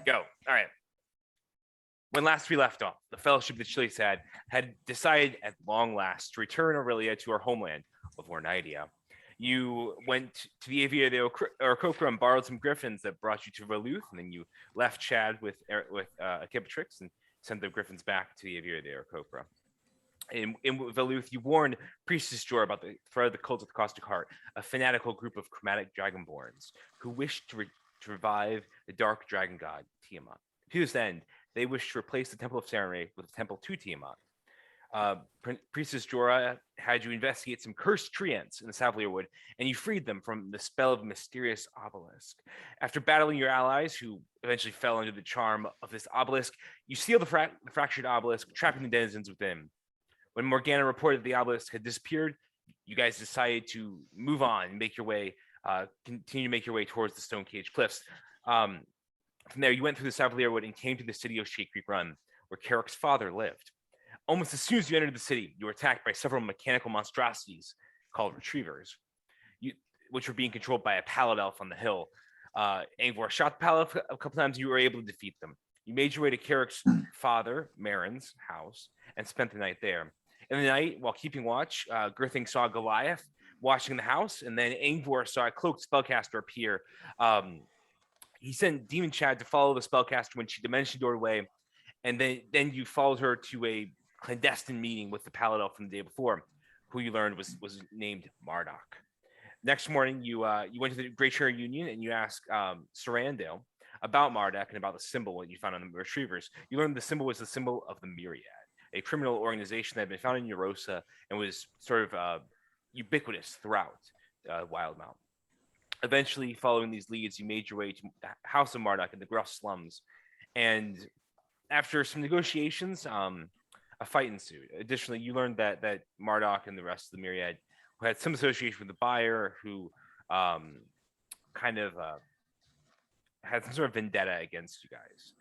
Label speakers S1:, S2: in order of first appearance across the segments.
S1: Go. All right. When last we left off, the Fellowship of the Chili's had decided at long last to return Aurelia to her homeland of Ornidia. You went to the Avia de Orcopra and borrowed some griffins that brought you to Veluth, and then you left Chad with Akipatrix and sent the griffins back to the Avia de Orcopra. In Veluth, you warned Priestess Jor about the threat of the cult of the Caustic Heart, a fanatical group of chromatic dragonborns who wished to revive the dark dragon god Tiamat. To this end, they wished to replace the Temple of Sarenrae with a temple to Tiamat. Priestess Jorah had you investigate some cursed treants in the Savalier Wood, and you freed them from the spell of a mysterious obelisk. After battling your allies, who eventually fell under the charm of this obelisk, you sealed the fractured obelisk, trapping the denizens within. When Morgana reported the obelisk had disappeared, you guys decided to move on and make your way, continue to make your way towards the Stone Cage Cliffs. From there, you went through the Savalier Wood and came to the city of Shade Creek Run, where Carrick's father lived. Almost as soon as you entered the city, you were attacked by several mechanical monstrosities called Retrievers, which were being controlled by a pallid elf on the hill. Angvor shot the pallid a couple times, and you were able to defeat them. You made your way to Carrick's father, Marin's house, and spent the night there. In the night, while keeping watch, Girthing saw Goliath watching the house, and then Angvor saw a cloaked spellcaster appear. He sent Demon Chad to follow the spellcaster when she dimension doored away, and then you followed her to a clandestine meeting with the Pallid Elf from the day before, who you learned was named Marduk. Next morning, you went to the Great Cherry Union and you asked Sarandale about Marduk and about the symbol that you found on the Retrievers. You learned the symbol was the symbol of the Myriad, a criminal organization that had been found in Eurosa and was sort of ubiquitous throughout Wildmount. Eventually, following these leads, you made your way to the House of Marduk in the Gruff Slums, and after some negotiations, a fight ensued. Additionally, you learned that Marduk and the rest of the Myriad, who had some association with the buyer, who kind of had some sort of vendetta against you guys.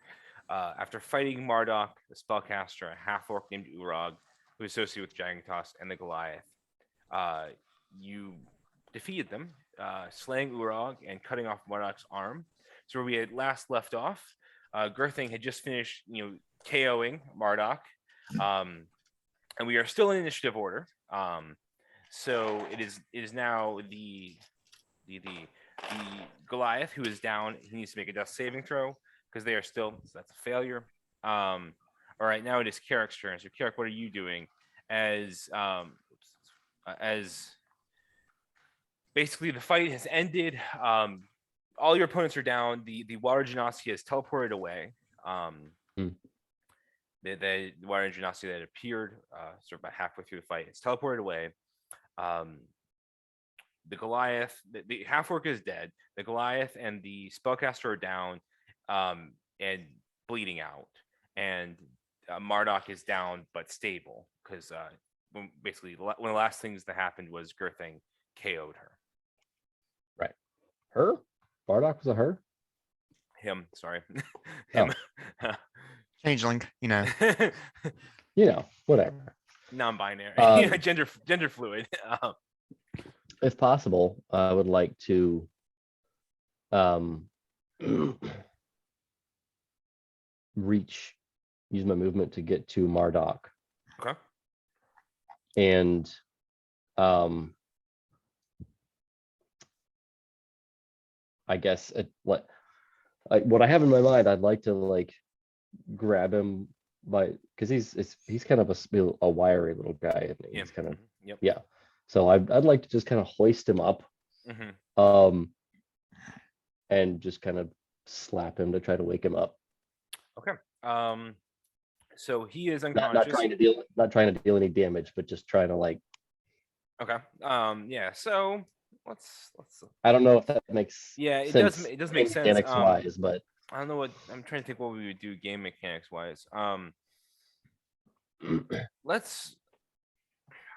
S1: After fighting Marduk, the spellcaster, a half-orc named Urag, who was associated with Jagantos and the Goliath, you defeated them, slaying Urag and cutting off Marduk's arm. So where we had last left off, Girthing had just finished, KOing Marduk, and we are still in initiative order. So it is now the Goliath who is down. He needs to make a death saving throw because they are still. So that's a failure. All right, now it is Carrick's turn. So Carrick, what are you doing? As basically the fight has ended. All your opponents are down. The water genasi has teleported away. The water genasi that appeared sort of about halfway through the fight has teleported away. The Goliath, the half-orc is dead. The Goliath and the spellcaster are down and bleeding out. And Marduk is down but stable because basically one of the last things that happened was Girthing KO'd her.
S2: Right. Her? Marduk was a her?
S1: Him, sorry. Him.
S2: Oh.
S3: Changeling,
S2: Whatever.
S1: Non-binary. Gender fluid.
S2: If possible, I would like to use my movement to get to Marduk.
S1: Okay.
S2: And I guess what I have in my mind, I'd like to grab him because he's kind of a wiry little guy, and he's kind of yeah. So I'd like to just kind of hoist him up, and just kind of slap him to try to wake him up.
S1: Okay. So he is unconscious.
S2: Not trying to deal any damage, but just trying to
S1: Okay. Yeah. So let's.
S2: I don't know if that makes.
S1: Yeah, it
S2: sense
S1: does. It does make sense.
S2: Mechanics wise, but
S1: I don't know what I'm trying to think. What we would do game mechanics wise. Let's.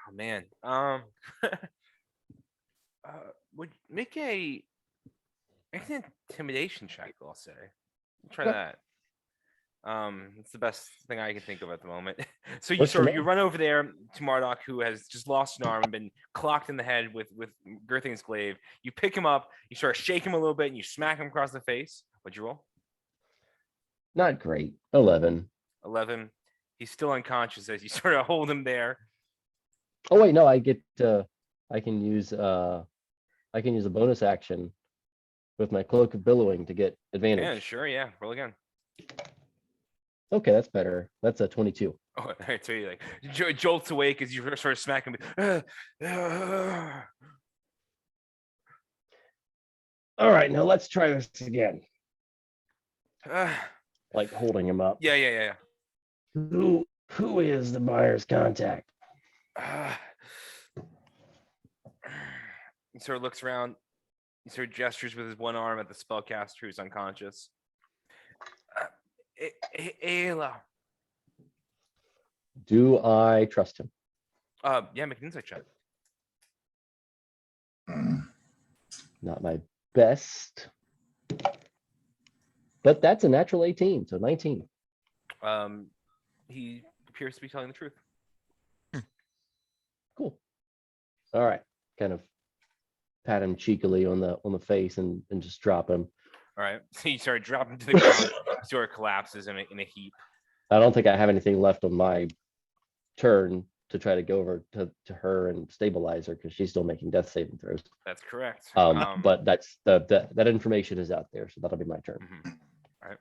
S1: Oh man. Would make an intimidation check. I'll say. Try that. It's the best thing I can think of at the moment. So you run over there to Marduk, who has just lost an arm and been clocked in the head with Girthing's glaive. You pick him up, you sort of shake him a little bit, and you smack him across the face. What'd you roll?
S2: Not great. 11.
S1: 11. He's still unconscious as you sort of hold him there.
S2: Oh wait, no, I get I can use a bonus action with my cloak of billowing to get advantage.
S1: Yeah, sure. Yeah. Roll again.
S2: Okay, that's better. That's a 22.
S1: Oh, all right. So he like jolts awake as you sort of smack him.
S2: All right, now let's try this again.
S1: Yeah,
S2: Like holding him up.
S1: yeah.
S2: Who is the buyer's contact?
S1: He sort of looks around. He sort of gestures with his one arm at the spellcaster who's unconscious. Ayla.
S2: Do I trust him?
S1: Yeah, make an insight check.
S2: Not my best. But that's a natural 18, so 19.
S1: He appears to be telling the truth.
S2: Cool. All right. Kind of pat him cheekily on the face and just drop him.
S1: All right. So you start dropping to the ground. Sort of collapses in a heap.
S2: I don't think I have anything left on my turn to try to go over to her and stabilize her because she's still making death saving throws.
S1: That's correct.
S2: But that's that information is out there, so that'll be my turn.
S1: Mm-hmm. All right.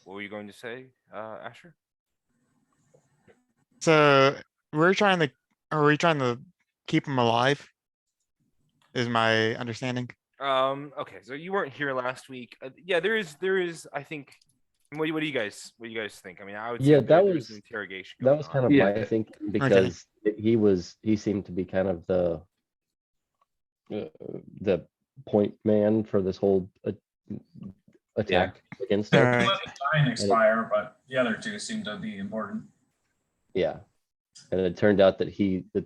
S1: What were you going to say, Asher?
S3: So are we trying to keep him alive? Is my understanding.
S1: Okay, so you weren't here last week. Yeah, there is. I think. What do you guys think? I mean, I would say
S2: Yeah,
S1: there was an interrogation.
S2: That was kind of
S4: Yeah.
S2: my thinking because he seemed to be kind of the point man for this whole attack against
S3: All
S2: it.
S3: right.
S4: Let the time expire, but the other two seem to be important.
S2: Yeah, and it turned out that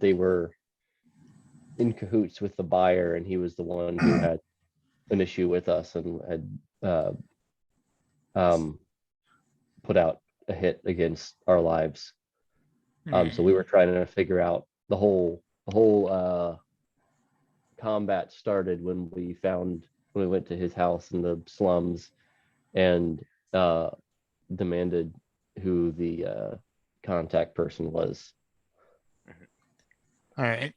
S2: they were in cahoots with the buyer, and he was the one who had an issue with us and had put out a hit against our lives. So we were trying to figure out the whole combat started when we went to his house in the slums and demanded who the contact person was.
S3: All right.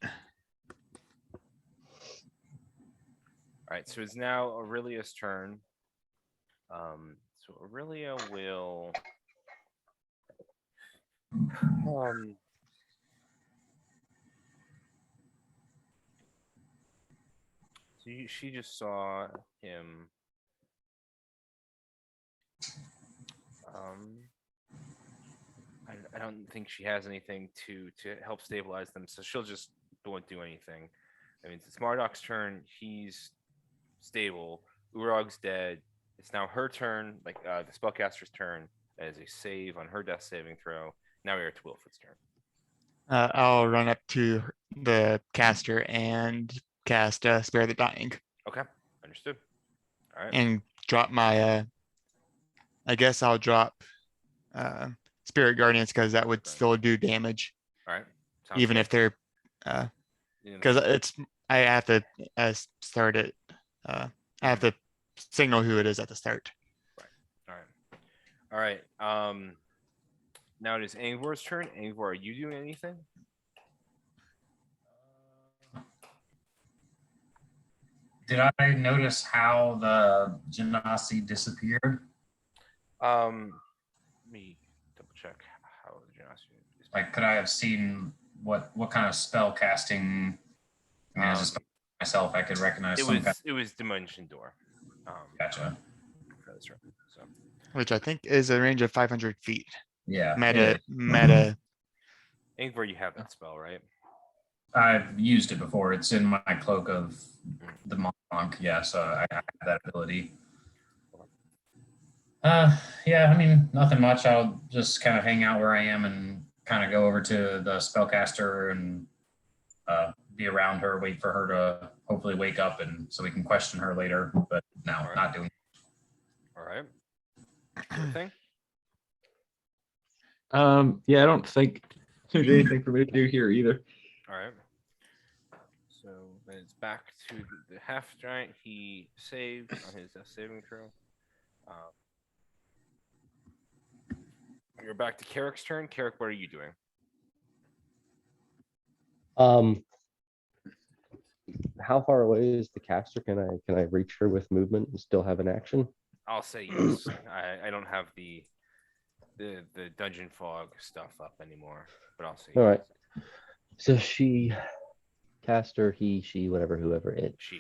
S1: All right, so it's now Aurelia's turn. So Aurelia will. So she just saw him. I don't think she has anything to help stabilize them, so she'll just won't do anything. I mean, it's Marduk's turn. He's stable. Urog's dead. It's now her turn, like the spellcaster's turn, as a save on her death saving throw. Now we're to Wilfred's turn.
S3: I'll run up to the caster and cast Spare the Dying
S1: Okay, understood. All right.
S3: and drop my. I guess I'll drop Spirit Guardians because that would still do damage,
S1: All right. Sounds
S3: even
S1: good.
S3: if they're because I have to start it. I have to signal who it is at the start.
S1: All right. Now it is Angvor's turn. Angvor, are you doing anything?
S4: Did I notice how the Genasi disappeared?
S1: Let me double check how the Genasi is.
S4: Like, could I have seen what kind of spell casting? I mean, as a spell myself, I could recognize
S1: It was Dimension Door.
S4: Gotcha.
S1: That's right. So
S3: Which I think is a range of 500 feet.
S4: Yeah.
S3: Meta.
S1: Angvor, you have that spell, right?
S4: I've used it before. It's in my cloak of the monk. Yeah, so I have that ability. Yeah, I mean, nothing much. I'll just kind of hang out where I am and kind of go over to the spellcaster and be around her, wait for her to hopefully wake up, and so we can question her later. But no,
S1: All right.
S4: not doing.
S1: All right. Anything?
S5: Yeah, I don't think there's anything for me to do here either.
S1: All right. So then it's back to the half giant. He saved on his death saving throw. You're back to Carrick's turn. Carrick, what are you doing?
S2: How far away is the caster? Can I reach her with movement and still have an action?
S1: I'll say yes. I don't have the dungeon fog stuff up anymore, but I'll say
S2: All right.
S1: yes.
S2: So she, caster, he, she, whatever, whoever it.
S1: She.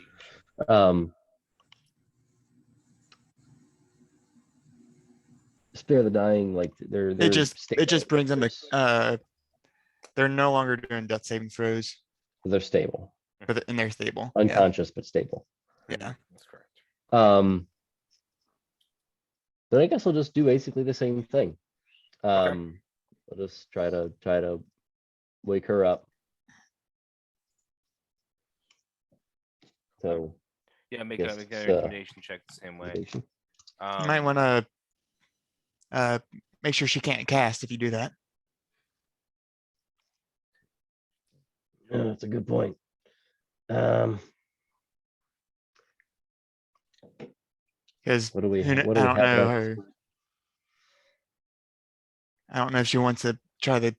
S2: Spare the dying, like they're
S3: It just
S2: stable.
S3: brings them to they're no longer doing death saving throws,
S2: They're stable,
S3: but and they're stable. Yeah.
S2: unconscious but stable.
S3: Yeah.
S1: That's correct.
S2: Then I guess I'll just do basically the same thing.
S1: Okay.
S2: I'll just try to wake her up. So
S1: Yeah, make
S2: Yes,
S1: an
S2: it's,
S1: intimidation check the same way.
S3: You might want to make sure she can't cast if you do that.
S2: yeah, that's a good point.
S3: Because
S2: What do we
S3: I
S2: what do we
S3: don't
S2: have
S3: know
S2: left?
S3: her. I don't know if she wants to try to,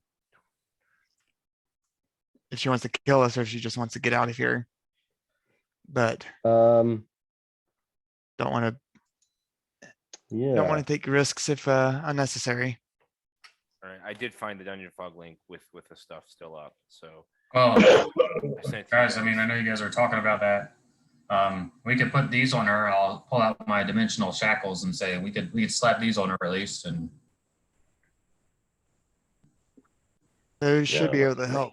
S3: if she wants to kill us or if she just wants to get out of here. But
S2: Um,
S3: don't want
S2: yeah.
S3: to take risks if unnecessary.
S1: All right, I did find the dungeon fog link with the stuff still up. So
S4: Well,
S1: I sent it to you
S4: guys, I mean, I know you guys are talking about that. We could put these on her. I'll pull out my dimensional shackles and say we could slap these on her at least. And
S3: Those should be
S2: Yeah,
S3: able to help.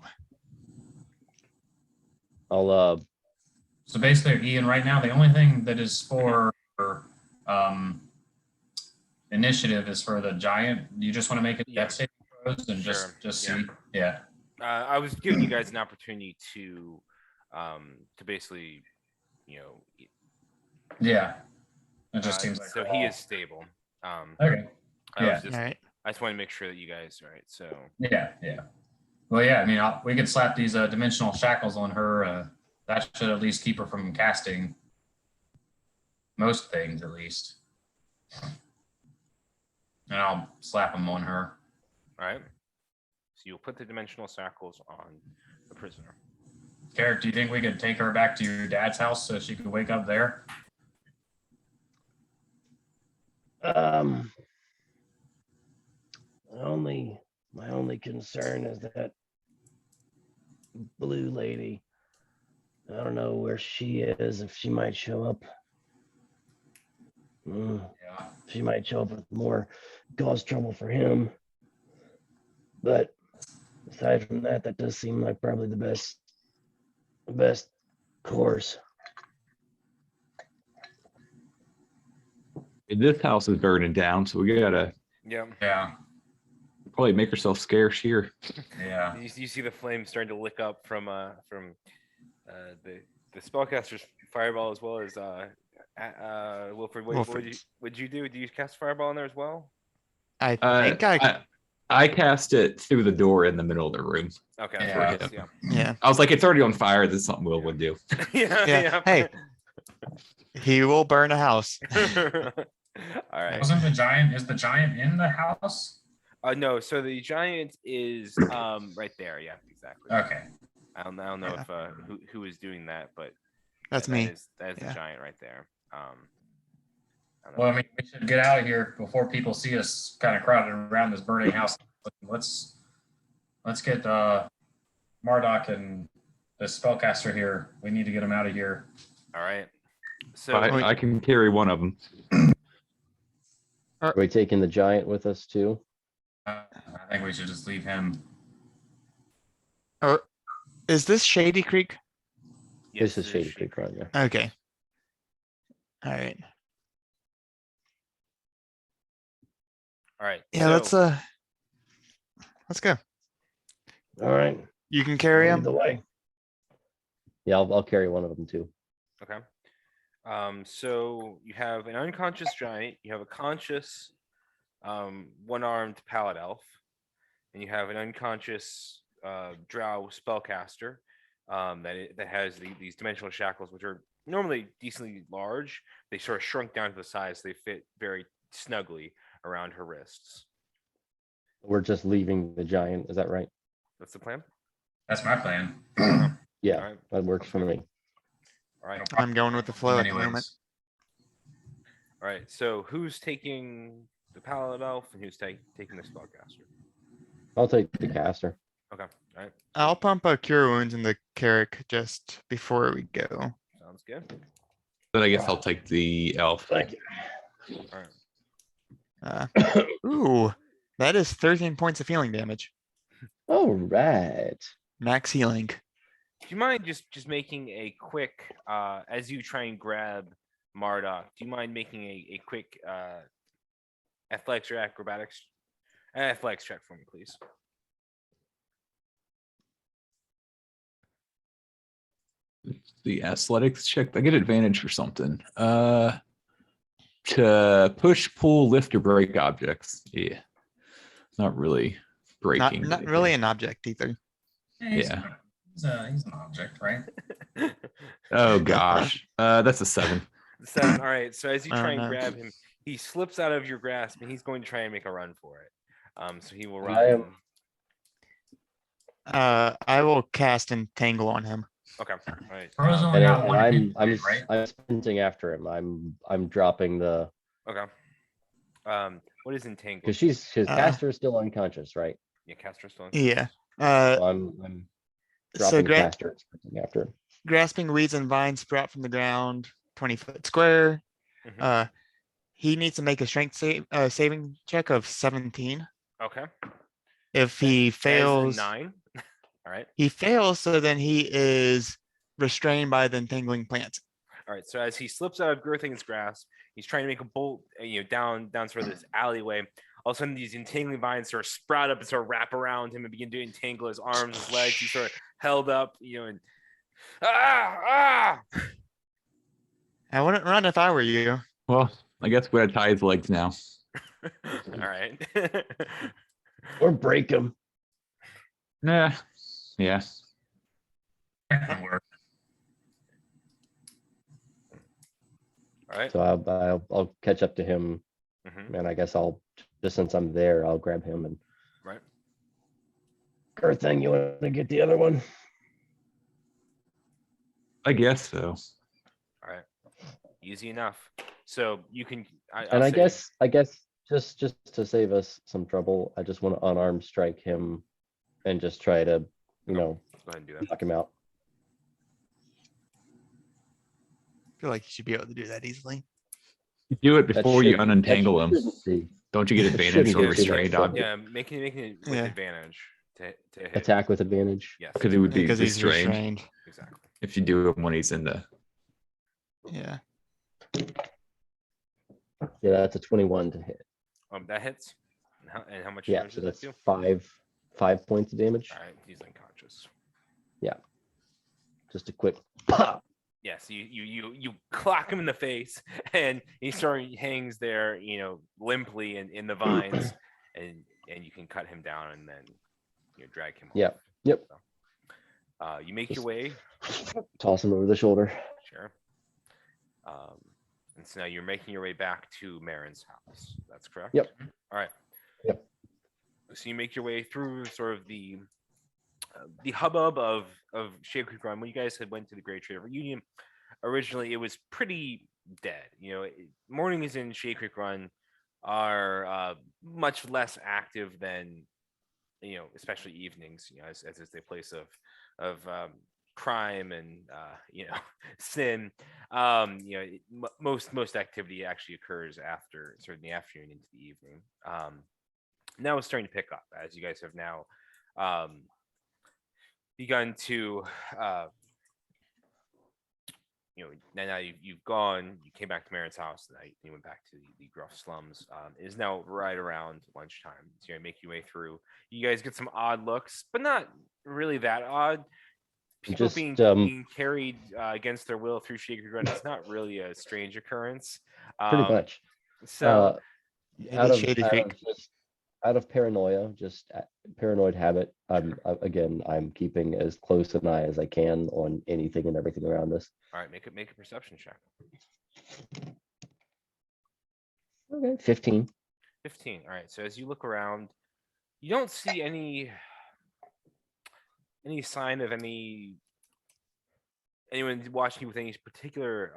S2: I'll
S4: so basically, Ian, right now, the only thing that is for initiative is for the giant. You just want to make it
S1: Yeah.
S4: death saving throws and
S1: Sure,
S4: just
S1: yeah.
S4: see. Yeah.
S1: I was giving you guys an opportunity to basically,
S4: Yeah. It just
S1: uh,
S4: seems like
S1: so
S4: they're
S1: he
S4: all-
S1: is stable.
S4: Okay.
S1: I
S4: Yeah.
S1: was just,
S3: All right.
S1: I just want to make sure that you guys, right? So
S4: Yeah. Yeah. Well, yeah. I mean, we could slap these dimensional shackles on her. That should at least keep her from casting most things, at least. And I'll slap them on her.
S1: all right. So you'll put the dimensional shackles on the prisoner.
S4: Carrick, do you think we could take her back to your dad's house so she could wake up there?
S2: my only concern is that blue lady. I don't know where she is, if she might show up.
S4: Yeah.
S2: She might show up with more, cause trouble for him. But aside from that, that does seem like probably the best course.
S5: This house is burning down, so we gotta
S1: Yeah.
S4: Yeah.
S5: probably make ourselves scarce here.
S4: Yeah.
S1: You see the flames starting to lick up from the spellcaster's fireball as well as Wilfred. What'd you do? Did you cast fireball in there as well?
S3: I think
S5: I cast it through the door in the middle of the room.
S1: Okay.
S4: Yeah.
S1: That's what it is,
S3: yeah.
S5: I was like, it's already on fire. This is something Will would do.
S1: yeah.
S3: Yeah. Hey. He will burn a house.
S1: All right.
S4: Is the giant in the house?
S1: No. So the giant is right there. Yeah. Exactly.
S4: Okay.
S1: I don't know
S3: Yeah.
S1: if who is doing that, but
S3: That's
S1: that
S3: me.
S1: is the
S3: Yeah.
S1: giant right there. I don't
S4: Well,
S1: know.
S4: I mean, we should get out of here before people see us kind of crowded around this burning house. Let's get Marduk and the spellcaster here. We need to get them out of here.
S1: All right. So
S5: I can carry one of them.
S2: Are we taking the giant with us too?
S4: I think we should just leave him.
S3: Or is this Shady Creek?
S1: yes,
S2: This is
S1: it
S2: Shady Creek Run, yeah.
S3: Okay. All right.
S1: All right.
S3: Yeah,
S1: so,
S3: let's go.
S2: All right.
S3: You can carry
S2: Lead
S3: him.
S2: the way. Yeah, I'll carry one of them too.
S1: Okay. So you have an unconscious giant, you have a conscious one-armed pallet elf, and you have an unconscious drow spellcaster that has these dimensional shackles, which are normally decently large. They sort of shrunk down to the size, so they fit very snugly around her wrists.
S2: We're just leaving the giant, is that right?
S1: That's the plan.
S4: That's my plan.
S2: Yeah,
S1: Alright.
S2: that works for me.
S1: All right.
S3: I'm going with the flow at the moment.
S4: Anyways.
S1: All right. So who's taking the Paladin Elf and who's taking the Spellcaster?
S2: I'll take the caster.
S1: Okay. All right.
S3: I'll pump a cure wounds in the Carrick just before we go.
S1: Sounds good.
S6: Then I guess I'll take the elf.
S2: Thank you.
S1: All right.
S3: Ooh, that is 13 points of healing damage.
S2: All right.
S3: Max healing.
S1: Do you mind just making a quick as you try and grab Marduk? Do you mind making a quick athletics or acrobatics athletics check for me, please?
S6: The athletics check. I get advantage for something. To push, pull, lift, or break objects. Yeah. Not really breaking.
S3: Not really an object either.
S6: Yeah.
S4: He's an object, right?
S6: Oh gosh. That's a 7.
S1: 7. All right. So as you
S3: Oh,
S1: try and
S3: no.
S1: grab him, he slips out of your grasp and he's going to try and make a run for it. So he will
S2: I am-
S1: run.
S3: I will cast Entangle on him.
S1: Okay. All right.
S4: Bro's only
S2: And,
S4: got
S2: and
S4: one hit
S2: I'm
S4: point, right?
S2: I'm sprinting after him. I'm dropping the
S1: Okay. What is entangled?
S2: because his
S3: Uh,
S2: caster is still unconscious, right?
S1: Yeah, caster still.
S3: Yeah.
S2: So I'm
S3: So
S2: dropping the caster and sprinting after him.
S3: grasping weeds and vines sprout from the ground, 20-foot square.
S1: Mhm.
S3: He needs to make a strength saving check of 17.
S1: Okay.
S3: If he
S1: That is a
S3: fails,
S1: 9. All right.
S3: he fails, so then he is restrained by the entangling plants.
S1: All right. So as he slips out of Girthing's grasp, he's trying to make a bolt, down sort of this alleyway. All of a sudden, these entangling vines sort of sprout up and sort of wrap around him and begin to entangle his arms, his legs. He's sort of held up, and ah.
S3: I wouldn't run if I were you.
S6: Well, I guess we gotta tie his legs now.
S1: All right.
S2: Or break him.
S6: Nah. Yeah.
S4: That could work.
S1: All right.
S2: So I'll catch up to him,
S1: Mhm.
S2: and I guess I'll just since I'm there, I'll grab him and.
S1: Right.
S2: Girthing, you want to get the other one?
S6: I guess so.
S1: All right. Easy enough. So you can.
S2: And I guess just to save us some trouble, I just want to unarmed strike him, and just try to,
S1: go ahead and do that.
S2: knock him out.
S3: I feel like you should be able to do that easily.
S6: You do it
S2: That
S6: before you
S2: shouldn't- that
S6: unentangle him.
S2: shouldn't be
S6: Don't you get
S2: that
S6: advantage
S2: shouldn't
S6: for
S2: be too much
S6: restrained
S2: trouble.
S6: object?
S1: Yeah, making it with
S3: Yeah.
S1: advantage to hit.
S2: Attack with advantage.
S1: Yes.
S6: Because it would be
S3: Because he's
S6: restrained
S3: restrained.
S1: Exactly.
S6: if you do it when he's in the.
S3: Yeah.
S2: Yeah, that's a 21 to hit.
S1: That hits. And how much
S2: Yeah,
S1: damage
S2: so
S1: does that
S2: that's
S1: do?
S2: 5 points of damage.
S1: All right. He's unconscious.
S2: Just a quick pop.
S1: Yes, you clock him in the face, and he sort of hangs there, limply in the vines, and you can cut him down and then drag him.
S2: Yeah,
S1: off.
S2: yep.
S1: So, you make your way.
S2: Toss him over the shoulder.
S1: Sure. And so now you're making your way back to Marin's house. That's correct.
S2: Yep.
S1: All right.
S2: Yep.
S1: So you make your way through sort of the hubbub of Shade Creek Run. When you guys had went to the Great Trader Reunion, originally it was pretty dead. Mornings in Shade Creek Run are much less active than especially evenings. As it's a place of crime and sin. Most activity actually occurs after sort of the afternoon into the evening. Now it's starting to pick up as you guys have now begun to now you've gone, you came back to Marin's house tonight, you went back to the gruff slums. It is now right around lunchtime. So you make your way through. You guys get some odd looks, but not really that odd. People
S2: Just,
S1: being carried against their will through Shaker Run is not really a strange occurrence.
S2: Pretty much.
S1: So
S3: Maybe
S2: Out of,
S3: Shady
S2: out
S3: Creek.
S2: of just out of paranoia, just paranoid habit. I'm keeping as close an eye as I can on anything and everything around us.
S1: all right, make a perception check.
S2: Okay, 15.
S1: 15. All right. So as you look around, you don't see any sign of anyone watching you with any particular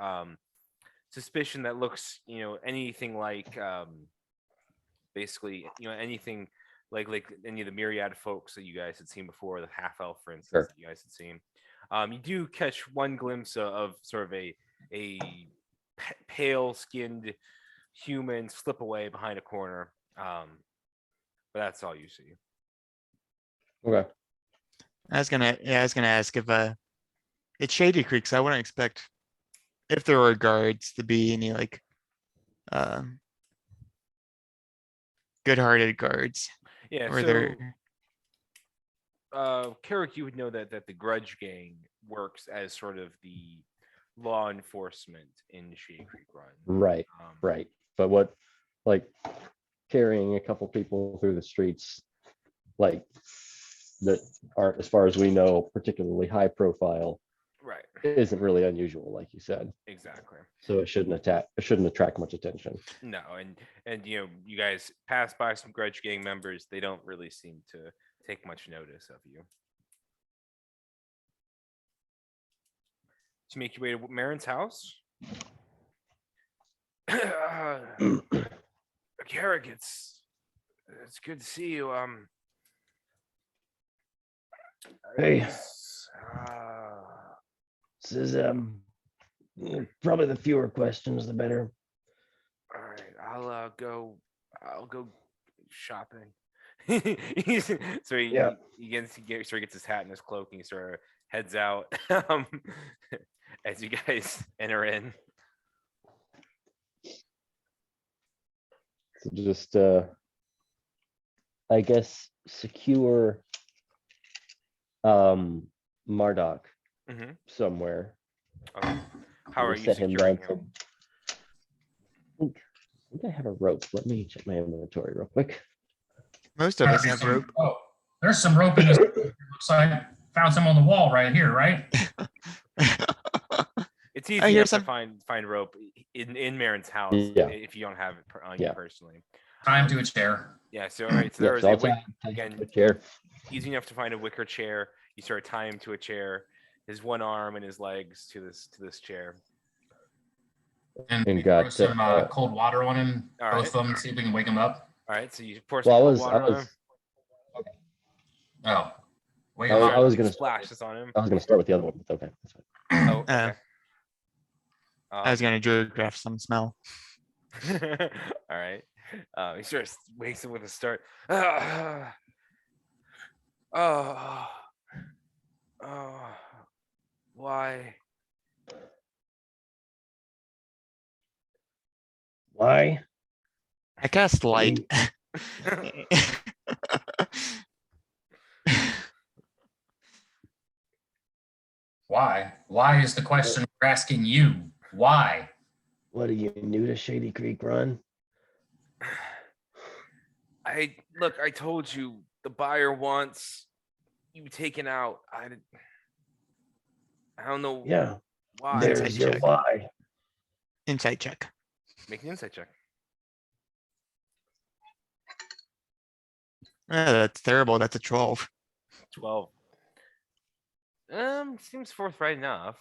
S1: suspicion that looks, anything like basically, anything like any of the myriad folks that you guys had seen before, the half elf, for instance,
S2: Sure.
S1: that you guys had seen. You do catch one glimpse of sort of a pale skinned human slip away behind a corner. But that's all you see.
S2: Okay.
S3: I was gonna ask if it's Shady Creek, so I wouldn't expect if there were guards to be any like good-hearted guards.
S1: Yeah,
S3: Or
S1: so
S3: they're
S1: Carrick, you would know that the Grudge Gang works as sort of the law enforcement in Shady Creek Run.
S2: Right. Right. But what, like, carrying a couple people through the streets, like, that aren't, as far as we know, particularly high profile,
S1: Right.
S2: isn't really unusual, like you said.
S1: Exactly.
S2: So it shouldn't attract much attention.
S1: No, and you guys pass by some Grudge Gang members. They don't really seem to take much notice of you. To make your way to Marin's house. Carrick, it's good to see you.
S7: Hey.
S1: This
S7: is probably the fewer questions, the better.
S1: all right. I'll go shopping. So he gets his hat and his cloak and he sort of heads out as you guys enter in.
S2: So just I guess secure Marduk
S1: Mhm.
S2: somewhere.
S1: Okay. How are
S2: We'll
S1: you
S2: set him
S1: securing
S2: down
S1: him?
S2: I think I have a rope. Let me check my inventory real quick.
S3: most of us have rope.
S4: Oh, there's some rope in this. Looks like found some on the wall right here, right?
S1: It's easy
S3: I hear
S1: enough to
S3: some-
S1: find rope in Marin's house
S2: Yeah.
S1: if you don't have it on you
S2: Yeah.
S1: personally.
S4: Time to a chair.
S1: Yeah. So all right. So
S2: Yeah,
S1: there is
S2: so
S1: a
S2: I'll
S1: wick,
S2: tie
S1: again,
S2: a chair.
S1: easy enough to find a wicker chair. You start tying him to a chair, his one arm and his legs to this chair.
S4: And
S2: And
S4: we
S2: got,
S4: throw some cold water on him,
S1: All
S4: both
S1: right.
S4: of them, see if we can wake him up.
S1: All right. So you pour some
S2: Well,
S1: cold water on him.
S4: Oh, wake
S2: I
S4: him
S2: was-
S4: up.
S2: I was gonna
S1: splash this on him.
S2: I was gonna start with the other one, but okay. That's fine.
S1: Oh, okay.
S3: I was gonna geograph some smell.
S1: All right. He sort of wakes up with a start. Why?
S7: Why?
S3: I cast light.
S4: Why? Why is the question we're asking you? Why?
S7: What are you new to Shady Creek Run?
S1: I told you the buyer wants you taken out. I don't know
S7: Yeah,
S1: why.
S7: there's your
S3: check.
S7: why.
S3: Insight check.
S1: Make an insight check.
S3: That's terrible. That's a 12.
S1: 12. Seems forthright enough.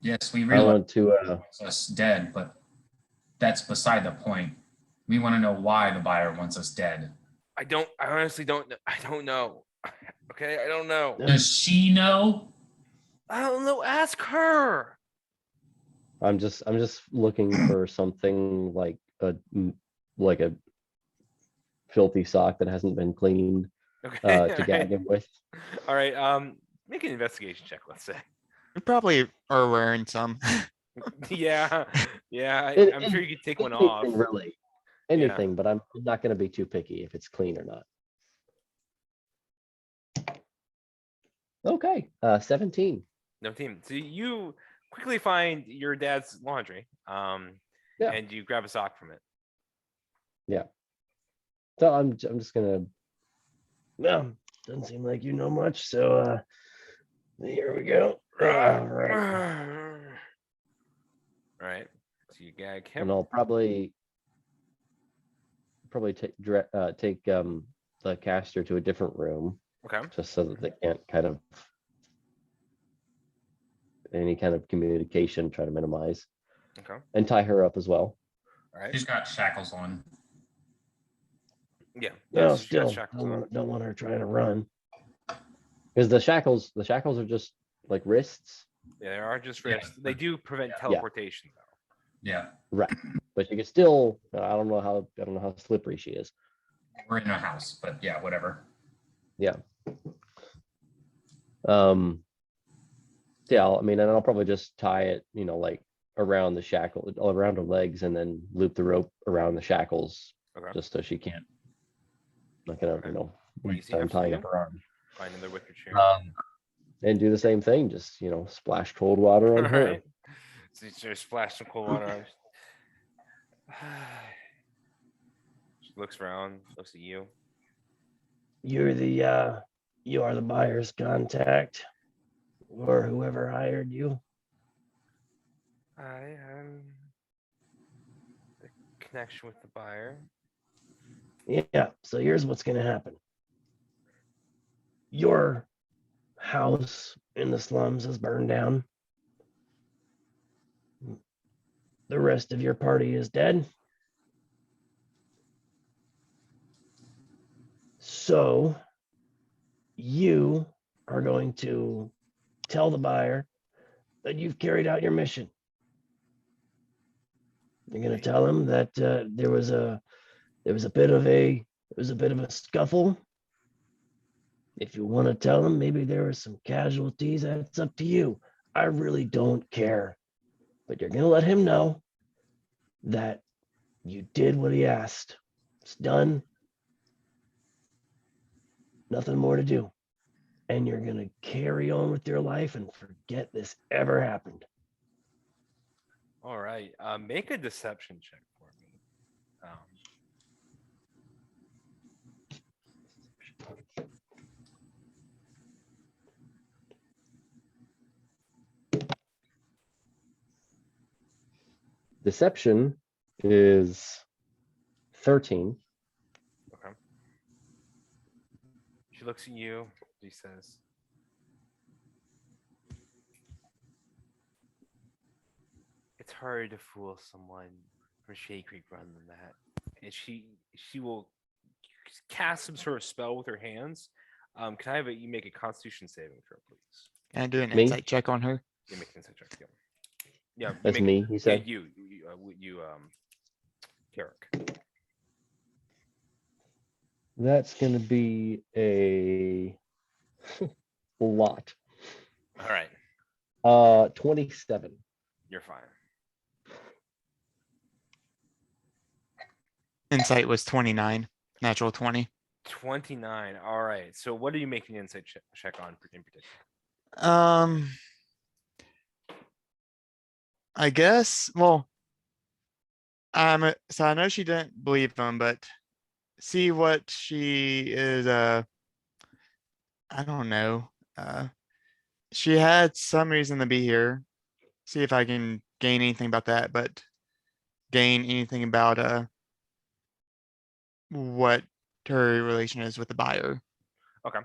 S4: Yes, we
S2: I
S4: realize
S2: want to
S4: wants us dead, but that's beside the point. We want to know why the buyer wants us dead.
S1: I honestly don't know. I don't know. Okay, I don't know.
S4: Does she know?
S1: I don't know. Ask her.
S2: I'm just looking for something like a filthy sock that hasn't been cleaned
S1: Okay.
S2: to gag him with.
S1: All right. Make an investigation check. Let's say.
S3: We probably are wearing some.
S1: Yeah. Yeah.
S2: It-
S1: I'm sure you could take one
S2: Anything,
S1: off.
S2: really. Anything, but I'm not going to be too picky if it's clean or not. Okay, 17.
S1: No team. So you quickly find your dad's laundry.
S2: Yeah.
S1: And you grab a sock from it.
S2: So I'm just gonna.
S7: Well, doesn't seem like you know much, so here we go. All right.
S1: Right. So So you gag
S2: and
S1: him.
S2: I'll probably take the caster to a different room,
S1: Okay.
S2: just so that they can't kind of any kind of communication, try to minimize,
S1: Okay.
S2: and tie her up as well.
S1: All right.
S4: She's got shackles on.
S1: Yeah.
S7: No,
S1: so she's got
S7: still
S1: shackles on.
S7: don't want her trying to run.
S2: Because the shackles are just like wrists,
S1: Yeah, there are just
S4: Yeah.
S1: wrists. They do prevent
S4: Yeah.
S1: teleportation though.
S4: Yeah,
S2: right? But she can still. I don't know how slippery she is.
S4: we're in a house, but yeah, whatever.
S2: Yeah. Yeah. I mean, and I'll probably just tie it, like around the shackle, around her legs, and then loop the rope around the shackles,
S1: Okay.
S2: just so she can't. Not gonna,
S1: Okay. What do you
S2: waste
S1: see her
S2: time
S1: to
S2: tying
S1: do?
S2: up her arms.
S1: Find another wicker chair.
S2: And do the same thing. Just splash cold water on her.
S1: Alright. So you just splash some cold water on her. She looks around, looks at you.
S7: You are the buyer's contact, or whoever hired you.
S1: I am the connection with the buyer.
S7: Yeah. So here's what's gonna happen. Your house in the slums is burned down. The rest of your party is dead. So you are going to tell the buyer that you've carried out your mission. You're going to tell him that there was a bit of a scuffle. If you want to tell him maybe there were some casualties, that's up to you. I really don't care. But you're going to let him know that you did what he asked. It's done. Nothing more to do. And you're going to carry on with your life and forget this ever happened.
S1: All right. Make a deception check for me.
S2: Deception is 13.
S1: Okay. She looks at you. She says, "It's hard to fool someone from Shade Creek Run than that." And she will cast some sort of spell with her hands. Can I have you make a Constitution saving throw, please?
S3: Can I do an
S2: Me?
S3: insight check on her?
S1: You make an insight check. Yeah. Yeah. you
S2: That's
S1: make-
S2: me, he
S1: Yeah,
S2: said.
S1: you, Carrick.
S2: That's going to be a lot.
S1: All right.
S2: 27.
S1: You're fine.
S3: Insight was 29, natural 20.
S1: 29. All right. So what are you making an insight check on in particular?
S3: I guess, so I know she didn't believe him, but see what she is, I don't know. She had some reason to be here. See if I can gain anything about that, but gain anything about, what her relation is with the buyer.
S1: Okay.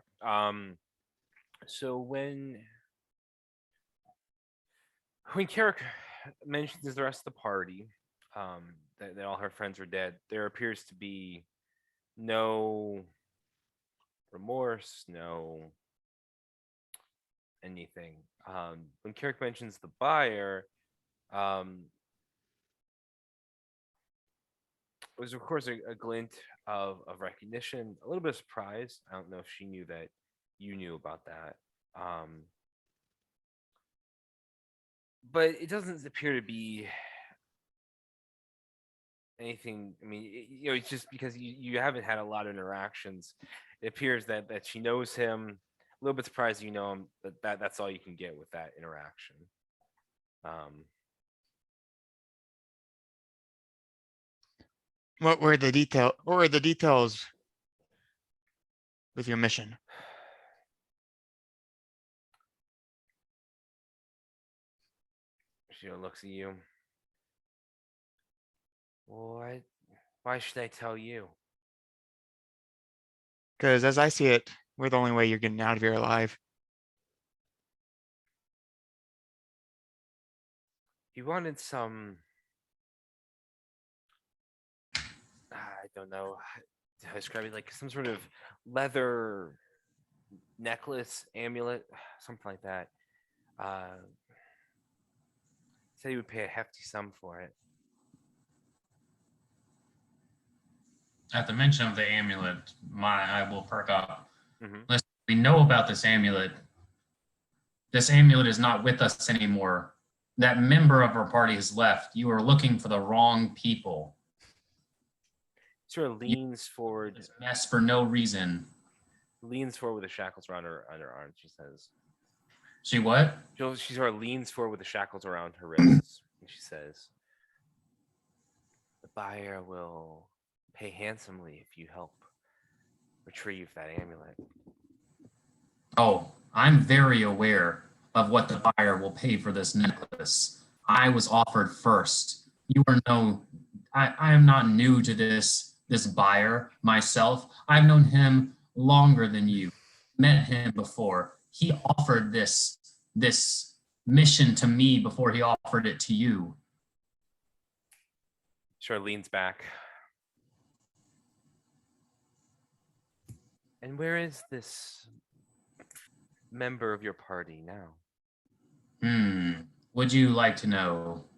S1: So when Carrick mentions the rest of the party, that all her friends are dead, there appears to be no remorse, no anything. When Carrick mentions the buyer, it was of course a glint of recognition, a little bit of surprise. I don't know if she knew that you knew about that. But it doesn't appear to be anything. I mean, it's just because you haven't had a lot of interactions. It appears that she knows him. A little bit surprised you know him, but that's all you can get with that interaction.
S3: What were the details with your mission?
S1: She looks at you. What? Why should I tell you?
S3: Because as I see it, we're the only way you're getting out of here alive.
S1: You wanted some. I don't know how to describe it. Like some sort of leather necklace, amulet, something like that. Said he would pay a hefty sum for it.
S4: At the mention of the amulet, my eye will perk up.
S1: Mhm.
S4: Listen, we know about this amulet. This amulet is not with us anymore. That member of our party has left. You are looking for the wrong people.
S1: Sort of leans forward,
S4: This mess for no reason.
S1: leans forward with the shackles around her arms. She says,
S4: She what?
S1: she sort of leans forward with the shackles around her wrists, and she says, "The buyer will pay handsomely if you help retrieve that amulet."
S4: Oh, I'm very aware of what the buyer will pay for this necklace. I was offered first. You are I am not new to this buyer myself. I've known him longer than you. Met him before. He offered this mission to me before he offered it to you.
S1: Sort of leans back. And where is this member of your party now?
S4: Would you like to know?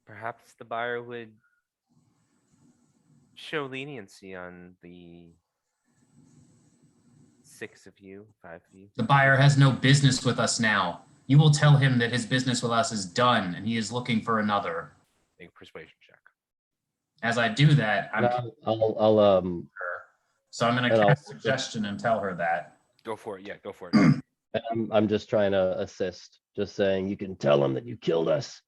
S1: Perhaps the buyer would show leniency on the 6 of you, 5 of you.
S4: The buyer has no business with us now. You will tell him that his business with us is done and he is looking for another.
S1: Make a persuasion check.
S4: As I do that, so I'm going
S2: and
S4: to
S2: I'll-
S4: cast suggestion and tell her that.
S1: Go for it. Yeah, go for it.
S2: I'm just trying to assist, just saying
S7: You can tell them that you killed us,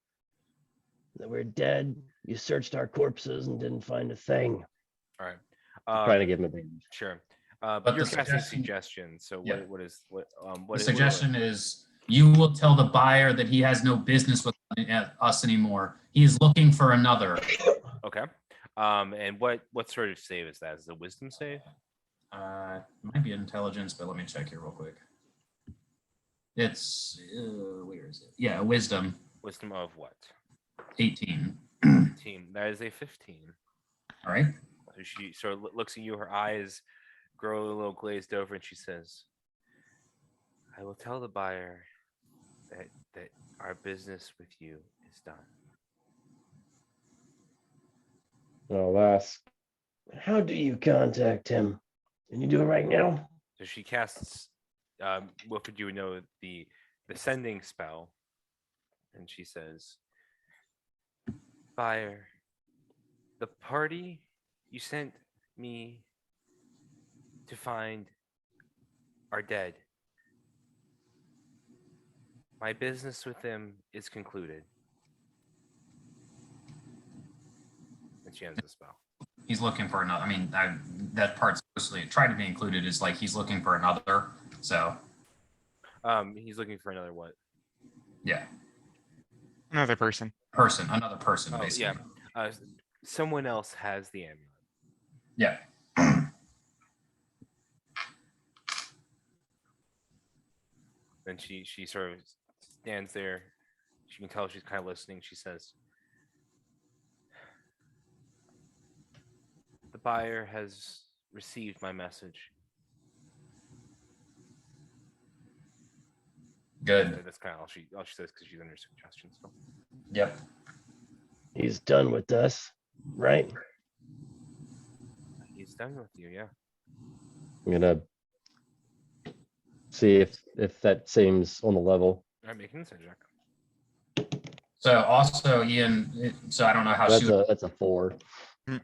S7: that we're dead. You searched our corpses and didn't find a thing.
S1: All right.
S2: trying to give him advantage.
S1: Sure.
S4: But
S1: But you're
S4: the
S1: casting
S4: suggestion-
S1: suggestions. So
S4: Yeah.
S1: what is
S4: The
S1: what
S4: suggestion is you will tell the buyer that he has no business with us anymore. He is looking for another.
S1: Okay. And what sort of save is that? Is it a wisdom save?
S4: Might be intelligence, but let me check here real quick. It's where is it? Yeah, wisdom
S1: Wisdom of what?
S4: 18.
S1: 15. That is a 15.
S4: All right.
S1: So she sort of looks at you, her eyes grow a little glazed over, and she says, "I will tell the buyer that our business with you is done."
S2: I'll ask.
S7: How do you contact him? Can you do it right now?
S1: So she casts Wilfred, you would know the sending spell, and she says, "Buyer, the party you sent me to find are dead. My business with them is concluded." And she ends the spell.
S4: He's looking for another. I mean, that part's supposedly tried to be included is like he's looking for another. So
S1: He's looking for another what?
S4: yeah,
S3: Another person.
S4: another person,
S1: Oh,
S4: basically.
S1: yeah. Someone else has the amulet.
S4: Yeah.
S1: Then she sort of stands there. She can tell she's kind of listening. She says, "The buyer has received my message."
S4: Good.
S1: That's kind of all she says because she's under suggestion still.
S4: Yep.
S7: He's done with us, right?
S1: He's done with you, yeah.
S2: I'm gonna see if that seems on the level.
S1: All right, make an insight check.
S4: So also, Ian. So I don't know how she would
S2: That's a 4.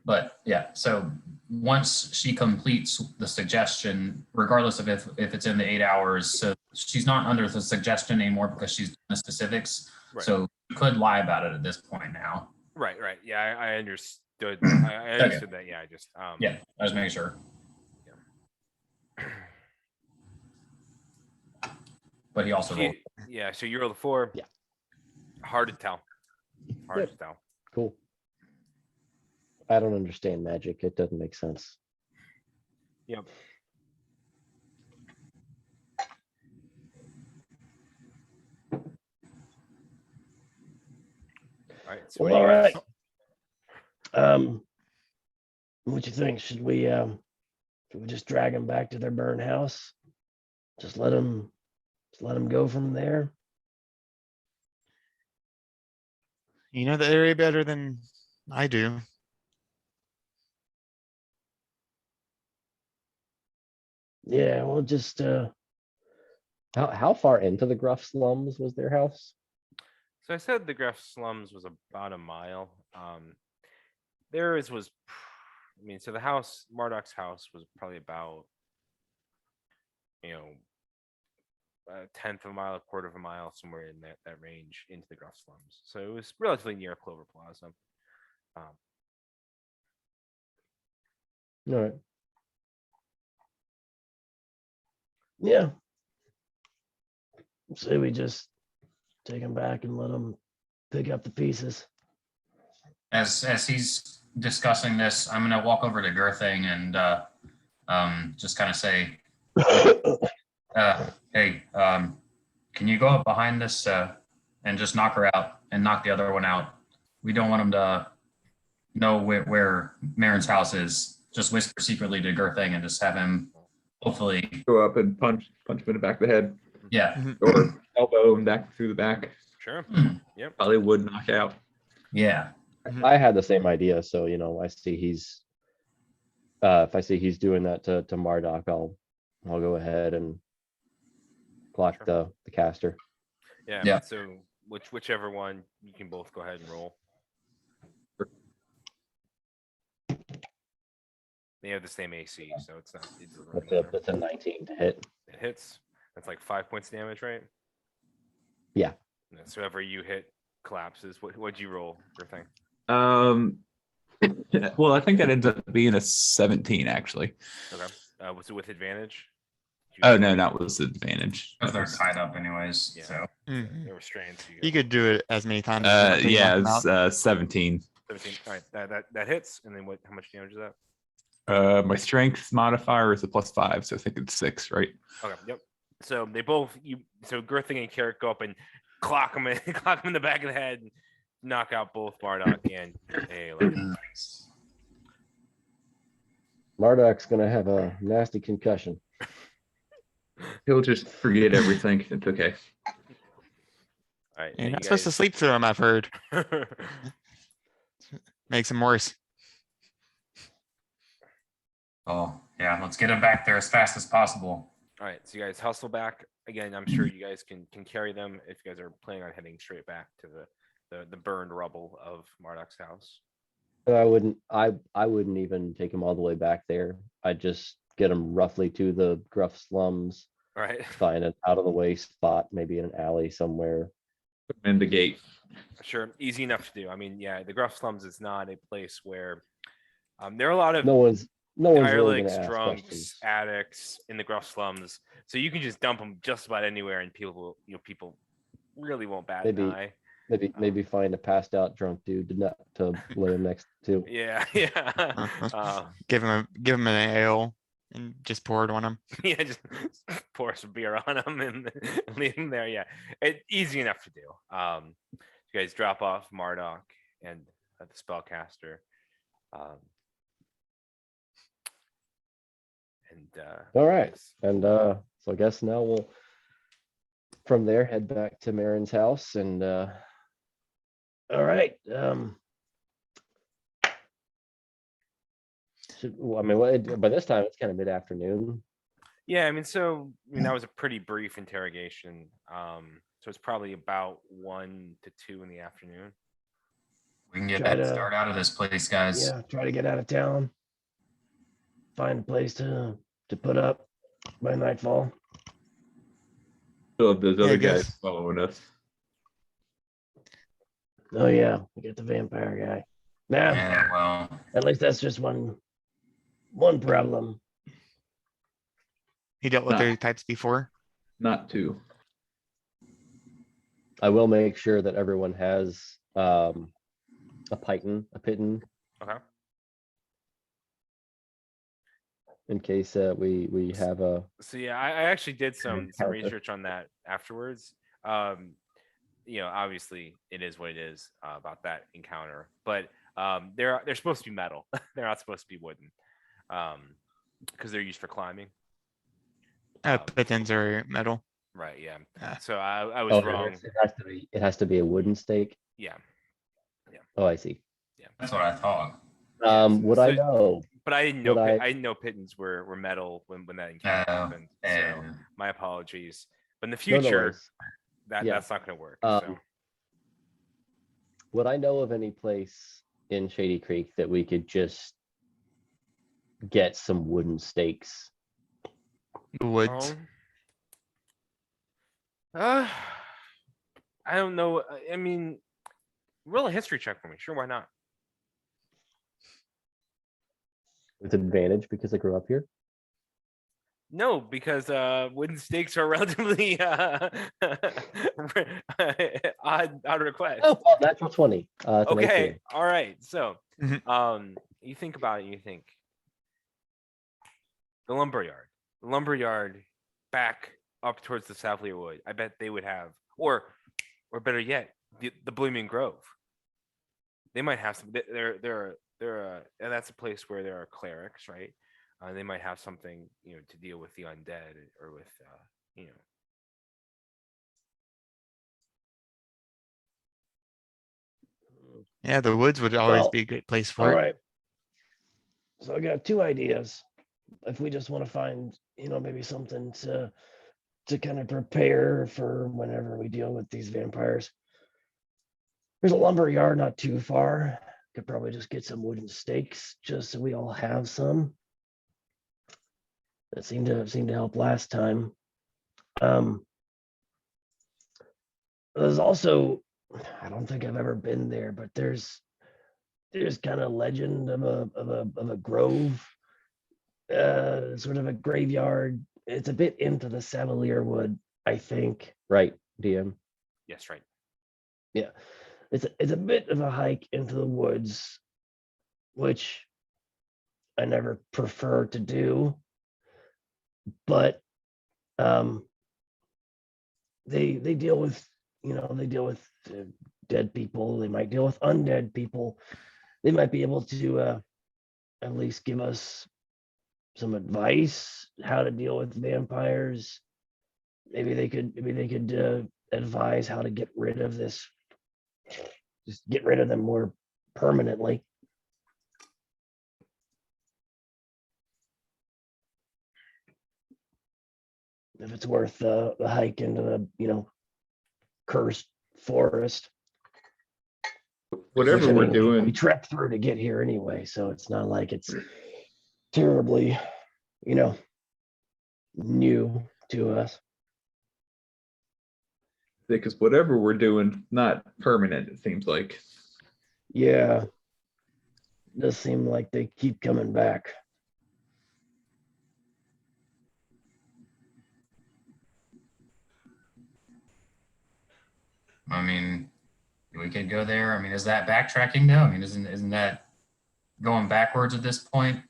S4: But yeah, so once she completes the suggestion, regardless of if it's in the 8 hours, so she's not under the suggestion anymore because she's done the specifics.
S1: Right.
S4: So you could lie about it at this point now.
S1: Right. Yeah, I understood. I understood that. Yeah, I just
S4: Yeah, I was making sure. But he also rolled.
S1: Yeah, so you rolled a 4.
S2: Yeah.
S1: Hard to tell. Hard to tell.
S2: Cool. I don't understand magic. It doesn't make sense.
S1: Yep. All right. So
S7: Well,
S1: what do
S7: all
S1: you guys-
S7: right. What you think? Should we just drag them back to their burn house? Just let them go from there?
S3: You know the area better than I do.
S7: Yeah, we'll just
S2: How far into the Gruff slums was their house?
S1: So I said the Gruff slums was about a mile. Theirs was, I mean, so the house, Marduk's house was probably about, a tenth of a mile, a quarter of a mile, somewhere in that range into the Gruff slums. So it was relatively near Clover Plaza.
S2: All right.
S7: yeah. Say we just take them back and let them pick up the pieces.
S4: As he's discussing this, I'm gonna walk over to Girthing and just kind of say, hey, can you go up behind this and just knock her out and knock the other one out? We don't want him to know where Marin's house is. Just whisper secretly to Girthing and just have him hopefully,
S5: Go up and punch him in the back of the head,
S4: yeah,
S5: or elbow him back through the back.
S1: Sure.
S5: Probably would knock out.
S4: yeah.
S2: I had the same idea, so I see he's if I see he's doing that to Marduk, I'll go ahead and clock
S1: Sure.
S2: the caster.
S1: Yeah.
S4: Yeah.
S1: So whichever one, you can both go ahead and roll. They have the same AC, so it's not. It doesn't really matter.
S2: That's a 19 to hit.
S1: It hits. That's like 5 points damage, right?
S2: Yeah.
S1: Yeah, so whoever you hit collapses. What'd you roll, your thing?
S6: Well, I think that ends up being a 17 actually.
S1: Okay. Was it with advantage?
S6: Oh no, not with advantage.
S4: Because they're tied up anyways.
S1: Yeah.
S4: So
S1: They were restrained. So
S3: You could do it as many times. as you want till you
S6: Yeah,
S3: knock 'em out.
S6: it's 17.
S1: 17. All right, that hits. And then what? How much damage is that?
S6: My strength modifier is a +5, so I think it's 6, right?
S1: Okay. Yep. So they both So Girthing and Carrick go up and clock him in, clock him in the back of the head, and knock out both Marduk and Ayla.
S2: Marduk's gonna have a nasty concussion.
S5: He'll just forget everything. It's okay.
S1: All right.
S3: You're
S1: now
S3: not
S1: you
S3: supposed to sleep through them, I've heard.
S1: guys-
S3: Makes them worse.
S4: oh yeah, let's get him back there as fast as possible.
S1: All right, so you guys hustle back again. I'm sure you guys can carry them if you guys are planning on heading straight back to the burned rubble of Marduk's house.
S2: I wouldn't even take him all the way back there. I'd just get him roughly to the Gruff slums,
S1: All right,
S2: find an out of the way spot, maybe in an alley somewhere.
S5: Put him in the gate.
S1: sure, easy enough to do. I mean, yeah, the Gruff slums is not a place where there are a lot of
S2: No one's really
S1: hirelings,
S2: gonna ask
S1: drunks,
S2: questions.
S1: addicts in the Gruff slums, so you can just dump them just about anywhere, and people really won't bat an
S2: Maybe-
S1: eye.
S2: Maybe find a passed out drunk dude to lay him next to.
S1: Yeah, yeah.
S3: Give him an ale and just pour it on him.
S1: Yeah, just pour some beer on them and leave them there. Yeah, easy enough to do. You guys drop off Marduk and the spellcaster,
S2: All right, and so I guess now we'll from there head back to Marin's house and
S7: All right.
S2: by this time it's kind of mid-afternoon.
S1: yeah. I mean, that was a pretty brief interrogation. So it's probably about 1 to 2 in the afternoon.
S4: We can get
S7: Try
S4: that
S7: to-
S4: start out of this place, guys.
S7: Yeah, try to get out of town. Find a place to put up by nightfall.
S5: Still have those
S3: Yeah, I
S5: other guys
S3: guess.
S5: following us.
S7: Oh yeah, we get the vampire guy. Nah,
S4: Yeah, well,
S7: at least that's just one problem.
S3: He dealt with
S5: Nah.
S3: their types before.
S5: Not two.
S2: I will make sure that everyone has a pitten
S1: Okay.
S2: in case we have a
S1: So yeah, I actually did some
S2: encounter.
S1: research on that afterwards. Obviously it is what it is about that encounter, but they're supposed to be metal. They're not supposed to be wooden, because they're used for climbing.
S3: Pittons are metal.
S1: Right. Yeah.
S3: Ah.
S1: So I was
S2: Oh,
S1: wrong.
S2: it has to be a wooden stake.
S1: Yeah.
S2: Oh, I see.
S4: That's what I thought.
S1: Yeah,
S2: Would I
S1: so-
S2: know?
S1: But I didn't know.
S2: Would I-
S1: I didn't know pittons were metal when that encounter happened. So
S4: And
S1: my apologies. But in the
S2: No, no
S1: future,
S2: worries. Yeah.
S1: that's not going to work.
S2: Um, Would I know of any place in Shady Creek that we could just get some wooden stakes?
S3: The woods.
S1: I don't know. I mean, roll a history check for me. Sure, why not?
S2: With advantage because I grew up here.
S1: No, because wooden stakes are relatively odd request.
S2: Oh, well, natural 20. It's an
S1: Okay,
S2: 18.
S1: all right. So,
S3: Mhm.
S1: you think about it. You think the lumberyard back up towards the Savalier Wood. I bet they would have, or better yet, the Blooming Grove. They might have some. And that's a place where there are clerics, right? They might have something, to deal with the undead or with,
S3: Yeah, the woods would always
S7: Well,
S3: be a great place
S7: All
S3: for it.
S7: right. So I got two ideas. If we just want to find, maybe something to kind of prepare for whenever we deal with these vampires. There's a lumber yard not too far. Could probably just get some wooden stakes just so we all have some. That seemed to help last time. There's also, I don't think I've ever been there, but there's kind of legend of a grove, sort of a graveyard. It's a bit into the Savalier Wood, I think.
S2: Right, DM.
S1: yes, right.
S7: It's a bit of a hike into the woods, which I never prefer to do. But they deal with dead people. They might deal with undead people. They might be able to at least give us some advice how to deal with vampires. Maybe they could advise how to get rid of this. Just get rid of them more permanently. If it's worth the hike into the cursed forest.
S5: Whatever
S7: Which, I
S5: we're
S7: mean, we
S5: doing,
S7: trekked through to get here anyway, so it's not like it's terribly, new to us.
S5: because whatever we're doing, not permanent, it seems like.
S7: Yeah. Does seem like they keep coming back.
S4: I mean, we could go there. I mean, is that backtracking though? I mean, isn't that going backwards at this point?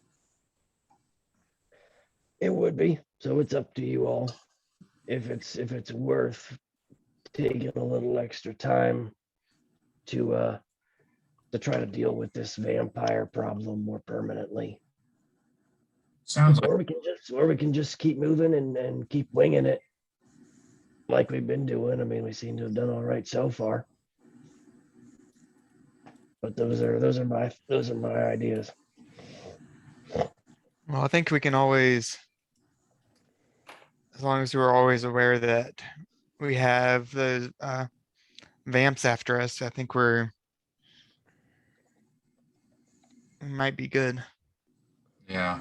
S7: It would be. So it's up to you all. If it's worth taking a little extra time to try to deal with this vampire problem more permanently.
S4: Sounds like
S7: Or we can just keep moving and keep winging it like we've been doing. I mean, we seem to have done all right so far. But those are my ideas.
S3: Well, I think we can always, as long as we're always aware that we have those vamps after us, I think we might be good.
S4: yeah.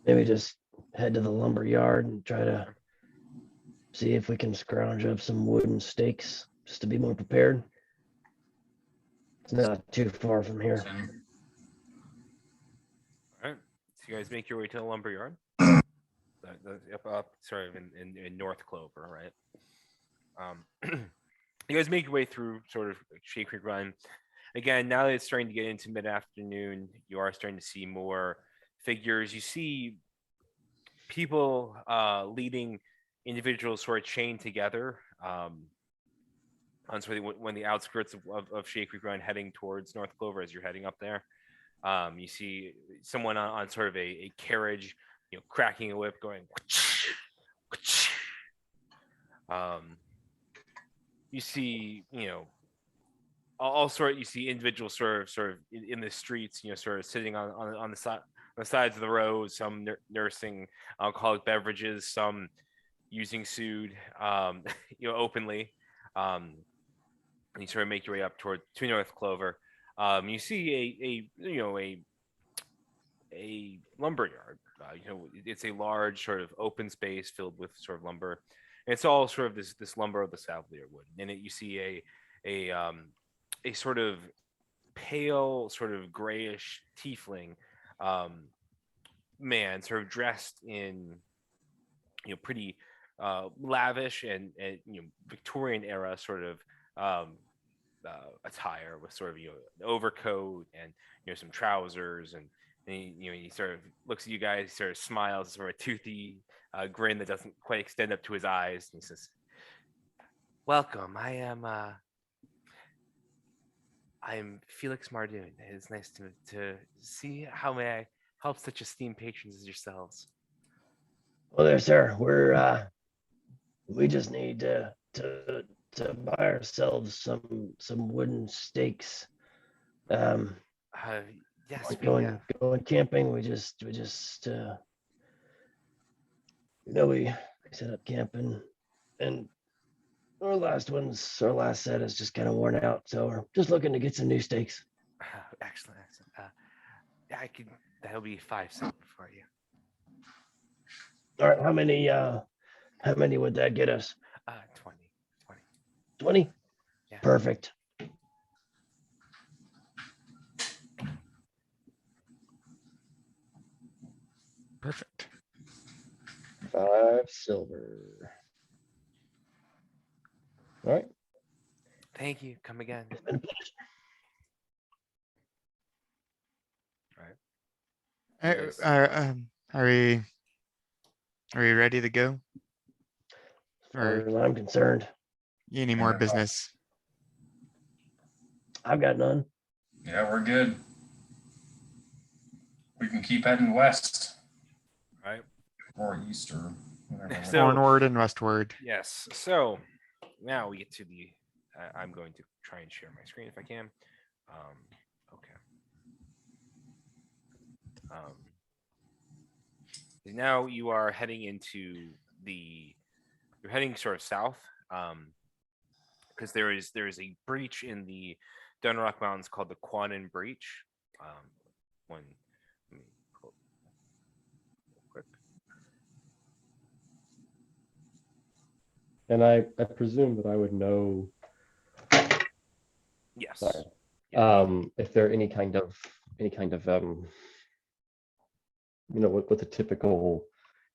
S7: Maybe just head to the lumber yard and try to see if we can scrounge up some wooden stakes just to be more prepared. It's not too far from here.
S1: All right. So you guys make your way to the lumberyard. Sorry, in North Clover, right? You guys make your way through sort of Shade Creek Run. Again, now that it's starting to get into mid-afternoon, you are starting to see more figures. You see people leading individuals sort of chained together on sort of when the outskirts of Shade Creek Run, heading towards North Clover as you're heading up there. You see someone on sort of a carriage, cracking a whip, going. You see, all sort. You see individuals sort of in the streets, sort of sitting on the sides of the road. Some nursing alcoholic beverages, some using sood, openly. And you sort of make your way up to North Clover. You see a lumber yard. It's a large sort of open space filled with sort of lumber. And it's all sort of this lumber of the Savalier wood. And you see a sort of pale, sort of grayish tiefling man, sort of dressed in pretty lavish and Victorian era sort of attire, with sort of an overcoat and some trousers, and he sort of looks at you guys, sort of smiles, sort of a toothy grin that doesn't quite extend up to his eyes, and he says, "Welcome. I'm Felix Mardoon. It is nice to see. How may I help such esteemed patrons as yourselves?"
S7: Well, there, sir. We just need to buy ourselves some wooden stakes.
S1: Yes,
S7: going camping. We set up camping, and our last set is just kind of worn out, so we're just looking to get some new stakes.
S1: Excellent. That'll be 5 silver for you.
S7: All right, how many would that get us?
S1: 20.
S7: 20?
S1: Yeah.
S7: Perfect.
S3: Perfect.
S2: 5 silver. All right.
S1: Thank you. Come again.
S7: It's been a pleasure.
S1: Yes.
S3: Are we ready to go?
S7: As far
S3: Or
S7: as I'm concerned,
S3: you any more
S4: Yeah.
S3: business?
S7: I've got none.
S4: Yeah, we're good. We can keep heading west
S1: Right.
S4: or east or whatever.
S1: So-
S3: Onward and westward.
S1: Yes. So now we get to the. I'm going to try and share my screen if I can. Okay. Now you are heading into you're heading sort of south, because there is a breach in the Dunrock Mountains called the Quanon Breach. Let me pull it real quick.
S2: And I presume that I would know
S1: Yes.
S2: Sorry.
S1: Yeah.
S2: If there are any kind of what the typical,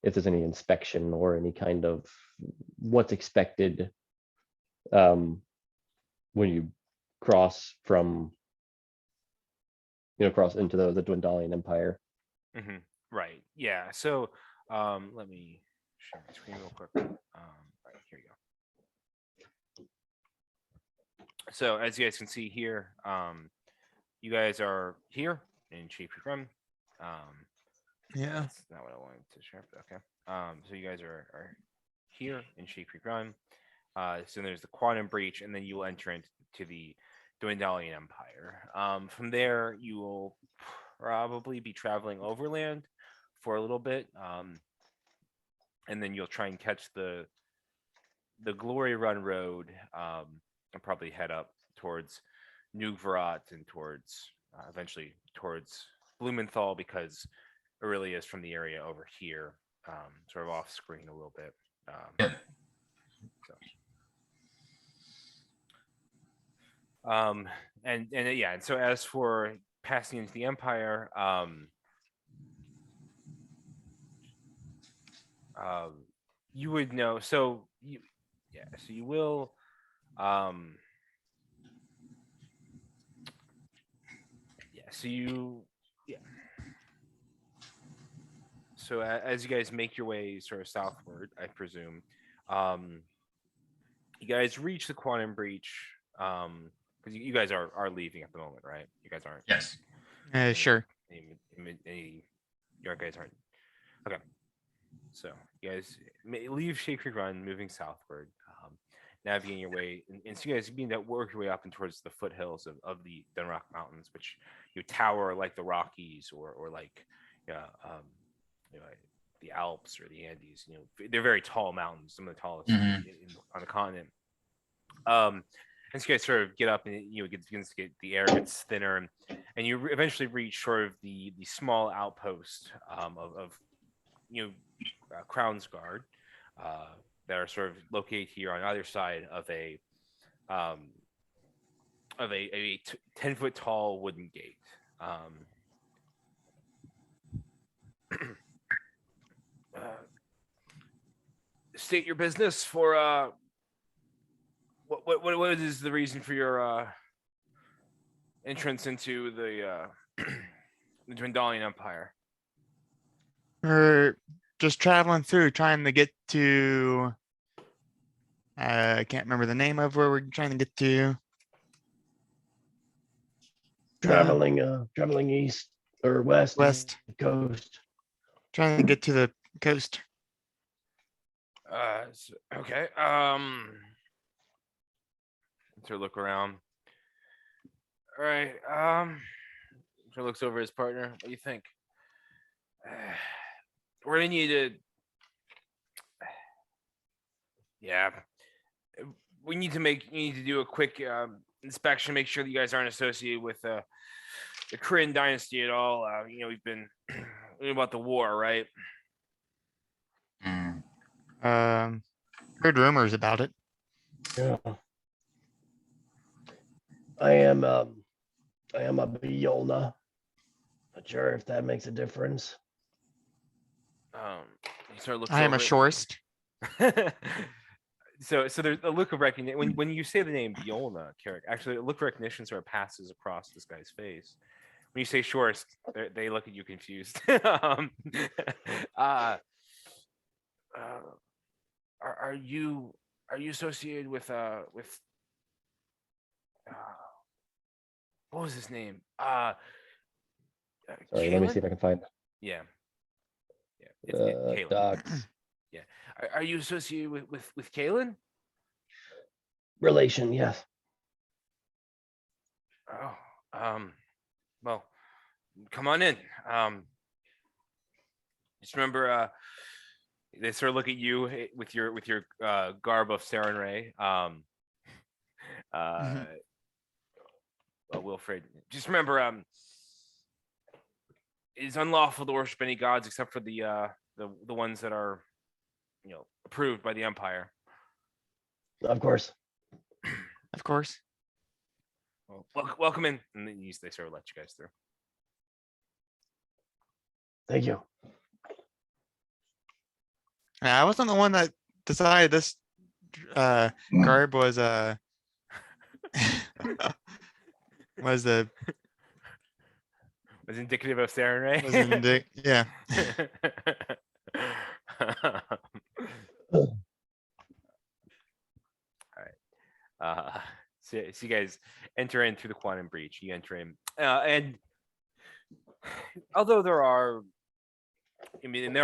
S2: if there's any inspection or any kind of what's expected when you cross from cross into the Dwendalian Empire.
S1: Mm-hmm. Right. Yeah. So let me share my screen real quick. Right, here you go. So as you guys can see here, you guys are here in Shade Creek Run.
S3: Yeah.
S1: That's not what I wanted to share, but okay. So you guys are here in Shade Creek Run. So there's the Quantum Breach, and then you will enter into the Dwendalian Empire. From there, you will probably be traveling overland for a little bit, and then you'll try and catch the Glory Run Road, and probably head up towards Nugvarat and towards eventually towards Blumenthal, because Aurelia is from the area over here, sort of off screen a little bit.
S4: Yeah.
S1: And so as for passing into the Empire, you would know. So you will Yeah. So yeah. So as you guys make your way sort of southward, I presume, you guys reach the quantum breach. Because you guys are leaving at the moment, right? You guys aren't.
S4: Yes.
S3: Sure.
S1: Your guys aren't. Okay. So you guys leave Shade Creek Run, moving southward, navigating your way, and so you guys begin to work your way up and towards the foothills of the Dunrock Mountains, which you tower like the Rockies or like, you know, the Alps or the Andes. You know, they're very tall mountains, some of the tallest on the continent. And so you guys sort of get up, and it begins to get, the air gets thinner, and you eventually reach sort of the small outpost of Crown's Guard that are sort of located here on either side of a 10-foot tall wooden gate. State your business for what is the reason for your entrance into the Dwendalian Empire?
S3: We're just traveling through, trying to get to. I can't remember the name of where we're trying to get to.
S7: Traveling east or west.
S3: West.
S7: Coast.
S3: Trying to get to the coast.
S1: Okay. To look around. All right. So looks over his partner. What do you think? We're gonna need to. Yeah. We need to do a quick inspection. Make sure that you guys aren't associated with the Kryn dynasty at all. We've been about the war, right?
S3: Heard rumors about it.
S7: Yeah. I am a Biola. Not sure if that makes a difference.
S1: He sort of looks
S3: I am a
S1: over it.
S3: shorst.
S1: So there's a look of recognition when you say the name Bjolna, Carrick. Actually, a look of recognition sort of passes across this guy's face. When you say Shorst, they look at you confused. Are you associated with what was his name?
S2: Sorry, let me see if I can find.
S1: Yeah. It's Kalen.
S2: Docs.
S1: Yeah. Are you associated with Kalen?
S7: Relation, yes.
S1: Oh, well, come on in. Just remember, they sort of look at you with your garb of Saren Ray. Wilfred, just remember, it is unlawful to worship any gods except for the ones that are, approved by the Empire.
S7: Of course.
S3: Of course.
S1: Well, welcome in, and then they sort of let you guys through.
S7: Thank you.
S3: I wasn't the one that decided this garb was was
S1: indicative of Saren Ray.
S3: Yeah.
S1: All right. So you guys enter in through the quantum breach. You enter in, and although there are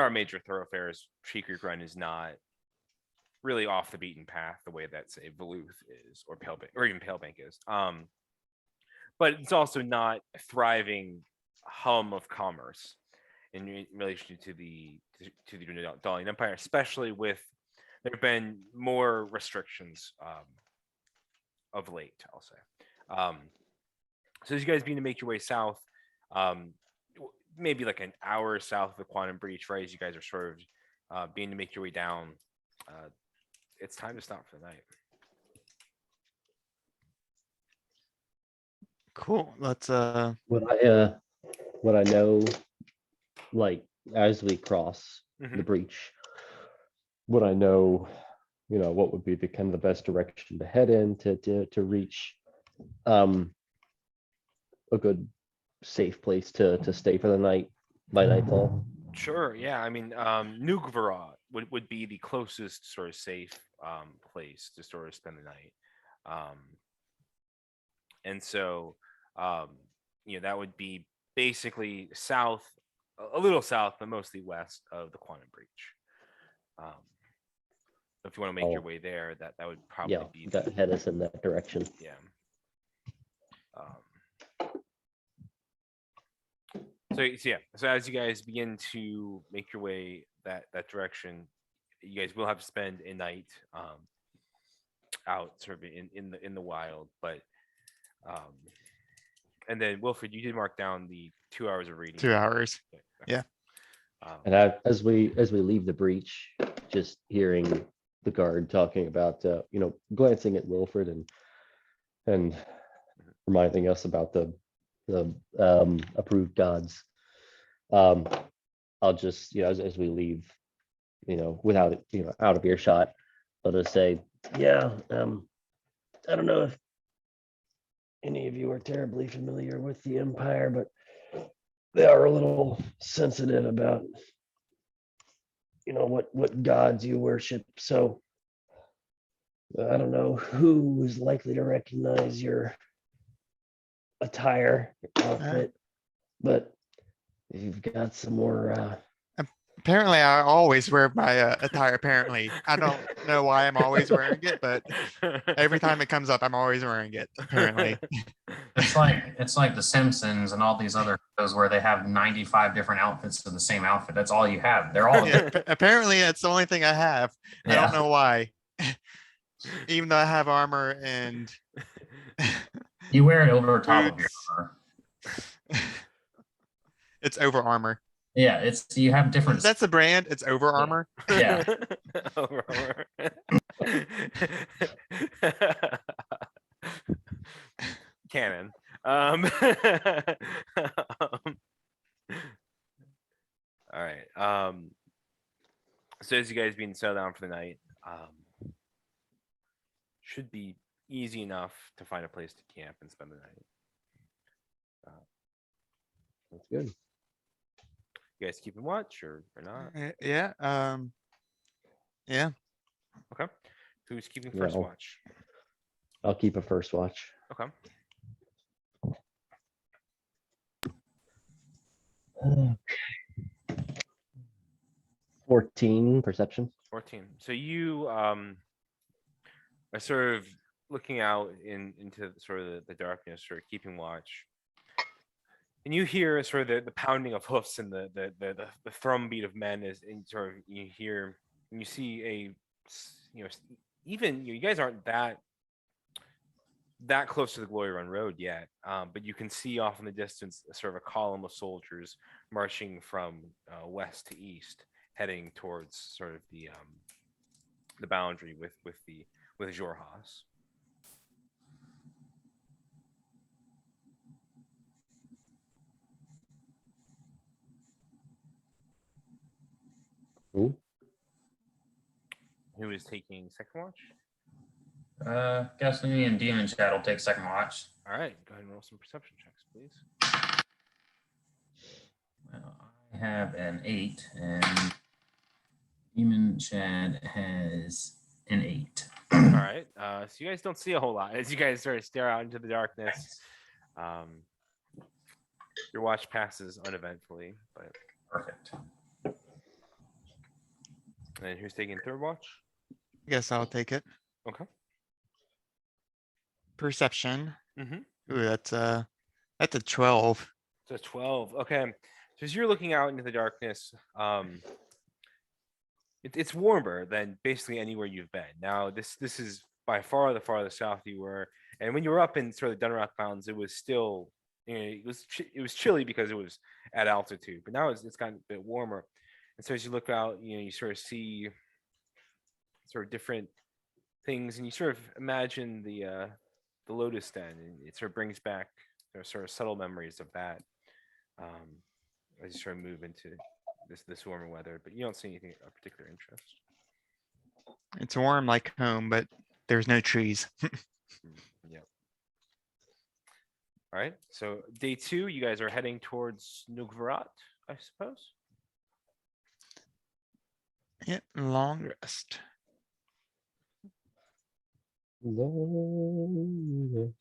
S1: major thoroughfares, Shade Creek Run is not really off the beaten path the way that, say, Valuth is, or Palebank, or even Palebank is. But it's also not a thriving hum of commerce in relation to the Dwendalian Empire, especially with there have been more restrictions of late, I'll say. So as you guys begin to make your way south, maybe like an hour south of the quantum breach, right? As you guys are sort of beginning to make your way down, it's time to stop for the night.
S3: Cool. Let's
S2: What I know, like as we cross
S1: Mhm.
S2: the breach, what I know what would be the kind of the best direction to head in to reach a good safe place to stay for the night by nightfall.
S1: Sure. Yeah. I mean, Nugvarot would be the closest sort of safe place to sort of spend the night. And so, that would be basically south, a little south, but mostly west of the Quantum Breach. If you want to make your
S2: Oh.
S1: way there, that would probably
S2: Yeah,
S1: be
S2: that head us in that direction.
S1: yeah. So as you guys begin to make your way that direction, you guys will have to spend a night out sort of in the wild, but and then Wilfred, you did mark down the 2 hours of reading.
S3: 2 hours.
S1: Okay.
S3: Yeah.
S2: And as we leave the breach, just hearing the guard talking about glancing at Wilfred and reminding us about the approved gods. I'll just as we leave, without out of earshot, I'll just say,
S7: Yeah, I don't know if any of you are terribly familiar with the Empire, but they are a little sensitive about, what gods you worship. So I don't know who is likely to recognize your attire, your outfit, but if you've got some more,
S3: Apparently, I always wear my attire. Apparently, I don't know why I'm always wearing it, but every time it comes up, I'm always wearing it. Apparently,
S4: It's like The Simpsons and all these other shows where they have 95 different outfits of the same outfit. That's all you have. They're all
S3: yeah, apparently it's the only thing I have. I
S4: Yeah.
S3: don't know why. Even though I have armor and
S4: You wear it over top of your
S3: Boots.
S4: armor.
S3: it's over armor.
S4: Yeah, you have different.
S3: That's the brand. It's over armor.
S4: Yeah.
S1: Canon. All right. So as you guys being settled down for the night, should be easy enough to find a place to camp and spend the night.
S2: that's good.
S1: You guys keeping watch or not?
S3: Yeah. Yeah.
S1: Okay. Who's keeping
S2: Yeah,
S1: first
S2: I'll-
S1: watch?
S2: I'll keep a first watch.
S1: Okay.
S2: 14 perception.
S1: 14. So you are sort of looking out into sort of the darkness, sort of keeping watch. And you hear sort of the pounding of hoofs and the thrum beat of men as in sort of you hear and you see even you guys aren't that close to the Glory Run Road yet, but you can see off in the distance sort of a column of soldiers marching from west to east, heading towards sort of the boundary with Jorhas.
S2: Ooh.
S1: Who is taking second watch?
S4: Destiny and Demon Chat will take second watch.
S1: All right, go ahead and roll some perception checks, please.
S4: Well, I have an 8, and Demon Chad has an 8.
S1: All right, so you guys don't see a whole lot as you guys sort of stare out into the darkness. Your watch passes uneventfully, but
S4: Perfect.
S1: and who's taking third watch?
S3: I guess I'll take it.
S1: Okay.
S3: Perception.
S1: Mm-hmm.
S3: Ooh, that's a 12.
S1: So 12. Okay. So as you're looking out into the darkness, it's warmer than basically anywhere you've been. Now, this is by far the farthest south you were, and when you were up in sort of the Dunrock Mountains, it was still, it was chilly because it was at altitude. But now it's gotten a bit warmer, and so as you look out, you sort of see sort of different things, and you sort of imagine the Lotus Den, and it sort of brings back sort of subtle memories of that as you sort of move into this warmer weather. But you don't see anything of particular interest.
S3: It's warm like home, but there's no trees.
S1: Yep. All right. So day 2, you guys are heading towards Nugvarat, I suppose.
S3: Yeah, long rest.
S2: Longest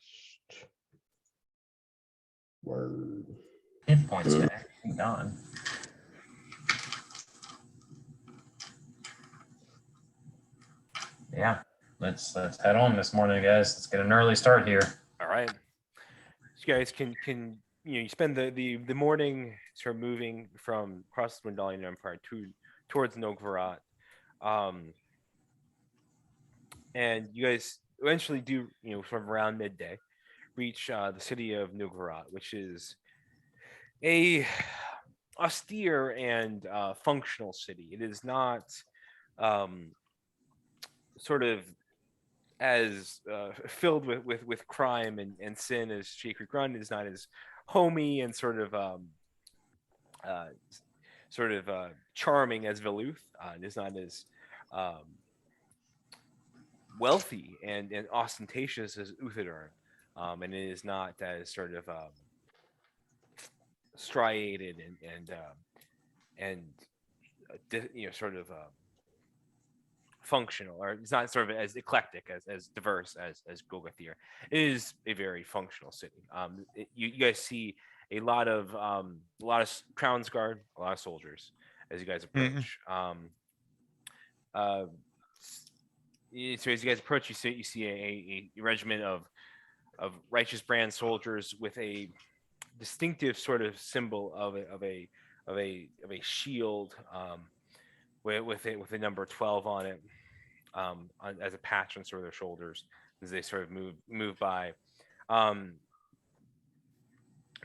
S2: word.
S4: Hit points back. Done. Yeah, let's head on this morning, guys. Let's get an early start here.
S1: All right. So you guys can you spend the morning sort of moving from across the Wendalian Empire towards Nogvarat. And you guys eventually do, sort of around midday, reach the city of Nugvarat, which is a austere and functional city. It is not sort of as filled with crime and sin as Shake Creek Run. It is not as homey and sort of charming as Veluth. It is not as wealthy and ostentatious as Uthadurn, and it is not as sort of striated functional, or it's not sort of as eclectic as diverse as Golgothir. It is a very functional city. You guys see a lot of Crown's Guard, a lot of soldiers as you guys approach. So as you guys approach, you see a regiment of righteous brand soldiers with a distinctive sort of symbol of a shield with a number 12 on it, as a patch on sort of their shoulders as they sort of move by.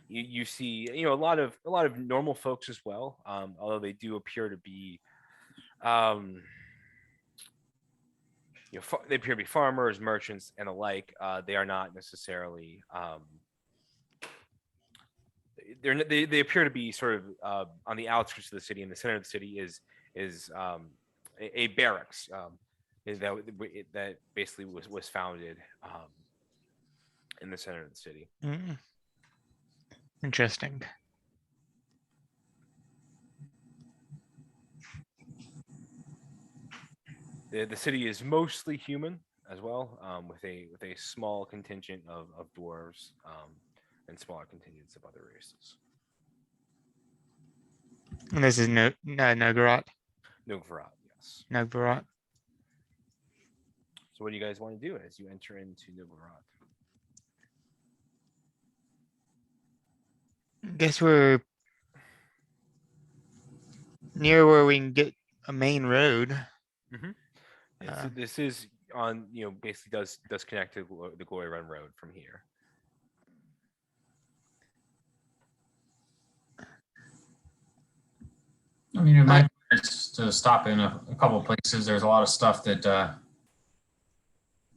S1: You see a lot of normal folks as well, although they do appear to be they appear to be farmers, merchants, and the like. They are not necessarily. They appear to be sort of on the outskirts of the city. In the center of the city is a barracks that basically was founded in the center of the city.
S3: Interesting.
S1: The city is mostly human as well, with a small contingent of dwarves, and smaller contingents of other races.
S3: And this is Nogvarat.
S1: Nogvarat, yes.
S3: Nogvarat.
S1: So what do you guys want to do as you enter into Nogvarat?
S3: Guess we're near where we can get a main road.
S1: This is on, basically does connect to the Glory Run Road from here.
S4: I mean, it might be nice to stop in a couple places. There's a lot of stuff that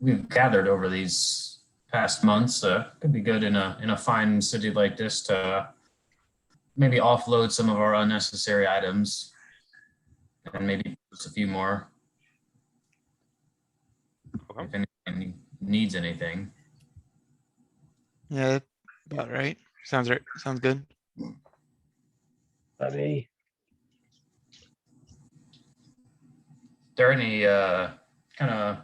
S4: we've gathered over these past months. Could be good in a fine city like this to maybe offload some of our unnecessary items and maybe just a few more.
S1: Okay.
S4: If anyone needs anything.
S3: Yeah, about right. Sounds right. Sounds good.
S7: I mean,
S4: There any kind of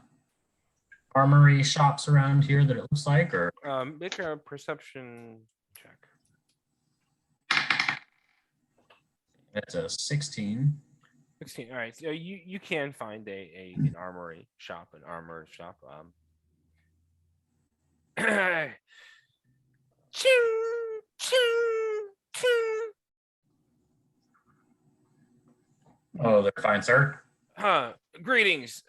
S4: armory shops around here that it looks like, or
S1: Make a perception check.
S4: it's a 16.
S1: 16. All right. So you can find an armory shop, an armor shop. Ching, ching, ching.
S4: Oh, they're fine, sir.
S1: Greetings.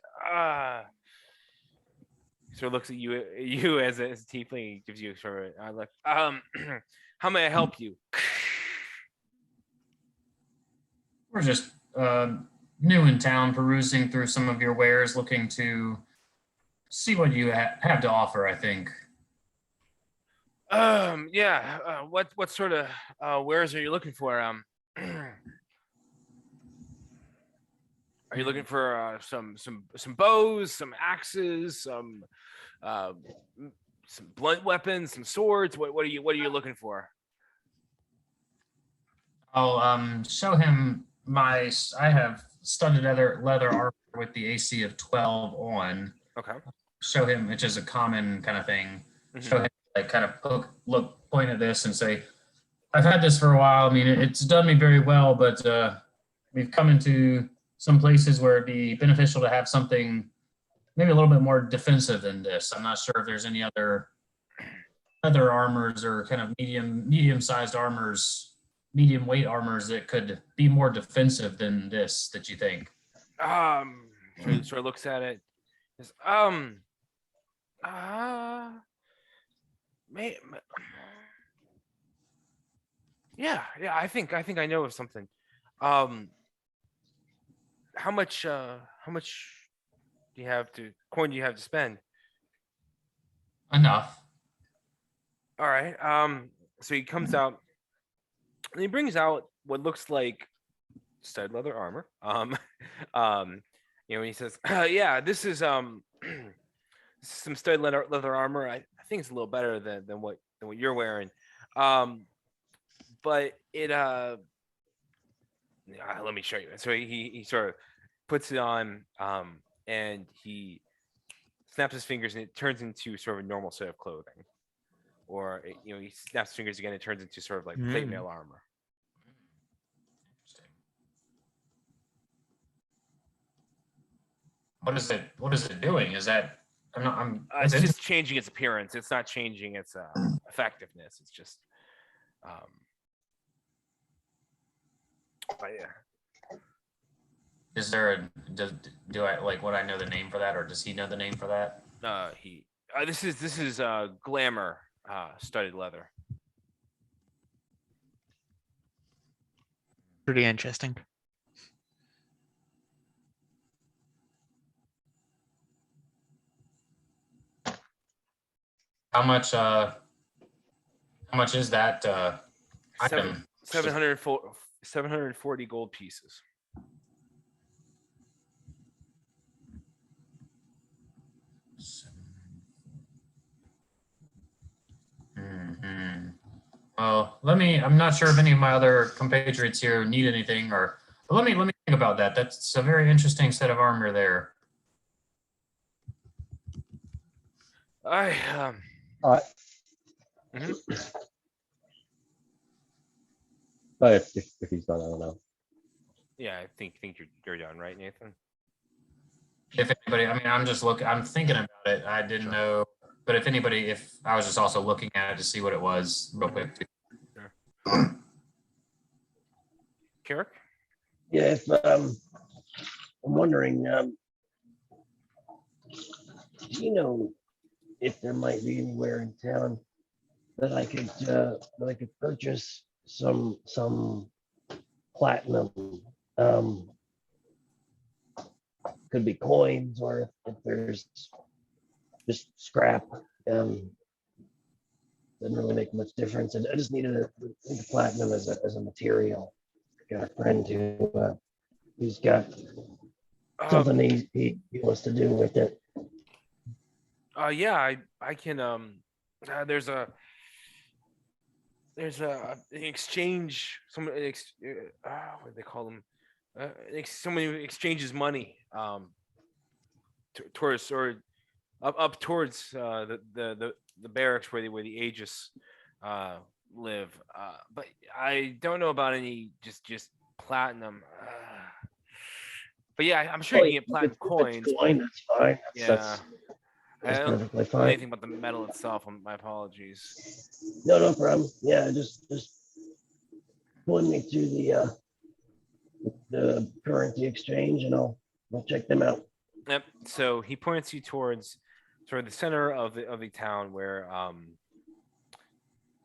S1: So it looks at you as a tiefling, gives you sort of look. How may I help you?
S4: We're just new in town, perusing through some of your wares, looking to see what you have to offer, I think.
S1: Yeah. What sort of wares are you looking for? Are you looking for some bows, some axes, uh, some blunt weapons, some swords? What are you looking for?
S4: I'll show him I have studded leather armor with the AC of 12 on.
S1: Okay.
S4: Show him, which is a common kind of thing.
S1: Mhm.
S4: Show him, like, kind of point at this and say, I've had this for a while. I mean, it's done me very well, but we've come into some places where it'd be beneficial to have something maybe a little bit more defensive than this. I'm not sure if there's any other armors or kind of medium-sized armors, medium weight armors that could be more defensive than this that you think.
S1: Sort of looks at it. Says, may, yeah, I think I know of something. How much do you have to spend?
S4: Enough.
S1: All right. So he comes out and he brings out what looks like stud leather armor. You know, he says, yeah, this is some stud leather armor. I think it's a little better than what you're wearing. But it let me show you. So he sort of puts it on, and he snaps his fingers and it turns into sort of a normal set of clothing. Or you know, he snaps his fingers again, it turns into sort of like plate mail armor.
S4: What is it doing? Is that
S1: It's just changing its appearance. It's not changing its effectiveness. It's just but yeah.
S4: Is there do I like what I know the name for that, or does he know the name for that?
S1: This is glamour studded leather.
S3: Pretty interesting.
S4: How much is that item?
S1: 740 gold pieces.
S4: Mm-hmm. Well, I'm not sure if any of my other compatriots here need anything, but let me think about that. That's a very interesting set of armor there.
S2: But if he's done, I don't know.
S1: Yeah, I think you're done, right, Nathan?
S4: If anybody, I mean, I'm thinking about it. I didn't know, but if I was just also looking at it to see what it was real quick.
S1: Carrick?
S7: Yeah, if I'm wondering, do you know if there might be anywhere in town that I could purchase some platinum? Could be coins, or if there's just scrap. Doesn't really make much difference. I just needed the platinum as a material. I got a friend who's got something he wants to do with it.
S1: Yeah, I can. There's an exchange. What do they call them? Someone who exchanges money towards or up towards the barracks where the Aegis live. But I don't know about any just platinum. But yeah, I'm sure you can get platinum coins.
S7: Coin, that's fine.
S1: Yeah. I
S7: That's
S1: don't
S7: perfectly
S1: know
S7: fine.
S1: anything about the metal itself. My apologies.
S7: No problem. Yeah, just point me to the currency exchange, and I'll check them out.
S1: Yep. So he points you towards sort of the center of the town where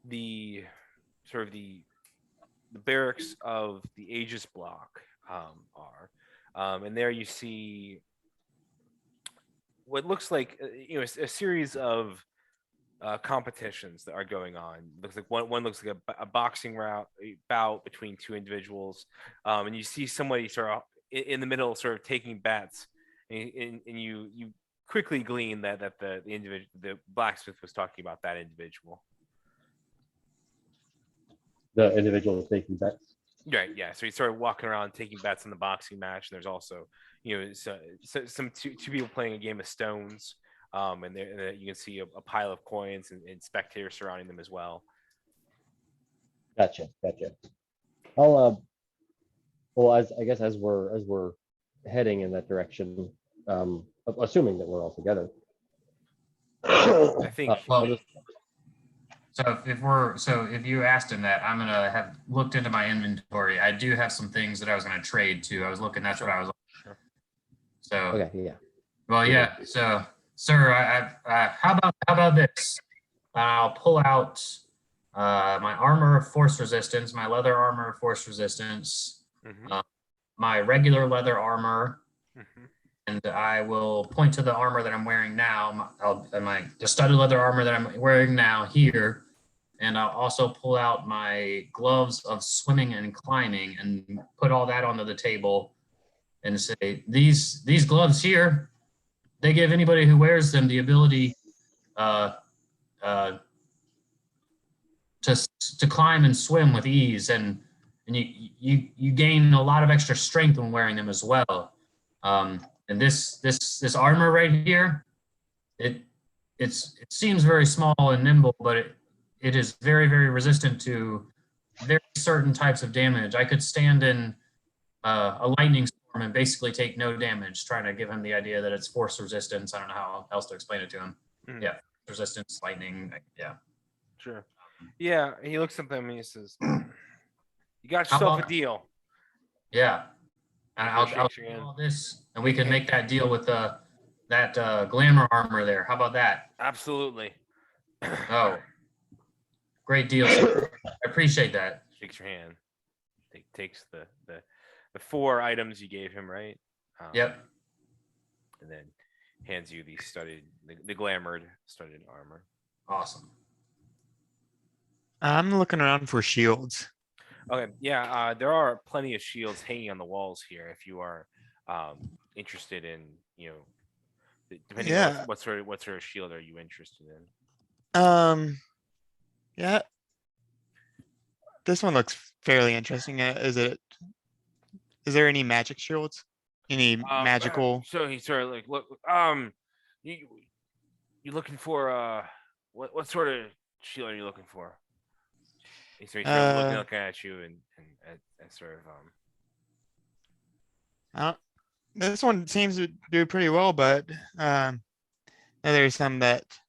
S1: the barracks of the Aegis block are, and there you see what looks like a series of competitions that are going on. Looks like one looks like a boxing bout between two individuals, and you see somebody sort of in the middle, sort of taking bets, and you quickly glean that the individual, the blacksmith, was talking about that individual.
S2: The individual is taking bets.
S1: Right. Yeah. So he started walking around taking bets in the boxing match. And there's also, some two people playing a game of stones. And there you can see a pile of coins and spectators surrounding them as well.
S2: Gotcha. I'll well, I guess as we're heading in that direction, assuming that we're all together.
S1: I think.
S2: I'll
S4: Well,
S2: just-
S4: so if you asked him that, I'm gonna have looked into my inventory. I do have some things that I was gonna trade too. I was looking, that's what I was.
S1: Sure.
S4: So,
S2: okay, yeah.
S4: well, yeah, so, sir, how about this? I'll pull out my armor of force resistance, my leather armor of force resistance,
S1: Mhm,
S4: my regular leather armor,
S1: mhm.
S4: and I will point to the armor that I'm wearing now, the studded leather armor that I'm wearing now here, and I'll also pull out my gloves of swimming and climbing and put all that onto the table and say, these gloves here, they give anybody who wears them the ability to climb and swim with ease, and you gain a lot of extra strength when wearing them as well. And this armor right here, it seems very small and nimble, but it is very, very resistant to very certain types of damage. I could stand in a lightning storm and basically take no damage, trying to give him the idea that it's force resistance. I don't know how else to explain it to him.
S1: Mhm.
S4: Yeah, resistance, lightning. Yeah.
S1: Sure. Yeah. He looks at them and he says, "You got
S4: How
S1: yourself a
S4: about-
S1: deal."
S4: Yeah. And I'll
S1: Shakes your
S4: do
S1: hand.
S4: all this, and we can make that deal with that glamour armor there. How about that?
S1: Absolutely.
S4: Oh, great deal, sir. I appreciate that.
S1: Shakes your hand. Takes the 4 items you gave him, right?
S4: Yep.
S1: And then hands you the the glamored studded armor.
S4: Awesome.
S3: I'm looking around for shields.
S1: Okay, yeah, there are plenty of shields hanging on the walls here if you are interested in, depending on
S3: Yeah.
S1: what sort of shield are you interested in.
S3: Yeah. This one looks fairly interesting. Is there any magic shields? Any magical?
S1: So he sort of like, look, you looking for what sort of shield are you looking for? He's sort of looking at you and sort of
S3: This one seems to do pretty well, but there's some that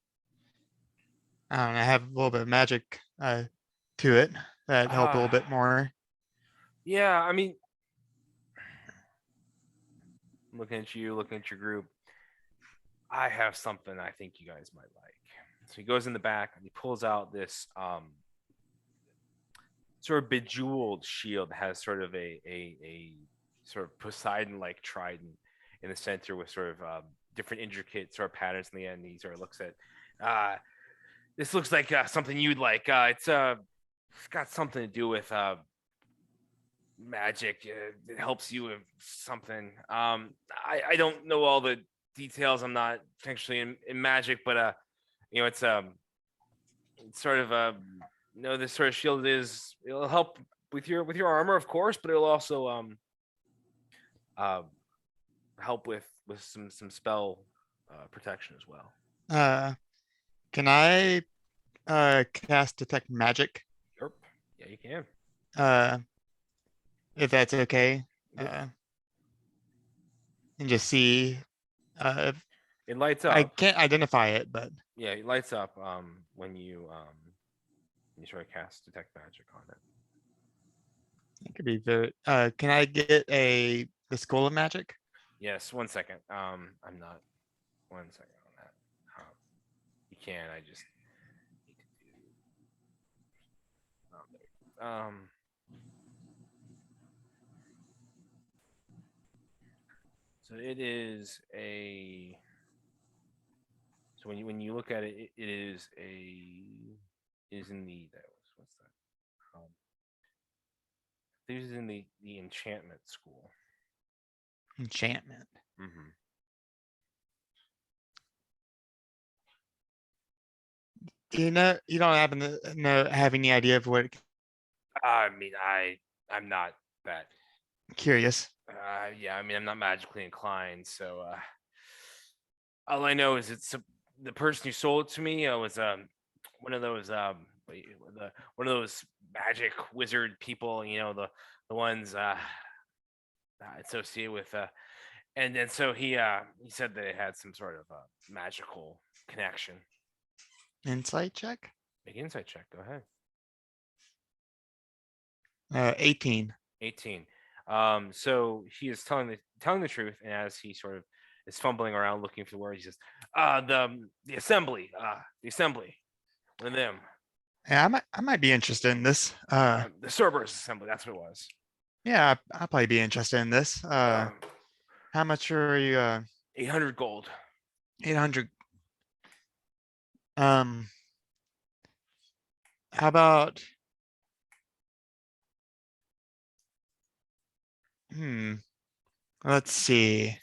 S3: I don't know, have a little bit of magic to it that help a little bit more.
S1: Yeah, I mean, looking at you, looking at your group, I have something I think you guys might like. So he goes in the back and he pulls out this sort of bejeweled shield that has sort of a sort of Poseidon-like trident in the center with sort of different intricate sort of patterns in the end. He sort of looks at, this looks like something you'd like. It's got something to do with magic. It helps you with something. I don't know all the details. I'm not actually in magic, but it's sort of this sort of shield it'll help with your armor, of course, but it'll also help with some spell protection as well.
S3: Can I cast detect magic?
S1: Sure. Yeah, you can.
S3: If that's okay.
S1: Yep.
S3: And just see if
S1: It lights
S3: I
S1: up.
S3: can't identify it, but
S1: Yeah, it lights up when you sort of cast detect magic on it.
S3: it could be very can I get the School of Magic?
S1: Yes, 1 second. I'm not 1 second on that. You can. I just need to do. So it is a. So when you look at it, it is in the what's that? This is in the enchantment school.
S3: Enchantment.
S1: Mhm.
S3: Do you know, you don't happen to have any idea of what,
S1: I mean, I'm not that.
S3: curious.
S1: Yeah, I mean, I'm not magically inclined, so all I know is the person who sold it to me was one of those one of those magic wizard people, you know, the ones associated with and then so he said that it had some sort of magical connection.
S3: Insight check?
S1: Make an insight check. Go ahead.
S3: 18.
S1: 18. So he is telling the truth, and as he sort of is fumbling around looking for the words, he says, the assembly, one of them,
S3: Yeah, I might be interested in this.
S1: the Cerberus assembly, that's what it was.
S3: Yeah, I'll probably be interested in this. How much are you,
S1: 800 gold.
S3: 800? How about? Let's see.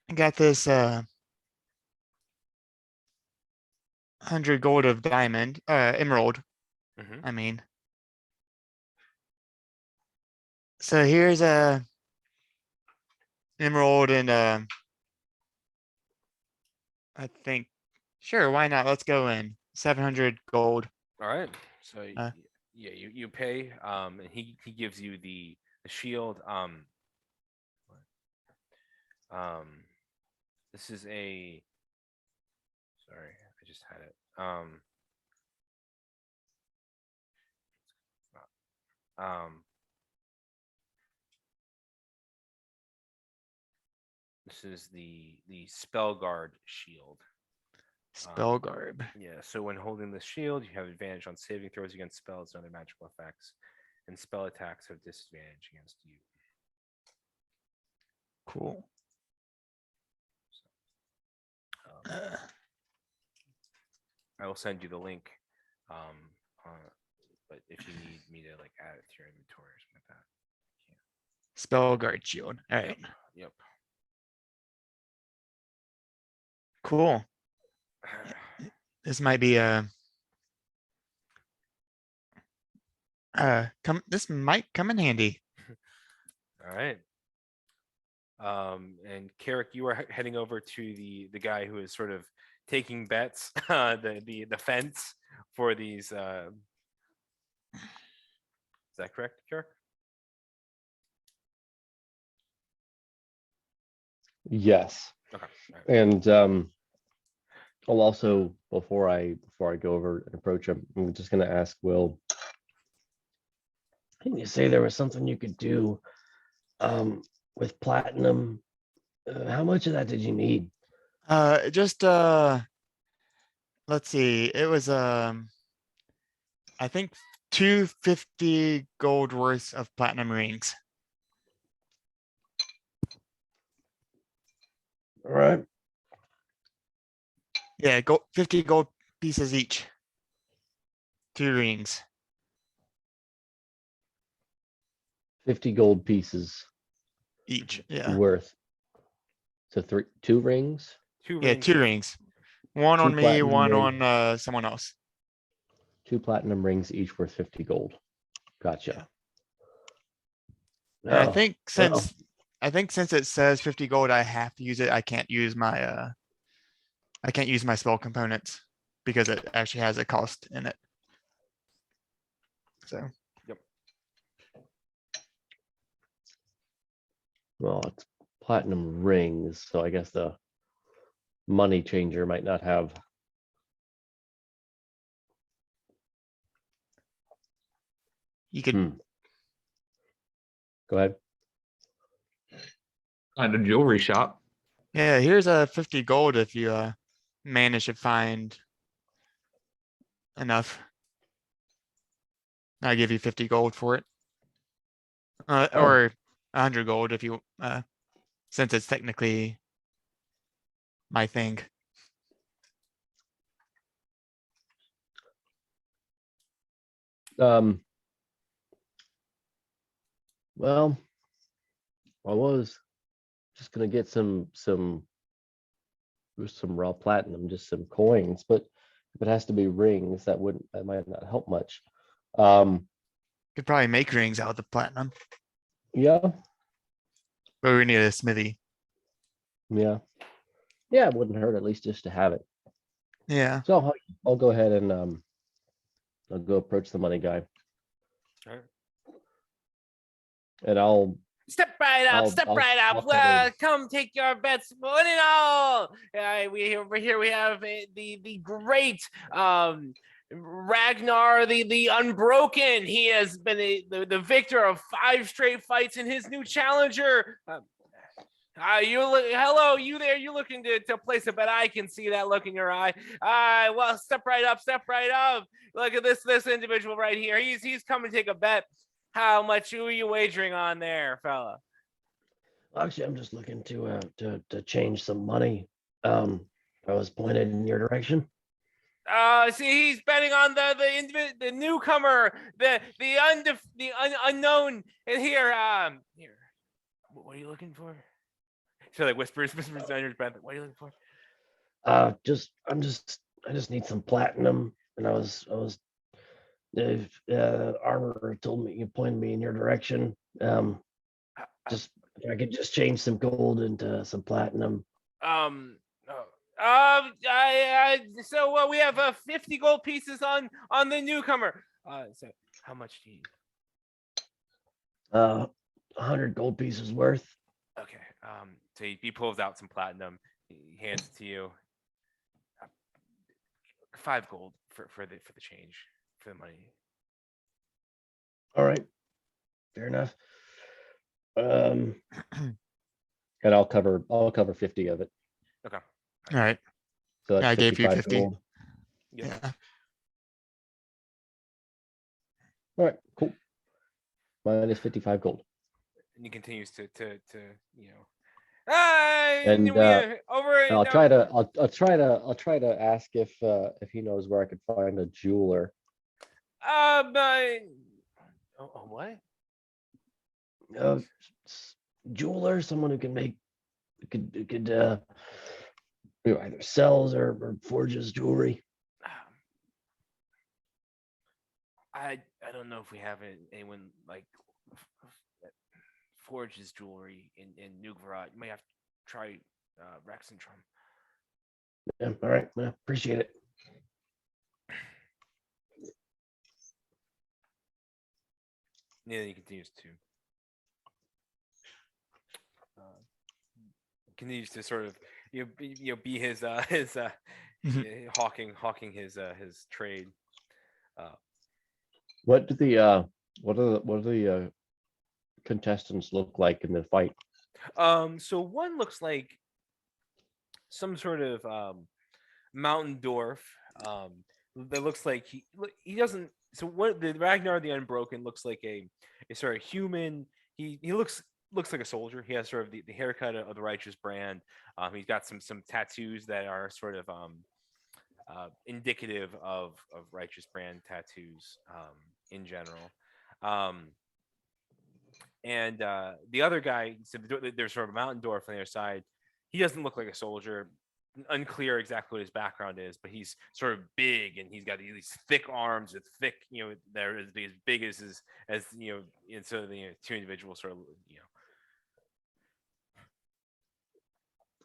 S3: I got this, 100 gold of diamond, emerald,
S1: Mhm.
S3: I mean. So here's a emerald and, I think, sure, why not? Let's go in. 700 gold.
S1: All right. So
S3: Uh.
S1: yeah, you pay, and he gives you the shield. This is a. Sorry, I just had it. This is the spell guard shield.
S3: Spell garb.
S1: Yeah, so when holding the shield, you have advantage on saving throws against spells and other magical effects, and spell attacks have disadvantage against you.
S3: Cool.
S1: Um, I will send you the link, but if you need me to like add it to your inventory or something like that.
S3: Spell guard shield. All right.
S1: Yep.
S3: Cool. This might be this might come in handy.
S1: All right. And Carrick, you are heading over to the guy who is sort of taking bets, the fence for these. Is that correct, Carrick?
S2: Yes.
S1: Okay. All right.
S2: And I'll also before I go over and approach him, I'm just gonna ask Will.
S7: Didn't you say there was something you could do with platinum? How much of that did you need?
S3: Just let's see. It was I think 250 gold worth of platinum rings.
S7: All right.
S3: Yeah, 50 gold pieces each. 2 rings.
S2: 50 gold pieces
S3: Each. Yeah.
S2: worth. So 2 rings.
S3: Yeah, 2 rings. One
S2: 2
S3: on me,
S2: platinum
S3: one
S2: rings.
S3: on someone else.
S2: 2 platinum rings, each worth 50 gold. Gotcha.
S3: And I
S7: Oh,
S3: think
S7: well,
S3: since it says 50 gold, I have to use it. I can't use my spell components because it actually has a cost in it. So
S2: Well, it's platinum rings, so I guess the money changer might not have.
S3: you could
S2: Go ahead.
S6: At a jewelry shop.
S3: Yeah, here's a 50 gold if you manage to find enough. I'll give you 50 gold for it. Or 100 gold if you since it's technically my thing.
S2: Well, I was just gonna get some raw platinum, just some coins, but if it has to be rings, that might not help much.
S3: Could probably make rings out of the platinum,
S2: Yeah,
S3: but we need a smithy.
S2: yeah, yeah. It wouldn't hurt at least just to have it.
S3: Yeah.
S2: So I'll go ahead and I'll go approach the money guy,
S1: Alright.
S2: and I'll
S1: Step right up,
S2: I'll-
S1: step
S2: I'll-
S1: right
S2: I'll
S1: up.
S2: cover-
S1: Come take your bets, one and all. Over here we have the great Ragnar, the Unbroken. He has been the victor of 5 straight fights, in his new challenger. Hello, you there? You looking to place a bet? I can see that look in your eye. Well, step right up, step right up. Look at this individual right here. He's coming to take a bet. How much are you wagering on there, fella?
S7: Actually, I'm just looking to change some money. I was pointed in your direction.
S1: See, he's betting on the newcomer, the unknown. And here, what are you looking for? So like whispers under his breath. What are you looking for?
S7: I just need some platinum, and Armor told me, you pointed me in your direction. Just if I could just change some gold into some platinum.
S1: So we have 50 gold pieces on the newcomer. So how much do you?
S7: 100 gold pieces worth.
S1: Okay. So he pulls out some platinum. He hands it to you. 5 gold for the change, for the money.
S7: All right, fair enough.
S2: and I'll cover 50 of it.
S1: Okay.
S3: All right.
S2: So that's
S3: Yeah, I gave you
S2: 55
S3: 50.
S2: gold.
S3: Yeah.
S2: All right, cool. Mine is 55 gold.
S1: And he continues to you know.
S2: And,
S1: over.
S2: And I'll try to ask if he knows where I could find a jeweler.
S1: What?
S7: Jeweler, someone who can make, could either sells or forges jewelry.
S1: I don't know if we have anyone like that forges jewelry in Nugvarot. You may have to try Rexentrum.
S7: Yeah, all right, yeah, appreciate it.
S1: Yeah, he continues to sort of be his hawking his trade.
S2: What do the contestants look like in the fight?
S1: So one looks like some sort of mountain dwarf. That looks like he doesn't. So what the Ragnar the Unbroken looks like a sort of human. He looks like a soldier. He has sort of the haircut of the Righteous Brand. He's got some tattoos that are sort of indicative of Righteous Brand tattoos in general. And the other guy, so there's sort of a mountain dwarf on the other side. He doesn't look like a soldier. Unclear exactly what his background is, but he's sort of big and he's got these thick arms with thick, they're as big as and so the two individuals sort of,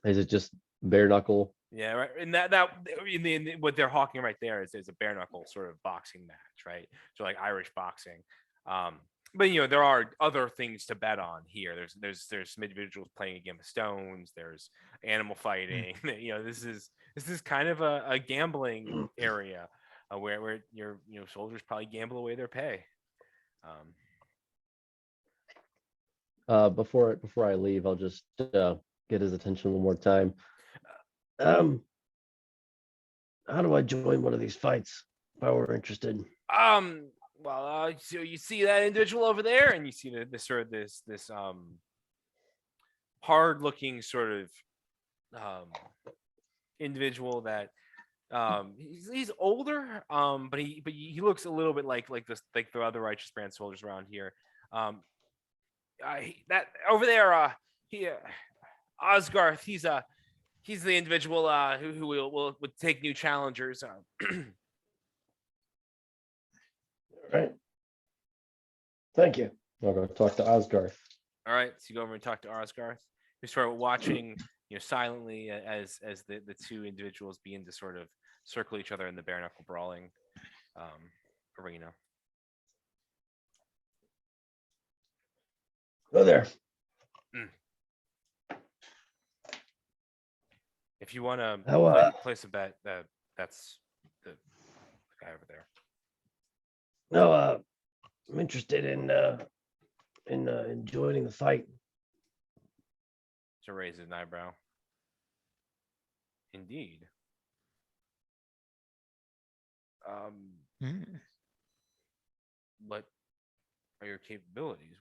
S2: Is it just bare knuckle?
S1: Yeah, right. And that what they're hawking right there is a bare knuckle sort of boxing match, right? So like Irish boxing. But there are other things to bet on here. There's some individuals playing a game of stones. There's animal fighting. This is kind of a gambling area where your soldiers probably gamble away their pay.
S2: Before I leave, I'll just get his attention one more time.
S7: How do I join one of these fights if I were interested?
S1: Well, so you see that individual over there, and you see this hard-looking sort of individual that he's older, but he looks a little bit like the other Righteous Brand soldiers around here. that over there, Osgarth. He's the individual who will would take new challengers.
S7: All right. Thank you.
S2: I'll go talk to Osgarth.
S1: All right, so you go over and talk to Osgarth. You start watching, silently as the two individuals begin to sort of circle each other in the bare knuckle brawling arena.
S7: Go there.
S1: If you want to
S7: How,
S1: place a bet, that's the guy over there.
S7: No, I'm interested in joining the fight.
S1: To raise an eyebrow. Indeed.
S3: Mm.
S1: What are your capabilities?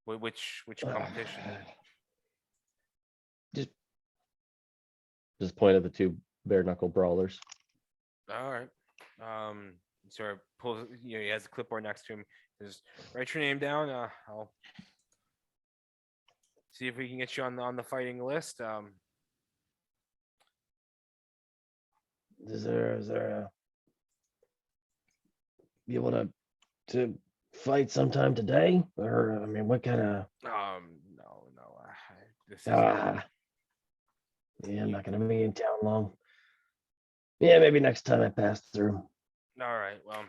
S1: Which competition?
S2: Just point at the two bare knuckle brawlers.
S1: All right. Sort of pulls. He has a clipboard next to him. Says, "Write your name down. I'll see if we can get you on the fighting list."
S7: Is there be able to fight sometime today, or I mean, what kind of?
S1: No. This is
S7: Yeah, I'm not gonna be in town long. Yeah, maybe next time I pass through.
S1: all right. Well,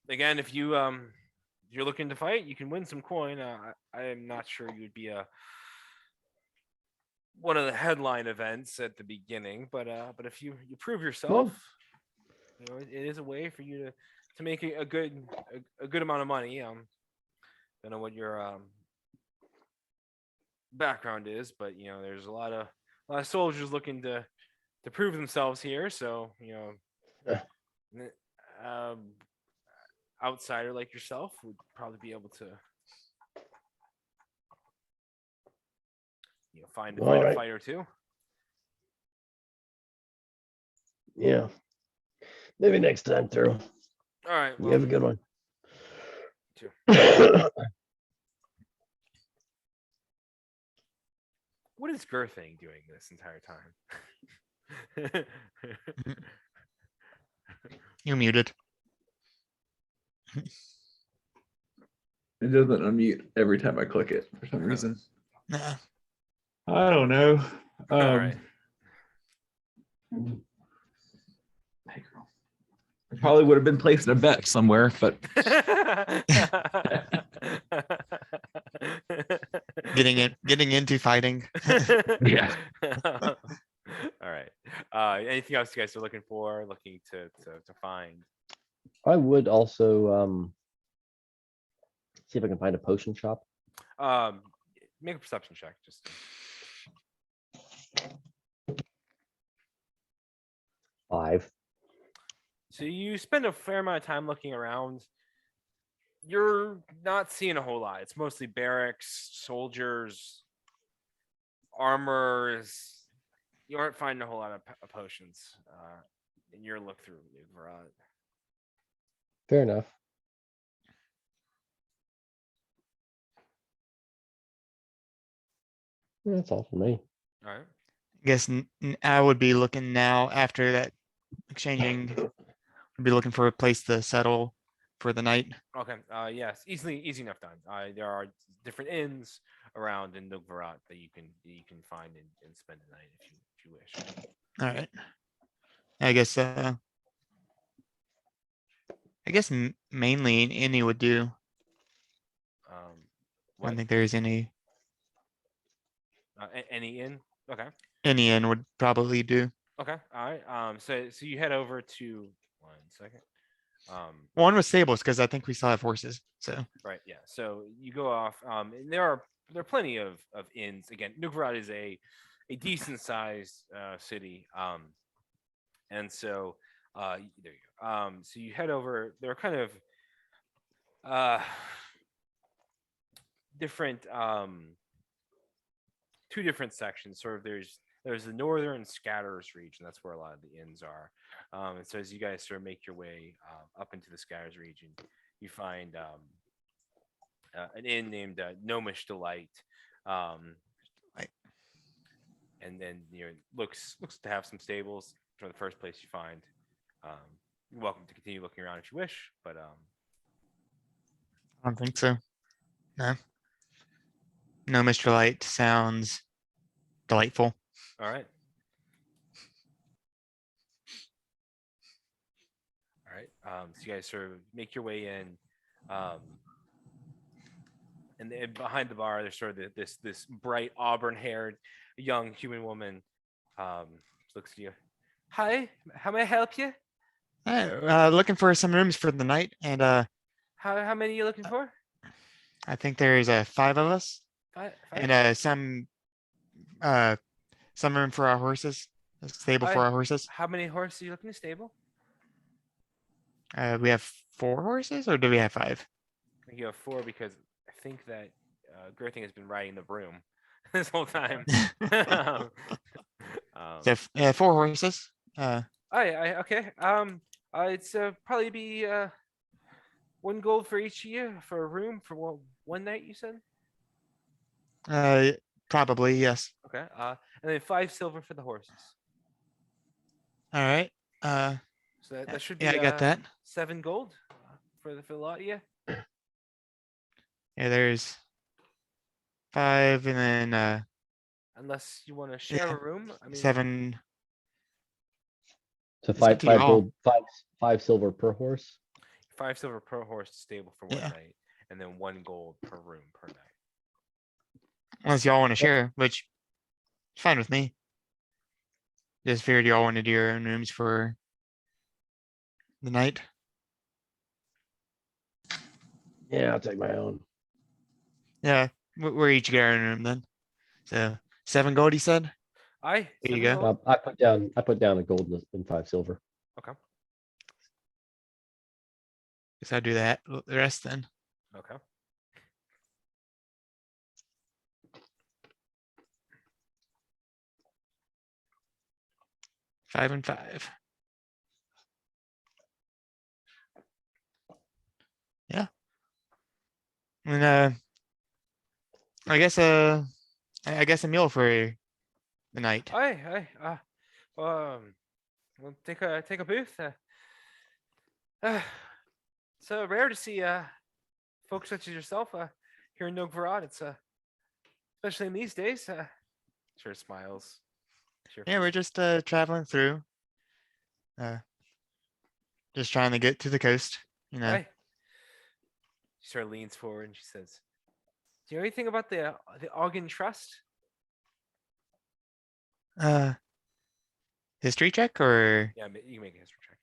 S1: again, if you're looking to fight, you can win some coin. I am not sure you'd be one of the headline events at the beginning, but if you prove yourself, it is a way for you to make a good amount of money. Don't know what your background is, but there's a lot of soldiers looking to prove themselves here. So outsider like yourself would probably be able to find
S7: All
S1: a
S7: right.
S1: fight or two.
S7: Yeah, maybe next time through.
S1: All right.
S7: You
S1: Well,
S7: have a good one.
S1: Too. What is Girthing doing this entire time?
S3: You're muted.
S6: It doesn't unmute every time I click it for some reason.
S3: Nah.
S6: I don't know.
S1: All right.
S6: Hey, girl. I probably would have been placing a bet somewhere, but
S3: Getting into fighting.
S6: yeah.
S1: All right. Anything else you guys are looking to find?
S2: I would also see if I can find a potion shop.
S1: Make a perception check. Just
S2: 5.
S1: so you spend a fair amount of time looking around. You're not seeing a whole lot. It's mostly barracks, soldiers, armors. You aren't finding a whole lot of potions in your look through Nugvarad.
S2: Fair enough. That's all for me.
S1: All right.
S3: I guess I would be looking now after that exchanging. I'd be looking for a place to settle for the night.
S1: Okay. Yes. Easy enough done. There are different inns around in Nugvarad that you can find and spend the night if you wish.
S3: All right. I guess mainly any would do. I
S1: What?
S3: don't think there's any
S1: Any inn? Okay.
S3: any inn would probably do.
S1: Okay. All right. So you head over to 1 second.
S3: One was stables because I think we still have horses. So
S1: Right. Yeah. So you go off. And there are plenty of inns. Again, Nugvarad is a decent sized city. And so there you go. So you head over. There are kind of different two different sections. Sort of there's the northern Scatters region. That's where a lot of the inns are. And so as you guys sort of make your way up into the Scatters region, you find an inn named Gnomish Delight.
S3: Right.
S1: And then looks to have some stables for the first place you find. You're welcome to continue looking around if you wish, but
S3: I don't think so. No. No, Mr. Light sounds delightful.
S1: all right. All right. So you guys sort of make your way in, and then behind the bar, there's sort of this bright auburn-haired young human woman. Looks at you. Hi, how may I help you?
S3: Hey, looking for some rooms for the night, and
S1: How many are you looking for?
S3: I think there's 5 of us,
S1: Five?
S3: and some room for our horses, a stable for
S1: Aye.
S3: our horses.
S1: How many horses are you looking to stable?
S3: We have 4 horses, or do we have 5?
S1: I think you have 4 because I think that Gerthing has been riding the broom this whole time.
S3: So 4 horses.
S1: Okay. It's probably be 1 gold for each of you for a room for one night. You said.
S3: Probably yes.
S1: Okay. And then 5 silver for the horses.
S3: All right.
S1: So that should be
S3: Yeah, I got that.
S1: 7 gold for the lot of you.
S3: Yeah, there's 5, and then
S1: Unless you want to share
S3: Yeah,
S1: a room. I mean,
S3: 7.
S2: So
S3: It's up
S2: five
S3: to you all.
S2: gold, five silver per horse.
S1: 5 silver per horse stable for one
S3: Yeah.
S1: night, and then 1 gold per room per night.
S3: Unless y'all want to share, which is fine with me. Just figured y'all wanted your own rooms for the night.
S7: Yeah, I'll take my own.
S3: Yeah, we're each get our own room then. So 7 gold, he said.
S1: Aye.
S3: There you
S1: 7
S3: go.
S1: gold.
S2: I put down a gold and 5 silver.
S3: Guess I'll do that. The rest then.
S1: Okay.
S3: Five and 5. Yeah. And I guess a meal for the night.
S1: Aye. Well, take a booth. It's rare to see folks such as yourself here in Novgorod. It's especially in these days. Sure smiles. Sure.
S3: Yeah, we're just traveling through. Just trying to get to the coast, you know.
S1: Aye. She sort of leans forward and she says, "Do you know anything about the Ogden Trust?"
S3: History check or
S1: Yeah, you can make a history check.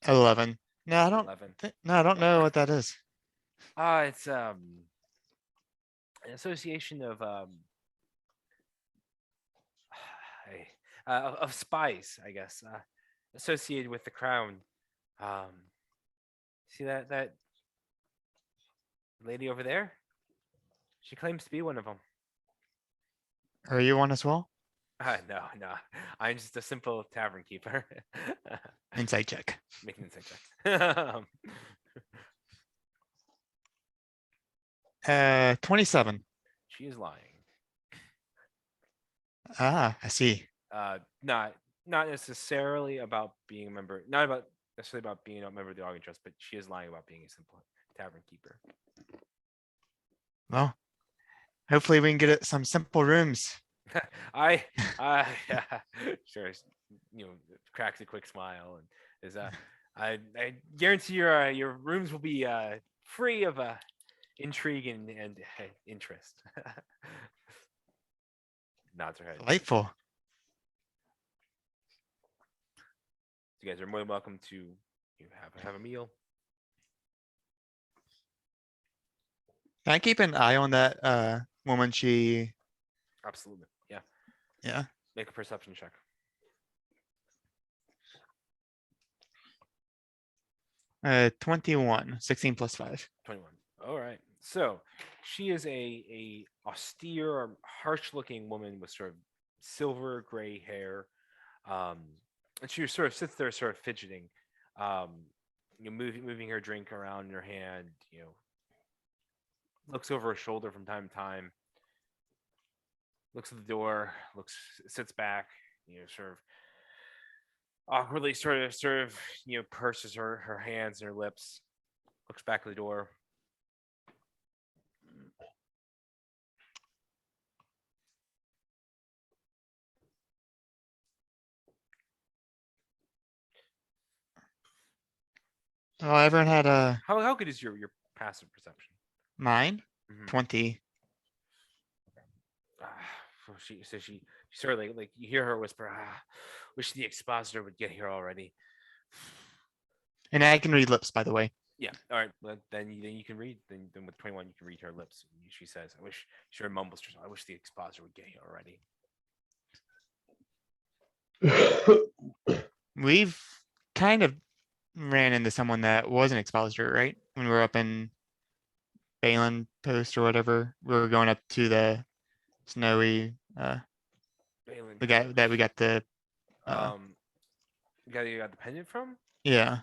S1: Yeah.
S3: 11? No, I don't.
S1: 11.
S3: No, I don't know what that is.
S1: It's an association of of spies, I guess, associated with the crown. See that lady over there? She claims to be one of them.
S3: Are you one as well?
S1: No, I'm just a simple tavern keeper.
S3: Insight check.
S1: Make an insight check.
S3: 27.
S1: She is lying.
S3: Ah, I see.
S1: Not necessarily about being a member, not necessarily about being a member of the Ogden Trust, but she is lying about being a simple tavern keeper.
S3: Well, hopefully we can get some simple rooms.
S1: I sure, cracks a quick smile and is I guarantee your rooms will be free of intrigue and interest. Nods her head.
S3: Delightful.
S1: You guys are more than welcome to have a meal.
S3: Can I keep an eye on that woman? She,
S1: Absolutely. Yeah.
S3: yeah.
S1: Make a perception check.
S3: 21, 16 plus 5.
S1: 21. All right. So she is a austere, harsh looking woman with sort of silver gray hair. And she sort of sits there, sort of fidgeting, moving her drink around in her hand. Looks over her shoulder from time to time. Looks at the door. Sits back. Sort of awkwardly, sort of, purses her hands and her lips. Looks back at the door.
S3: Well, everyone had a
S1: How good is your passive perception?
S3: mine,
S1: Mhm.
S3: 20.
S1: She sort of like you hear her whisper, wish the expositor would get here already.
S3: And I can read lips, by the way.
S1: Yeah. All right. Well, then you can read. Then with 21 you can read her lips. She says, she sort of mumbles to herself, I wish the expositor would get here already.
S3: We've kind of ran into someone that was an expositor, right? When we were up in Balin Post or whatever, we were going up to the snowy,
S1: Balin
S3: the guy
S1: Post.
S3: that we got the,
S1: guy you got the pendant from?
S3: yeah,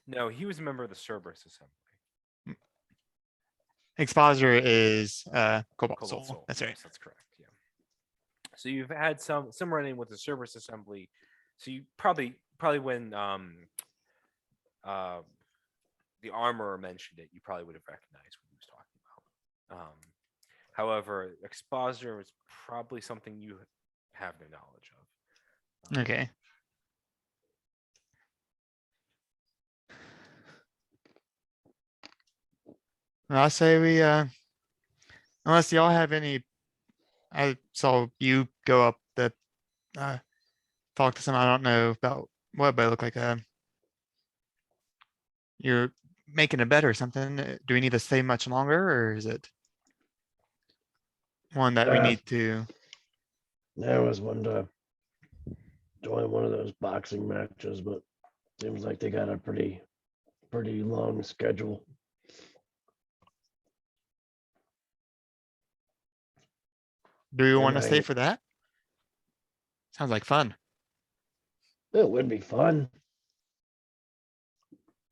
S1: No, he was a member of the Cerberus Assembly.
S3: expositor is, Cobalt
S1: Cobalt
S3: Soul.
S1: Soul.
S3: That's right.
S1: Yes, that's correct. Yeah. So you've had some run-in with the Cerberus Assembly. So you probably when the armorer mentioned it, you probably would have recognized what he was talking about. However, expositor was probably something you have no knowledge of.
S3: Okay. I'll say we, unless y'all have any, I saw you go up the, talk to someone, I don't know about what, but it looked like, you're making a bet or something. Do we need to stay much longer or is it one that we
S7: Uh,
S3: need to?
S7: I was one to join one of those boxing matches, but seems like they got a pretty long schedule.
S3: Do we
S7: Yeah,
S3: want to stay
S7: man.
S3: for that? Sounds like fun.
S7: It would be fun.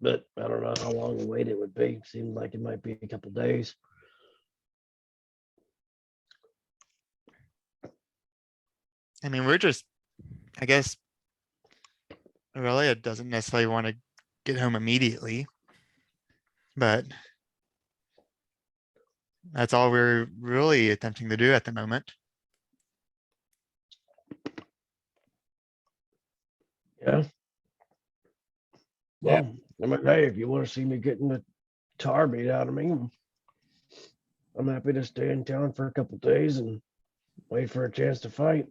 S7: But I don't know how long a wait it would be. Seemed like it might be a couple days.
S3: I mean, we're just, I guess, Aurelia doesn't necessarily want to get home immediately, but that's all we're really attempting to do at the moment.
S7: Yeah. Well, I mean, hey, if you want to see me getting the tar beat out of me, I'm happy to stay in town for a couple days and wait for a chance to fight.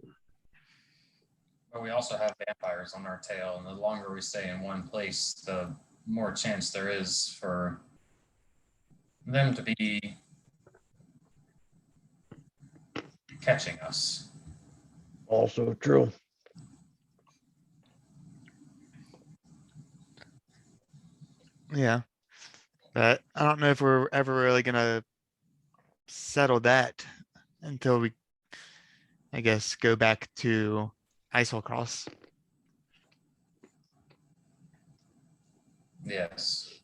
S4: But we also have vampires on our tail, and the longer we stay in one place, the more chance there is for them to be catching us.
S7: Also true.
S3: Yeah. But I don't know if we're ever really gonna settle that until we, I guess, go back to Icehole Cross.
S4: Yes.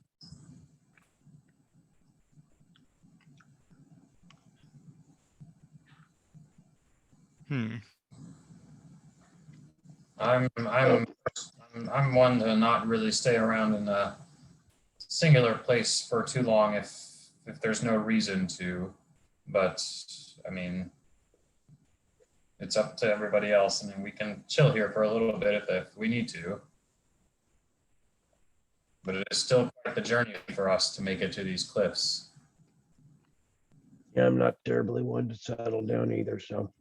S4: I'm one to not really stay around in a singular place for too long if there's no reason to. But I mean, it's up to everybody else. I mean, we can chill here for a little bit if we need to. But it is still quite the journey for us to make it to these cliffs.
S7: Yeah, I'm not terribly one to settle down either, so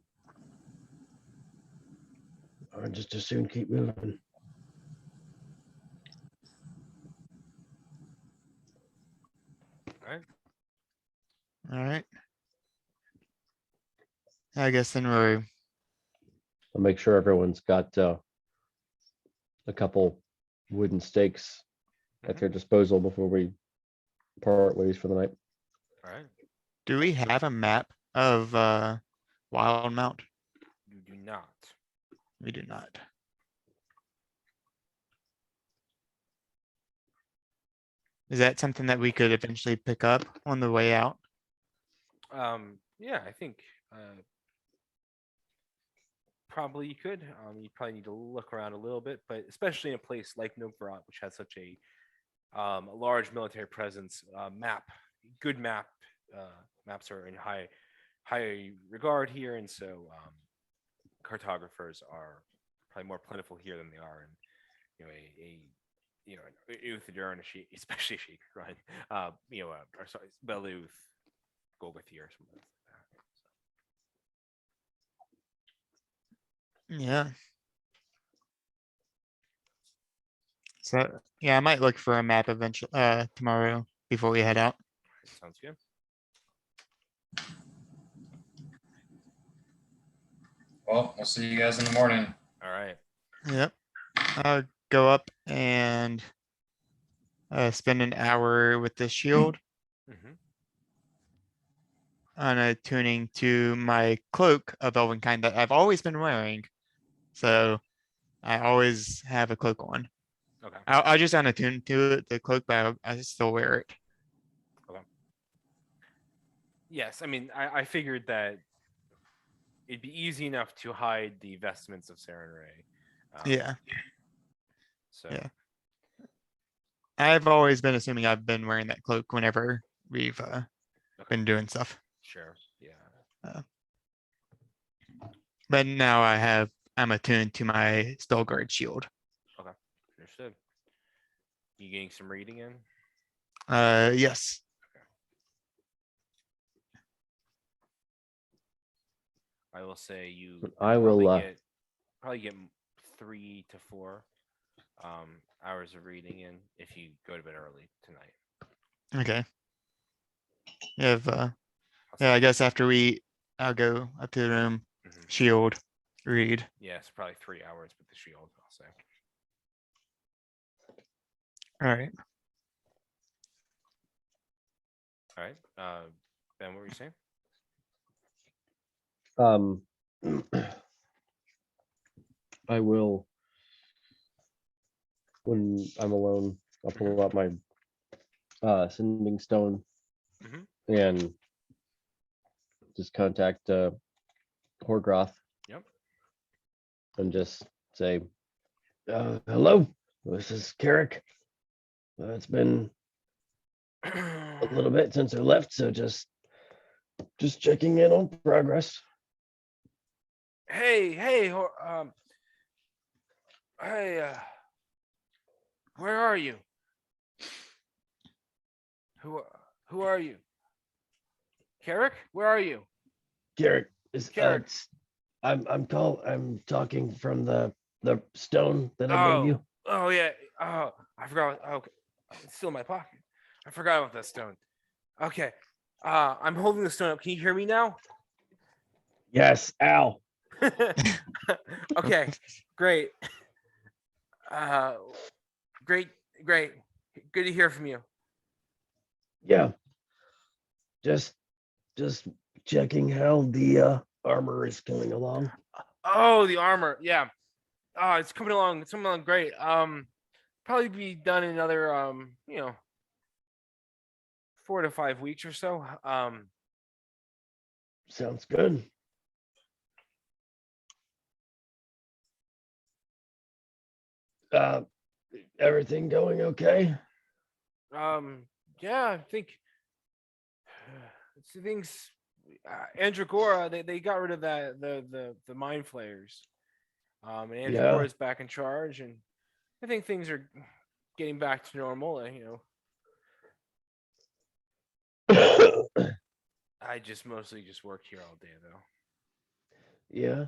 S7: I'd just as soon keep moving.
S3: All right. I guess then we're,
S2: I'll make sure everyone's got a couple wooden stakes at their disposal before we part ways for the night.
S1: All right.
S3: do we have a map of Wildmount?
S1: You do not.
S3: We do not. Is that something that we could eventually pick up on the way out?
S1: Yeah, I think probably you could. You probably need to look around a little bit, but especially in a place like Novgorod, which has such a large military presence, good maps are in high regard here, and so cartographers are probably more plentiful here than they are in Uthadur, and especially Sheikran, or sorry, Beluth, Golgothi, or something like that.
S3: Yeah. So, yeah, I might look for a map eventually, tomorrow before we head out.
S1: Sounds good.
S4: Well, we'll see you guys in the morning.
S1: All right.
S3: Yep. I'll go up and spend an hour with the shield
S1: Mm-hmm.
S3: on a tuning to my cloak of Elvenkind that I've always been wearing. So I always have a cloak on.
S1: Okay.
S3: I'll just unattune to it, the cloak, but I still wear it.
S1: Yes, I mean, I figured that it'd be easy enough to hide the vestments of Saren Ray.
S3: Yeah.
S1: So
S3: Yeah. I've always been assuming I've been wearing that cloak whenever we've been doing stuff.
S1: sure. Yeah.
S3: But now I'm attuned to my Stalguard shield.
S1: Understood. You getting some reading in?
S3: Yes.
S1: I will say you
S2: I will,
S1: probably get 3 to 4 hours of reading in if you go to bed early tonight.
S3: Okay. If
S1: I'll
S3: yeah, I
S1: say-
S3: guess after I'll go up to the room,
S1: Mhm.
S3: shield, read.
S1: Yes, probably 3 hours with the shield, I'll say.
S3: All right.
S1: All right. Ben, what were you saying?
S2: I will, when I'm alone, I'll pull out my sending stone
S1: Mhm.
S2: and just contact Horgroth.
S1: Yep.
S2: And just say,
S7: Hello, this is Carrick. It's been a little bit since I left, so just checking in on progress.
S1: Hey, hey, where are you? Who are you? Carrick, where are you?
S7: Carrick is
S1: Carrick.
S7: I'm talking from the stone that I gave you.
S1: Oh yeah. Oh, I forgot. Okay, it's still in my pocket. I forgot about that stone. Okay. I'm holding the stone up. Can you hear me now?
S7: Yes, Al.
S1: Okay, great. Great. Good to hear from you.
S7: Yeah. Just checking how the armor is coming along.
S1: Oh, the armor. Yeah. It's coming along. It's coming along great. Probably be done in another 4 to 5 weeks or so.
S7: Sounds good. Everything going okay?
S1: Yeah, I think things. Andragora, they got rid of the mind flayers. And Andragora is back in charge, and I think things are getting back to normal. I just mostly just work here all day though.
S7: Yeah.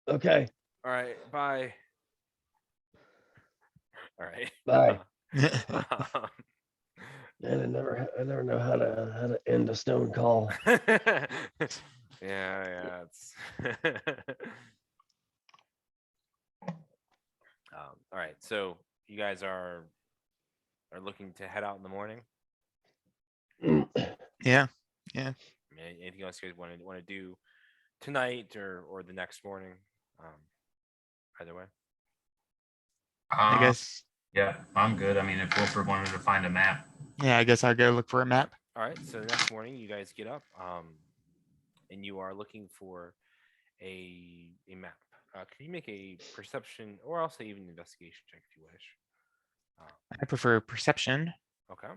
S7: Okay.
S1: All right, bye. All right.
S7: Bye. And I never know how to end a stone call.
S1: Yeah, it's all right, so you guys are looking to head out in the morning.
S3: Yeah.
S1: Anything else you guys want to do tonight or the next morning? Either way.
S3: I guess,
S4: Yeah, I'm good. I mean, if Wilford wanted to find a map,
S3: yeah, I guess I'll go look for a map.
S1: All right. So the next morning, you guys get up, and you are looking for a map. Can you make a perception, or I'll say even an investigation check if you wish?
S3: I prefer perception.
S1: Okay.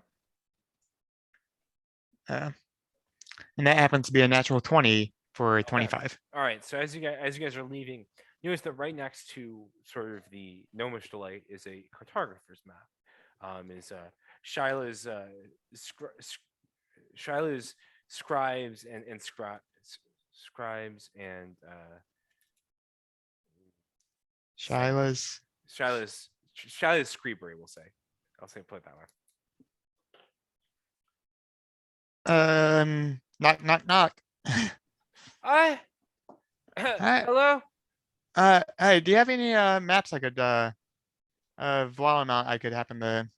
S3: And that happens to be a natural 20 for a
S1: Okay.
S3: 25.
S1: All right. So as you guys are leaving, you notice that right next to sort of the Gnomish Delight is a cartographer's map. Is Shyla's Shyla's scribes and scribes and
S3: Shyla's.
S1: Shyla's scribery, we'll say. I'll say put it that way.
S3: Knock, knock, knock.
S1: Hi.
S3: Hi.
S1: Hello.
S3: Hey, do you have any maps I could of wild amount I could happen to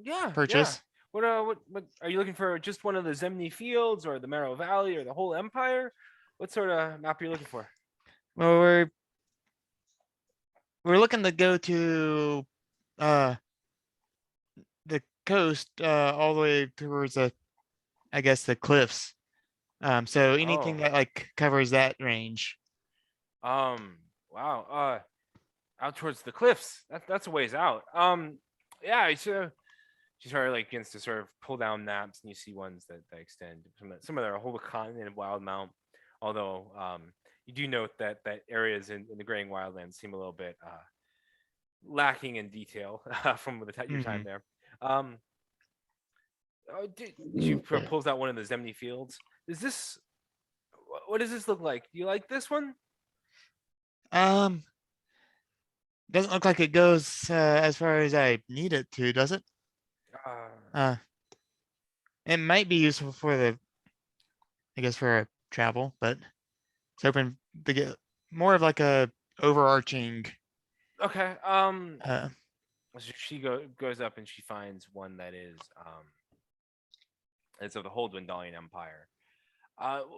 S1: Yeah.
S3: purchase?
S1: Yeah. What are you looking for? Just one of the Zemni Fields, or the Marrow Valley, or the whole Empire? What sort of map are you looking for?
S3: Well, we're looking to go to the coast all the way towards I guess the cliffs. So anything
S1: Oh.
S3: that like covers that range.
S1: Wow. Out towards the cliffs. That's a ways out. Yeah. She sort of like begins to sort of pull down maps, and you see ones that extend. Some of them are a whole continent of Wildmount. Although you do note that areas in the Graying Wildlands seem a little bit lacking in detail from your time there. She pulls out one of the Zemni Fields. What does this look like? Do you like this one?
S3: Doesn't look like it goes as far as I need it to, does it? It might be useful for I guess for travel, but it's hoping to get more of like a overarching.
S1: Okay.
S3: Uh,
S1: So she goes up and she finds one that is it's of the whole Dwendalian Empire.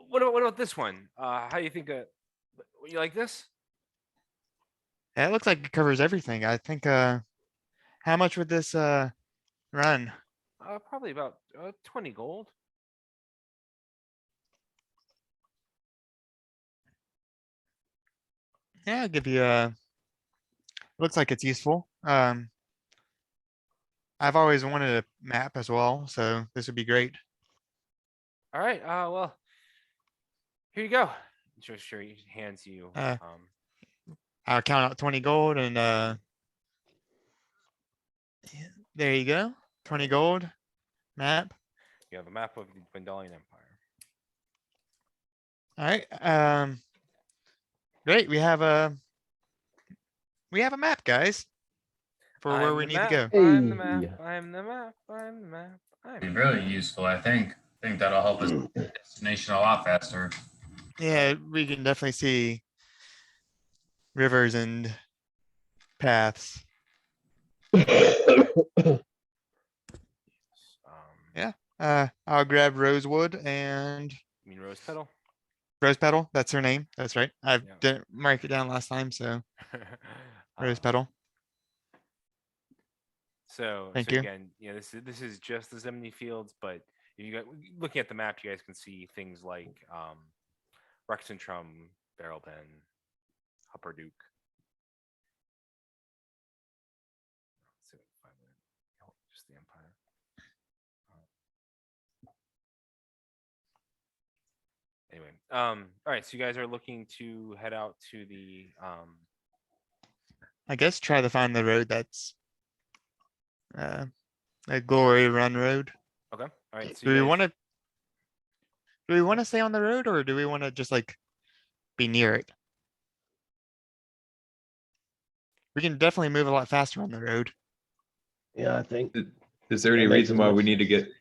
S1: What about this one? How do you think? You like this?
S3: That looks like it covers everything. I think. How much would this run?
S1: Probably about 20 gold.
S3: Yeah, I'll give you looks like it's useful. I've always wanted a map as well, so this would be great.
S1: All right. Well, here you go. She hands you.
S3: I'll count out 20 gold and there you go. 20 gold map.
S1: You have a map of the Dwendalian Empire.
S3: All right. Great. We have a map, guys, for where
S1: I'm
S3: we
S1: the
S3: need to go.
S1: map, I'm the map.
S2: Hey.
S1: I'm the map. I'm the map.
S4: be really useful. I think that'll help us get to the destination a lot faster.
S3: Yeah, we can definitely see rivers and paths. Yeah. I'll grab Rosewood and
S1: You mean Rose Petal?
S3: Rose Petal. That's her name. That's right. I
S1: Yeah.
S3: didn't mark it down last time, so Rose Petal.
S1: So
S3: Thank you.
S1: Again, this is just the Zemni Fields, but if you got looking at the map, you guys can see things like Rexentrum, Barrelben, Hupperduke. Let's see if I can find it. Oh, just the Empire. Anyway, all right. So you guys are looking to head out to the
S3: I guess try to find the road that's a Glory Run road.
S1: okay. All right. So
S3: Do
S1: you
S3: we
S1: guys,
S3: want to stay on the road, or do we want to just like be near it? We can definitely move a lot faster on the road.
S7: Yeah, I think.
S6: Is there any
S7: that makes
S6: reason
S7: as
S6: why
S7: much
S6: we need to
S7: sense
S6: get?
S7: as you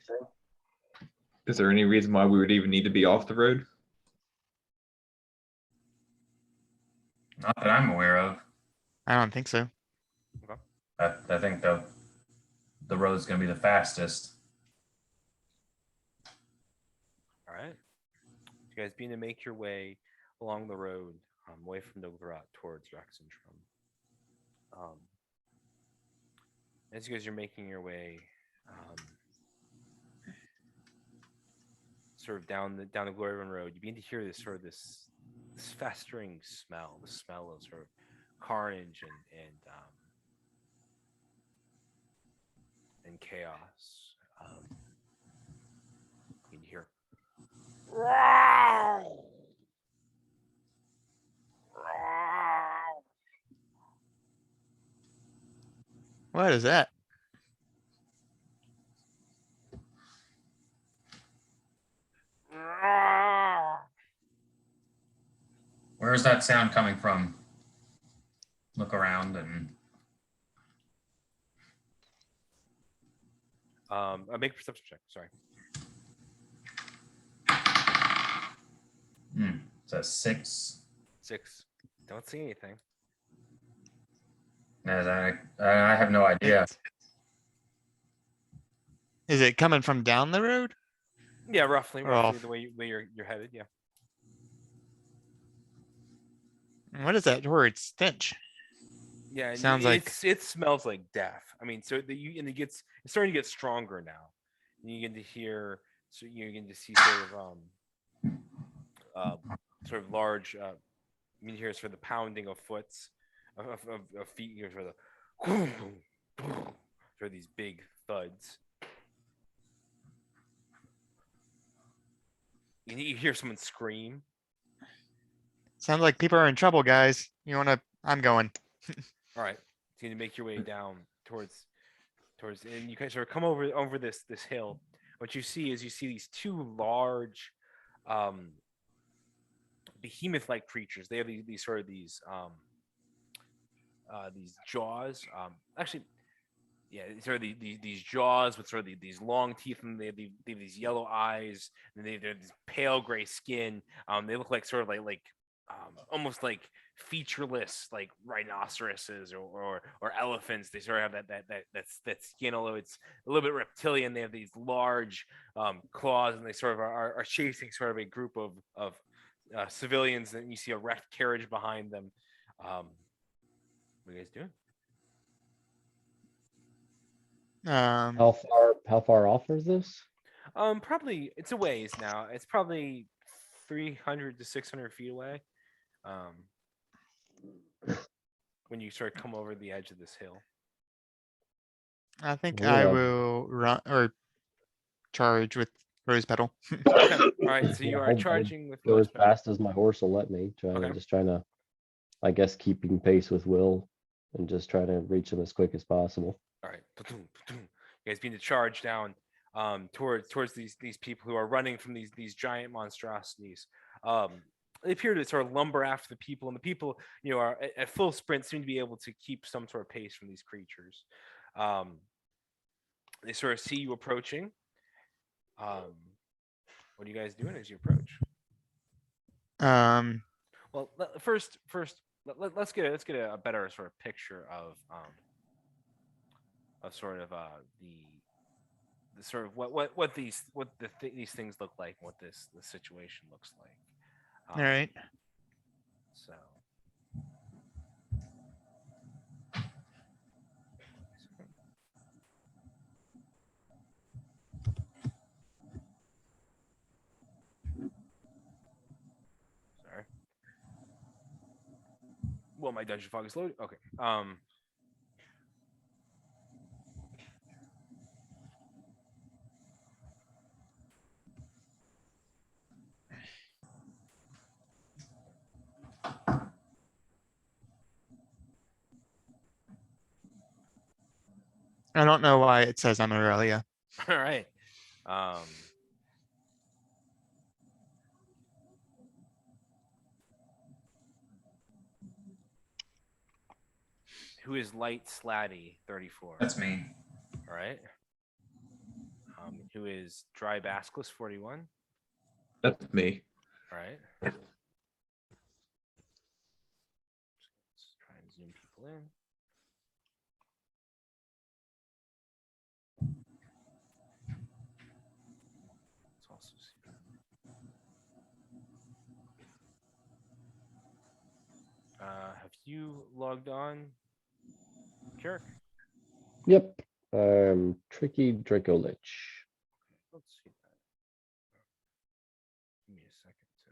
S7: say.
S6: Is there any reason why we would even need to be off the road?
S4: Not that I'm aware of.
S3: I don't think so.
S4: I think the road's gonna be the fastest.
S1: all right. You guys begin to make your way along the road. away from Nogvarat towards Rexentrum. As you guys are making your way sort of down the Glory Run Road, you begin to hear this sort of this festering smell, the smell of sort of carnage and chaos. You can hear.
S3: What is that?
S4: Where's that sound coming from? Look around and
S1: I make a perception check. Sorry.
S4: It's a 6.
S1: 6. Don't see anything.
S4: As I have no idea.
S3: Is it coming from down the road?
S1: Yeah, roughly
S3: Or off.
S1: the way you're headed. Yeah.
S3: What is that towards Finch?
S1: Yeah, and
S3: Sounds like-
S1: it smells like death. I mean, so it's starting to get stronger now. And you begin to hear, so you begin to see sort of large. You can hear sort of the pounding of foots, of feet. You hear sort of sort of these big thuds. You hear someone scream.
S3: Sounds like people are in trouble, guys. You wanna? I'm going.
S1: All right, so you need to make your way down towards, and you guys sort of come over this hill. What you see is these two large, behemoth-like creatures. They have these jaws. Actually, yeah, sort of these jaws with sort of these long teeth, and they have these yellow eyes, and they're this pale gray skin. They look like sort of like almost like featureless like rhinoceroses or elephants. They sort of have that skin, although it's a little bit reptilian. They have these large claws, and they sort of are chasing sort of a group of civilians, and you see a wrecked carriage behind them. What are you guys doing?
S2: How far off is this?
S1: Probably it's a ways now. It's probably 300 to 600 feet away. When you sort of come over the edge of this hill.
S3: I think
S2: Yeah.
S3: I will run or charge with Rose Petal.
S1: Okay. All right. So you
S2: Yeah,
S1: are
S2: I'll
S1: charging with
S2: Go
S1: Rose
S2: as
S1: Petal.
S2: fast as my horse will let me.
S1: Okay.
S2: Just trying to, I guess, keeping pace with Will and just trying to reach him as quick as possible.
S1: All right. You guys begin to charge down towards these people who are running from these giant monstrosities. They appear to sort of lumber after the people, and the people, are at full sprint, seem to be able to keep some sort of pace from these creatures. They sort of see you approaching. What are you guys doing as you approach? Well, first, let's get a better sort of picture of sort of the sort of what these things look like, what the situation looks like.
S3: All right.
S1: So. Sorry. Well, my dungeon fog is loaded. Okay.
S3: I don't know why it says I'm Aurelia.
S1: All right. Who is Light Slatty 34?
S4: That's me.
S1: All right. Who is Dry Basculus 41?
S6: That's me.
S1: All right. Let's try and zoom people in. Let's also see. you logged on, Kirk?
S2: Yep. Tricky Draco Lich.
S1: Let's see that. Give me a second to.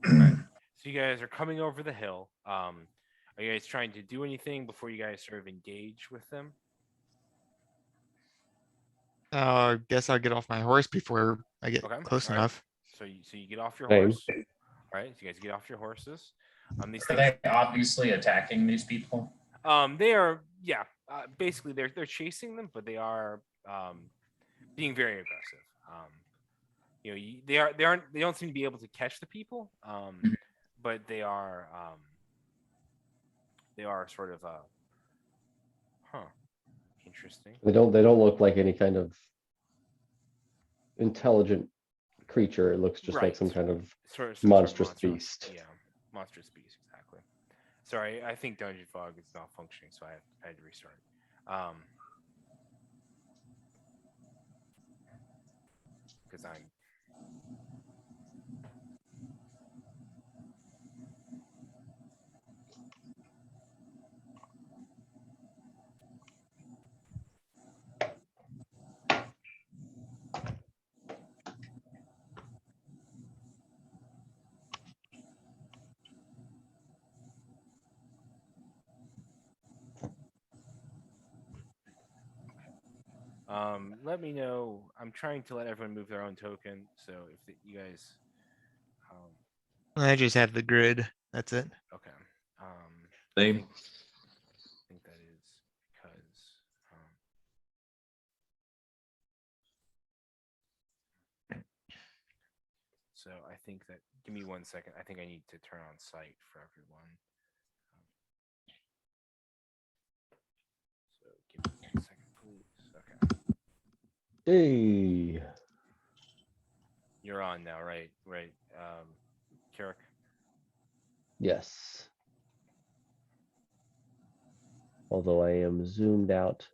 S1: Hmm. So you guys are coming over the hill. Are you guys trying to do anything before you guys sort of engage with them?
S3: Guess I'll get off my horse before I get
S1: Okay.
S3: close
S1: all right.
S3: enough.
S1: So you get off your
S2: Same.
S1: horse. All right. So you guys get off your horses. These
S4: Are
S1: things.
S4: they obviously attacking these people?
S1: They are. Yeah. Basically, they're chasing them, but they are being very aggressive. They don't seem to be able to catch the people.
S4: Mhm.
S1: But they are sort of interesting.
S2: They don't look like any kind of intelligent creature. It looks just like some
S1: Right.
S2: kind of
S1: Sort of
S2: monstrous
S1: monster-
S2: beast.
S1: Yeah, monstrous beast, exactly. Sorry, I think Dungeon Fog is not functioning, so I had to restart. Because I'm. Let me know. I'm trying to let everyone move their own token, so if you guys.
S3: I just have the grid. That's it.
S1: Okay.
S6: Same.
S1: I think that is because. So I think that. Give me 1 second. I think I need to turn on sight for everyone. So give me 1 second, please. Okay.
S2: Hey.
S1: You're on now, right? Right. Kirik.
S2: Yes. Although I am zoomed out.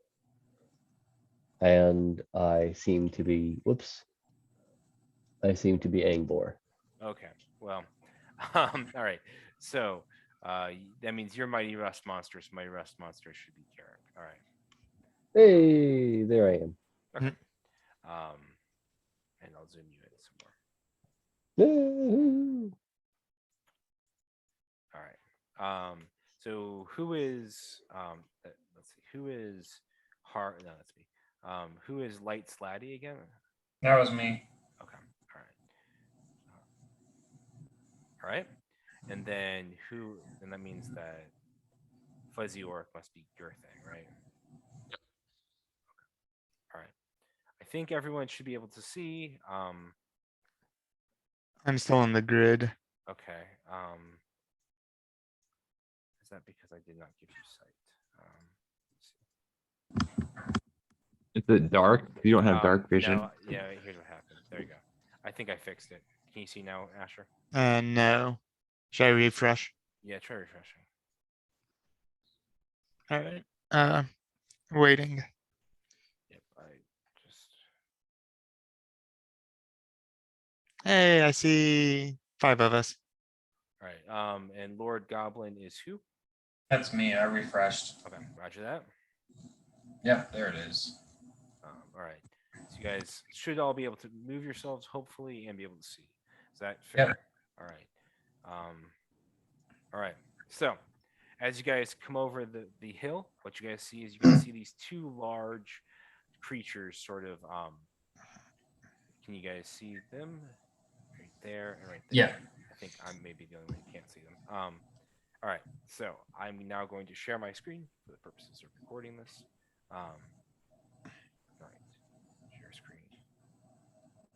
S2: And I seem to be, whoops. I seem to be Angbor.
S1: Okay. Well, all right. So that means you're Mighty Rust Monster, so Mighty Rust Monster should be Kirik. All right.
S2: Hey, there I am.
S1: Okay. And I'll zoom you in some more.
S2: Woo-hoo.
S1: All right. So who is let's see, who is Har no, that's me. Who is Light Slatty again?
S4: That was me.
S1: Okay. All right. All right. And then and that means that Fuzzy Orc must be your thing, right? Okay. All right. I think everyone should be able to see.
S3: I'm still on the grid.
S1: Okay. Is that because I did not give you sight? Let's see.
S6: Is it dark? You don't have dark vision.
S1: No, yeah, here's what happened. There you go. I think I fixed it. Can you see now, Asher?
S3: No. Should I refresh?
S1: Yeah, try refreshing.
S3: All right. Waiting.
S1: Yep, I just.
S3: Hey, I see 5 of us.
S1: All right. And Lord Goblin is who?
S4: That's me. I refreshed.
S1: Okay, roger that.
S4: Yep, there it is.
S1: All right. So you guys should all be able to move yourselves, hopefully, and be able to see. Is that fair?
S4: Yep.
S1: All right. All right. So, as you guys come over the hill, what you guys see is you can see these two large creatures sort of. Can you guys see them? Right there and right there.
S4: Yeah.
S1: I think I'm maybe the only one who can't see them. All right. So I'm now going to share my screen for the purposes of recording this. All right. Share screen.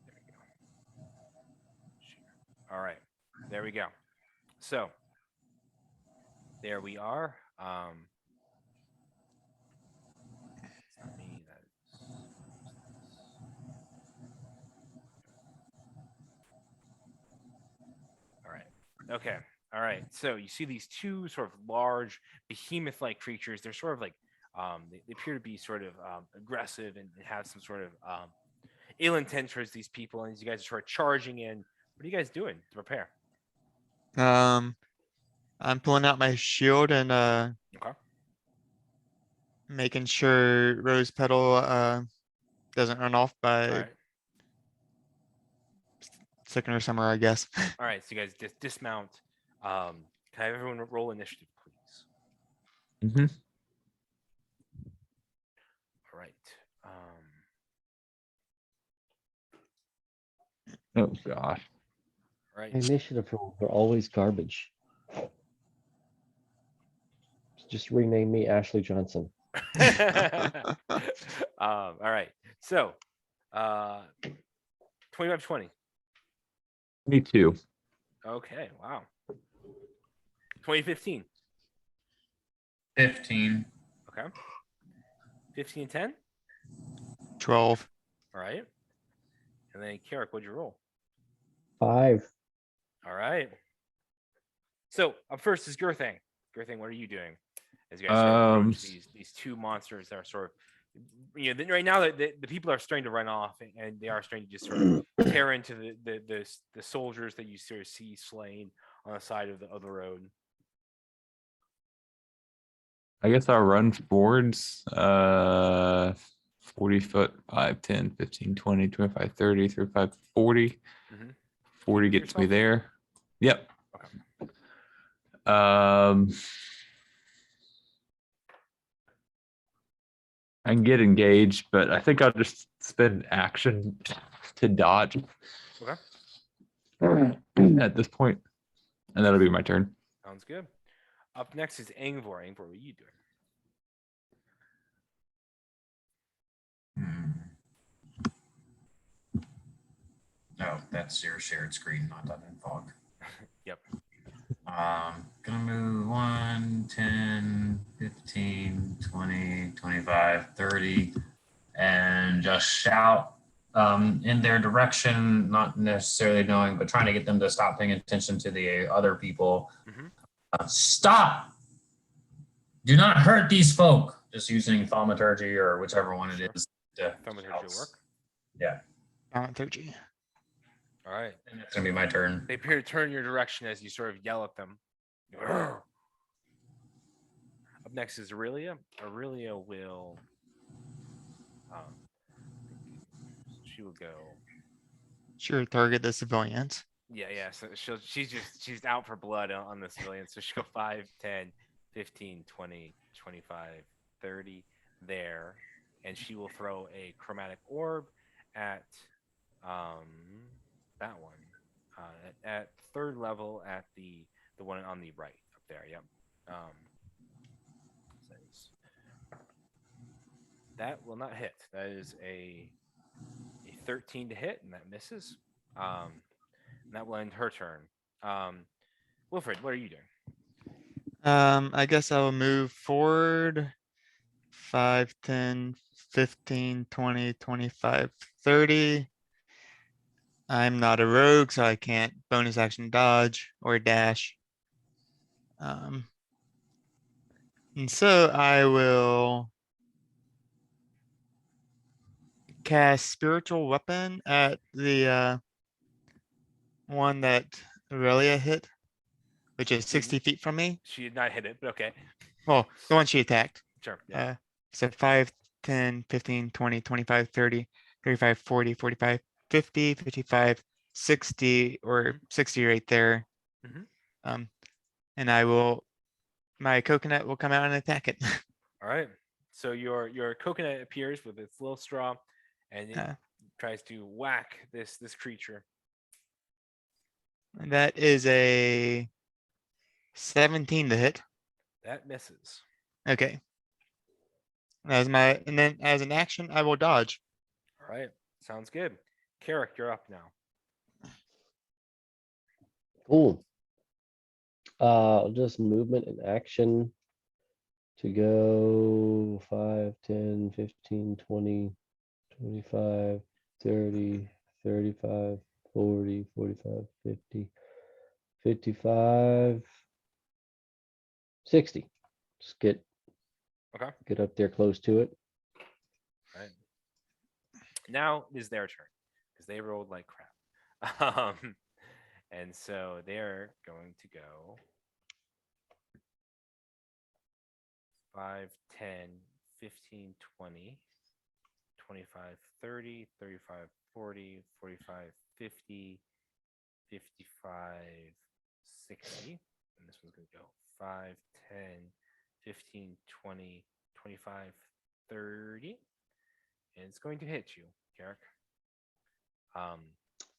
S1: There we go. Share. All right. There we go. So there we are. It's not me. Okay. All right. So you see these two sort of large behemoth-like creatures. They're sort of like they appear to be sort of aggressive and have some sort of ill intent towards these people. And as you guys are sort of charging in, what are you guys doing to prepare?
S3: I'm pulling out my shield and
S1: Okay.
S3: making sure Rose Petal doesn't run off
S1: All
S3: by
S1: right.
S3: sticking her somewhere, I guess.
S1: All right. So you guys dismount. Can I have everyone roll initiative, please?
S6: Mhm.
S1: All right.
S6: Oh gosh.
S1: All right.
S2: Initiative rolls are always garbage. Just rename me Ashley Johnson.
S1: All right. So, 25-20.
S6: 22.
S1: Okay. Wow. 2015.
S4: 15.
S1: Okay. 15-10.
S3: 12.
S1: All right. And then Kirik, what'd you roll?
S2: 5.
S1: All right. So up first is Girthang. Girthang, what are you doing? As you guys sort of approach these two monsters that are sort of, right now the people are starting to run off and they are starting to just sort of tear into the soldiers that you sort of see slain on the side of the road.
S6: I guess I'll run forwards. 40 foot, 5, 10, 15, 20, 25, 30, 35, 40.
S1: Mhm.
S6: 40
S1: Move
S6: gets me
S1: yourself?
S6: there. Yep.
S1: Okay.
S6: I can get engaged, but I think I'll just spend action to dodge
S1: Okay.
S6: at this point, and that'll be my turn.
S1: Sounds good. Up next is Angvor. Angvor, what are you doing?
S4: No, that's your shared screen, not done in fog.
S1: Yep.
S4: Gonna move 1, 10, 15, 20, 25, 30, and just shout in their direction, not necessarily knowing, but trying to get them to stop paying attention to the other people.
S1: Mhm.
S4: Stop! Do not hurt these folk. Just using thaumaturgy or whichever one
S1: Sure.
S4: it is. To
S1: Thaumaturgy will work.
S4: Yeah,
S3: Thaumaturgy.
S1: All right.
S4: and it's gonna be my turn.
S1: They appear to turn your direction as you sort of yell at them. Up next is Aurelia. Aurelia will. She will go.
S3: Sure, target the civilians.
S1: Yeah. So she's out for blood on the civilians. So she'll go 5, 10, 15, 20, 25, 30 there. And she will throw a chromatic orb at that one. At third level at the one on the right up there. Yep. That will not hit. That is a 13 to hit, and that misses. And that will end her turn. Wilfred, what are you doing?
S3: I guess I will move forward 5, 10, 15, 20, 25, 30. I'm not a rogue, so I can't bonus action dodge or dash. And so I will cast spiritual weapon at the one that Aurelia hit, which is 60 feet from me.
S1: She did not hit it, but okay.
S3: Well, the one she attacked.
S1: Sure. Yeah.
S3: So 5, 10, 15, 20, 25, 30, 35, 40, 45, 50, 55, 60, or 60 right there.
S1: Mhm.
S3: And my coconut will come out and attack it.
S1: All right. So your coconut appears with its little straw, and it tries to whack this creature.
S3: And that is a 17 to hit.
S1: That misses.
S3: Okay. And then as an action, I will dodge.
S1: All right. Sounds good. Kirik, you're up now.
S2: Cool. Just movement and action to go 5, 10, 15, 20, 25, 30, 35, 40, 45, 50, 55, 60. Just get up there close to it.
S1: Right. Now it is their turn because they rolled like crap. And so they're going to go 5, 10, 15, 20, 25, 30, 35, 40, 45, 50, 55, 60. And this one's going to go 5, 10, 15, 20, 25, 30. And it's going to hit you, Jarek.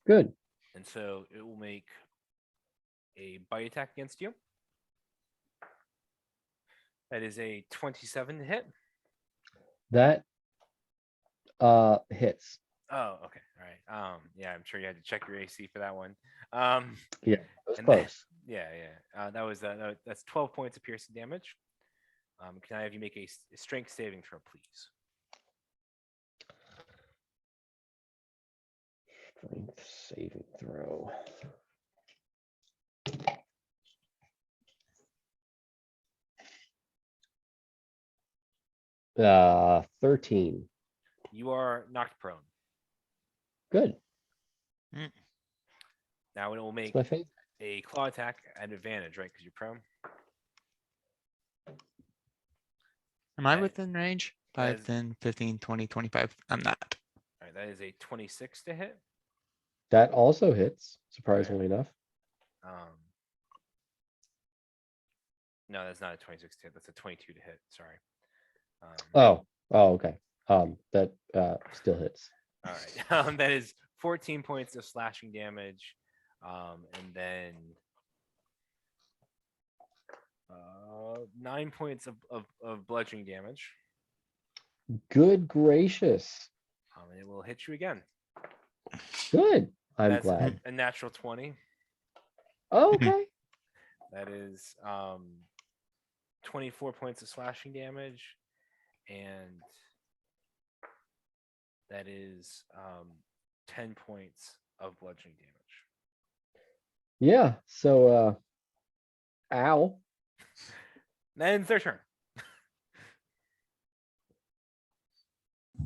S2: Good.
S1: And so it will make a bite attack against you. That is a 27 to hit.
S2: That hits.
S1: Oh, okay. All right. Yeah, I'm sure you had to check your AC for that one.
S2: Yeah, it was
S1: and
S2: close.
S1: Yeah. That was that's 12 points of piercing damage. Can I have you make a strength saving throw, please?
S2: Strength saving throw. Uh, 13.
S1: You are knocked prone.
S2: Good.
S1: Now it will make
S2: It's my favorite.
S1: a claw attack at advantage, right? Because you're prone.
S3: Am I
S1: Right.
S3: within range?
S1: That
S3: 5,
S1: is-
S3: 10, 15, 20, 25. I'm not.
S1: All right, that is a 26 to hit.
S2: That also hits, surprisingly enough.
S1: No, that's not a 26 to hit. That's a 22 to hit. Sorry.
S2: Oh, okay. That still hits.
S1: All right. That is 14 points of slashing damage. And then 9 points of bludgeoning damage.
S2: Good gracious.
S1: And it will hit you again.
S2: Good. I'm
S1: That's
S2: glad.
S1: a natural 20.
S2: Okay.
S1: That is 24 points of slashing damage. And that is 10 points of bludgeoning damage.
S2: Yeah. So ow.
S1: Then it's their turn.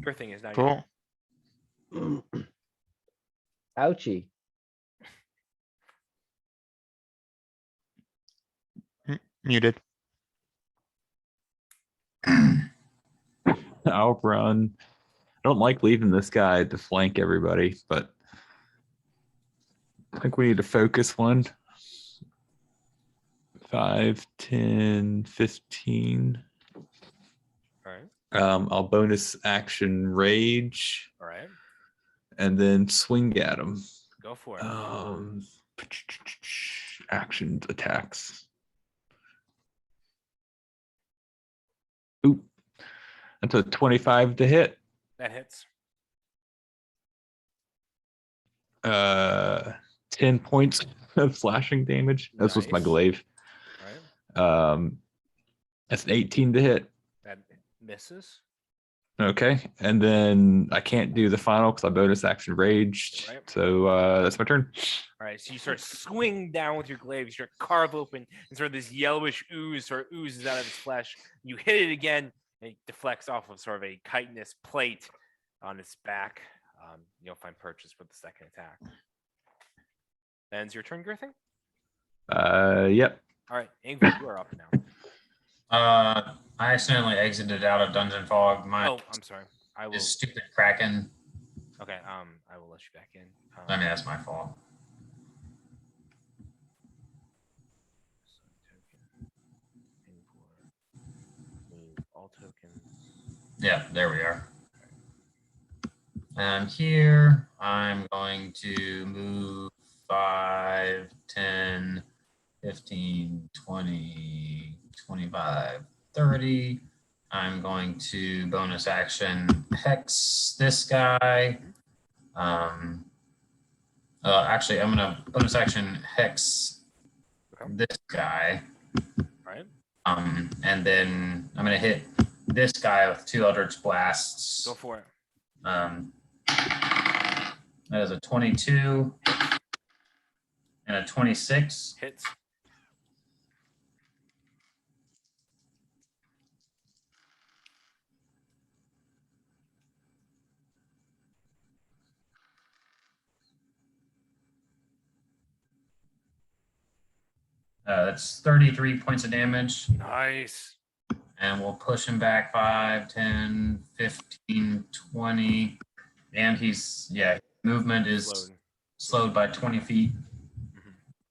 S1: Your thing is now.
S3: Cool.
S2: Ouchie.
S3: Muted.
S6: I'll run. I don't like leaving this guy to flank everybody, but I think we need to focus one. 5, 10, 15.
S1: All right.
S6: I'll bonus action rage
S1: All right.
S6: and then swing at him.
S1: Go for it.
S6: Actions, attacks. Oop. That's a 25 to hit.
S1: That hits.
S6: 10 points of slashing damage. This was my
S1: Nice.
S6: glaive.
S1: All right.
S6: That's an 18 to hit.
S1: That misses.
S6: Okay. And then I can't do the final because I bonus action raged.
S1: Right.
S6: So that's my turn.
S1: All right. So you start swinging down with your glaive. You start to carve open, and sort of this yellowish ooze sort of oozes out of its flesh. You hit it again, and it deflects off of sort of a chitinous plate on its back. You'll find purchase for the second attack. Ends your turn, Girthing?
S6: Yep.
S1: All right, Ingrid, you are up now.
S4: I accidentally exited out of Dungeon Fog. My
S1: Oh, I'm sorry. I will.
S4: is stupid Kraken.
S1: Okay. I will let you back in.
S4: I mean, that's my fault.
S1: Move all tokens.
S4: Yeah, there we are. And here I'm going to move 5, 10, 15, 20, 25, 30. I'm going to bonus action hex this guy. Actually, I'm going to bonus action hex this guy.
S1: Right.
S4: And then I'm going to hit this guy with 2 Eldritch Blasts.
S1: Go for it.
S4: That is a 22 and And a 26.
S1: Hits.
S4: That's 33 points of damage.
S1: Nice.
S4: And we'll push him back 5, 10, 15, 20. And he's, yeah, movement is
S1: Slowed.
S4: slowed by 20 feet.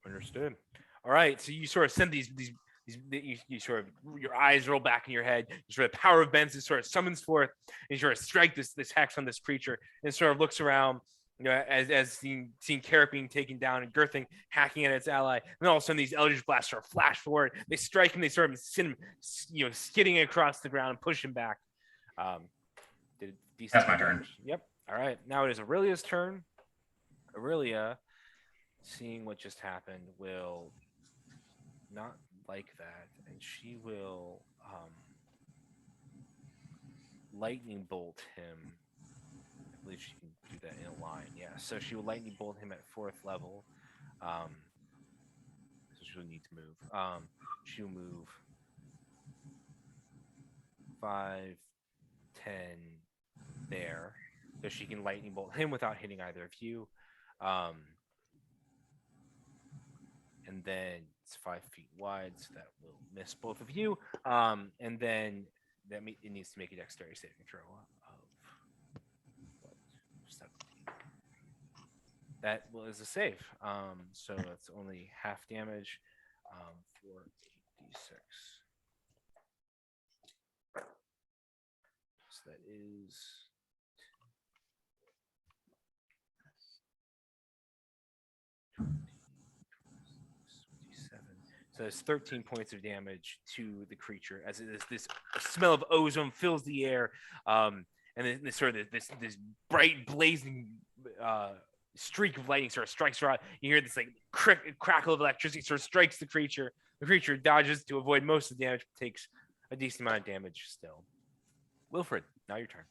S1: Understood. All right. So you sort of send these you sort of, your eyes roll back in your head. You sort of power of Benson sort of summons forth, and you sort of strike this hex on this creature, and sort of looks around, you know, as seeing Carrick being taken down and Girthing hacking at its ally. And then all of a sudden these Eldritch Blasts sort of flash forward. They strike him. They sort of send him, you know, skidding across the ground and push him back. Did decent
S4: That's my turn.
S1: damage. Yep. All right. Now it is Aurelia's turn. Aurelia, seeing what just happened, will not like that, and she will lightning bolt him. I believe she can do that in a line. Yeah, so she will lightning bolt him at 4th level. So she'll need to move. She'll move 5, 10 there, so she can lightning bolt him without hitting either of you. And then it's 5 feet wide, so that will miss both of you. And then it needs to make a dexterity saving throw of what? 17. That is a save. So it's only half damage for 8d6. So that is. So it's 13 points of damage to the creature as it is this smell of ozone fills the air, and then this sort of this bright blazing streak of lightning sort of strikes her out. You hear this like crackle of electricity sort of strikes the creature. The creature dodges to avoid most of the damage, but takes a decent amount of damage still. Wilfred, now your turn.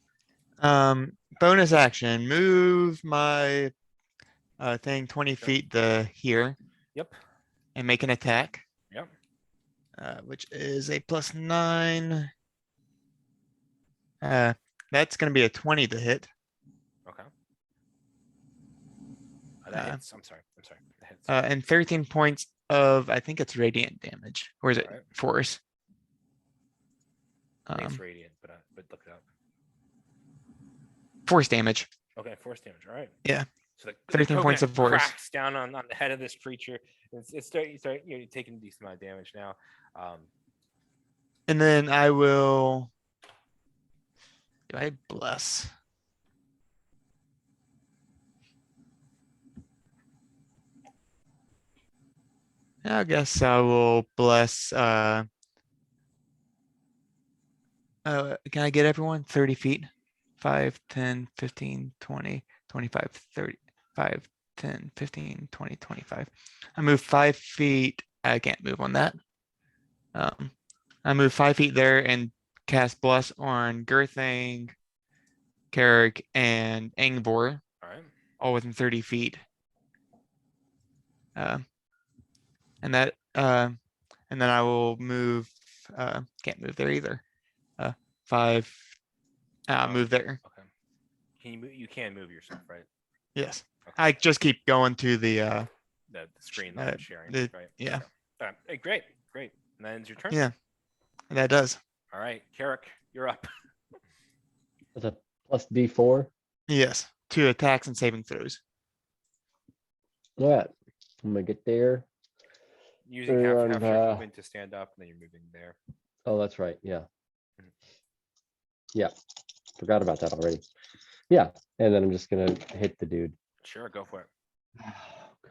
S3: Bonus action, move my thing 20
S1: Sure.
S3: feet to here
S1: Yep.
S3: and make an attack.
S1: Yep.
S3: Which is a +9. That's going to be a 20 to hit.
S1: Okay. That hits. I'm sorry. That hits.
S3: And 13 points of, I think it's radiant damage, or is it
S1: Alright.
S3: force?
S1: It's radiant, but look it up.
S3: Force damage.
S1: Okay, force damage. All right.
S3: Yeah.
S1: So the
S3: 13 points
S1: coconut
S3: of force.
S1: cracks down on the head of this creature. You're taking a decent amount of damage now.
S3: And then I will. Do I bless? I guess I will bless. Can I get everyone 30 feet? 5, 10, 15, 20, 25, 30, 5, 10, 15, 20, 25. I move 5 feet. I can't move on that. I move 5 feet there and cast Bless on Girthing, Carrick, and Angbor,
S1: All right.
S3: all within 30 feet. And then I will move, can't move there either. 5, move there.
S1: Okay. Can you move? You can move yourself, right?
S3: Yes.
S1: Okay.
S3: I just keep going to the,
S1: The screen that I'm sharing.
S3: the-
S1: Right.
S3: yeah.
S1: Okay. Hey, great. And then it's your turn.
S3: yeah, that does.
S1: All right, Carrick, you're up.
S2: That's a +D4.
S3: Yes. 2 attacks and saving throws.
S2: All right, I'm gonna get there.
S1: Using half
S2: And,
S1: your movement to stand up, and then you're moving there.
S2: Oh, that's right. Yeah. Yeah. Forgot about that already. Yeah. And then I'm just gonna hit the dude.
S1: Sure, go for it.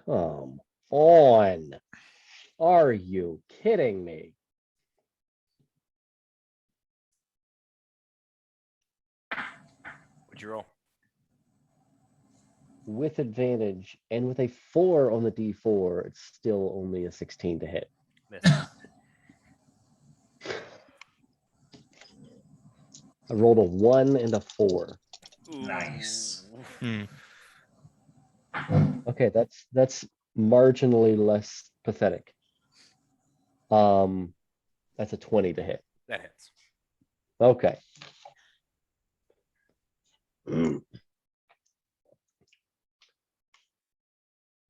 S2: Come on. Are you kidding me?
S1: What'd you roll?
S2: With advantage and with a 4 on the D4, it's still only a 16 to hit.
S1: Miss.
S2: I rolled a 1 and a 4.
S4: Nice.
S1: Ooh.
S3: Hmm.
S2: Okay, that's marginally less pathetic. That's a 20 to hit.
S1: That hits.
S2: Okay.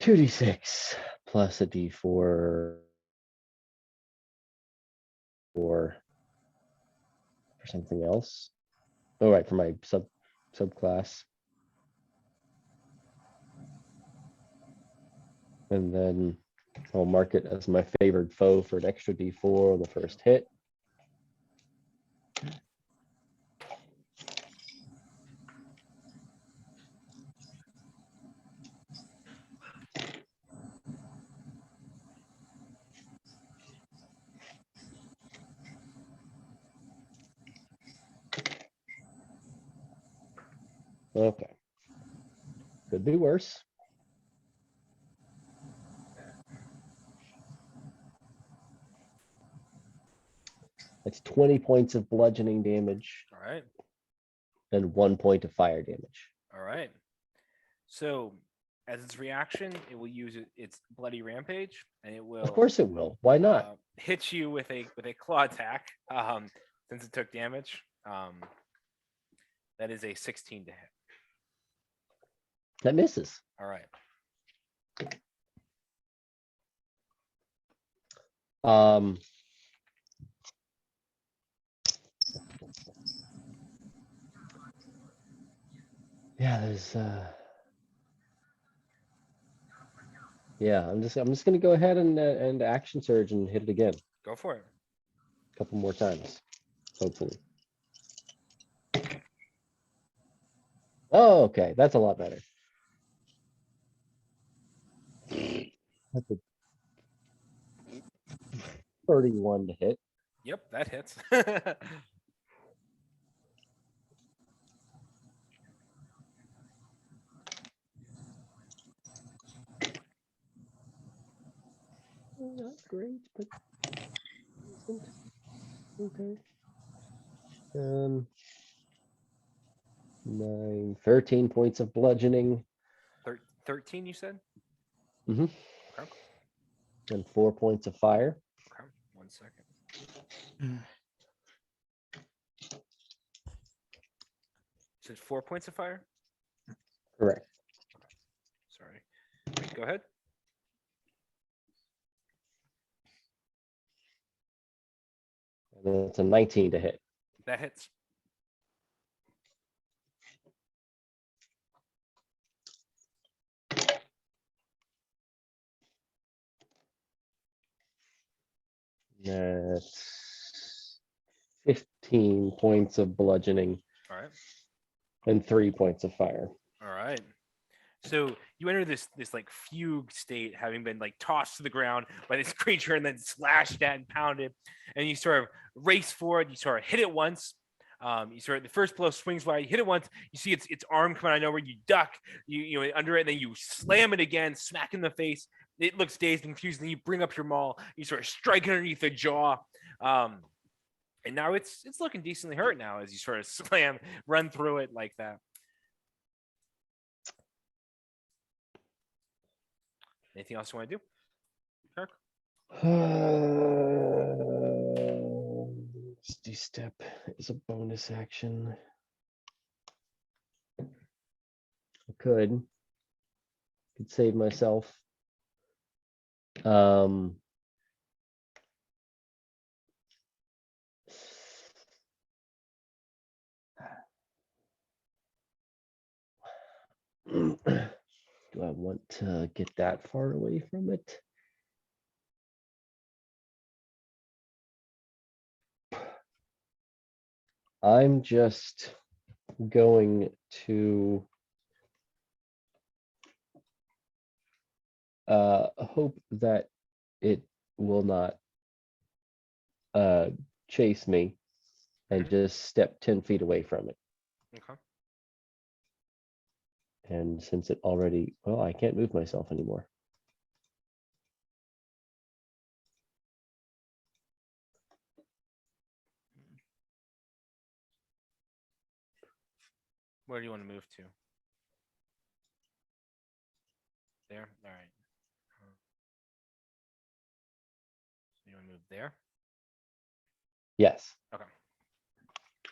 S2: 2d6 plus a d4 for something else. Oh, right, for my subclass. And then I'll mark it as my favored foe for an extra d4 on the first hit. Okay. Could be worse. That's 20 points of bludgeoning damage
S1: All right.
S2: and 1 point of fire damage.
S1: All right. So, as its reaction, it will use its bloody rampage, and it will.
S2: Of course it will. Why not?
S1: Hit you with a claw attack. Since it took damage. That is a 16 to hit.
S2: That misses.
S1: All right.
S2: Yeah, there's yeah, I'm just gonna go ahead and action surge and hit it again
S1: Go for it.
S2: a couple more times, hopefully. Oh, okay, that's a lot better. That's a 31 to hit.
S1: Yep, that hits.
S2: Not great, but decent. Okay. 13 points of bludgeoning.
S1: 13, you said?
S2: Mm-hmm.
S1: Okay.
S2: And 4 points of fire.
S1: Okay. 1 second.
S3: Mm.
S1: You said 4 points of fire?
S2: Correct.
S1: Sorry. Go ahead.
S2: And that's a 19 to hit.
S1: That hits.
S2: That's 15 points of bludgeoning
S1: All right.
S2: and 3 points of fire.
S1: All right. So you enter this like fugue state, having been like tossed to the ground by this creature and then slashed at and pounded, and you sort of race forward. You sort of hit it once. You sort of the first blow swings wide. You hit it once. You see its arm come out of nowhere. You duck. You know under it, and then you slam it again, smack in the face. It looks dazed and confused. And then you bring up your maul. You sort of strike underneath the jaw. And now it's looking decently hurt now as you sort of run through it like that. Anything else you want to do, Kirk?
S2: Misty Step is a bonus action. I could save myself. Do I want to get that far away from it? I'm just going to hope that it will not chase me and just step 10 feet away from it.
S1: Okay.
S2: And since it already, well, I can't move myself anymore.
S1: Where do you want to move to? There. All right. move there.
S2: Yes.
S1: Okay.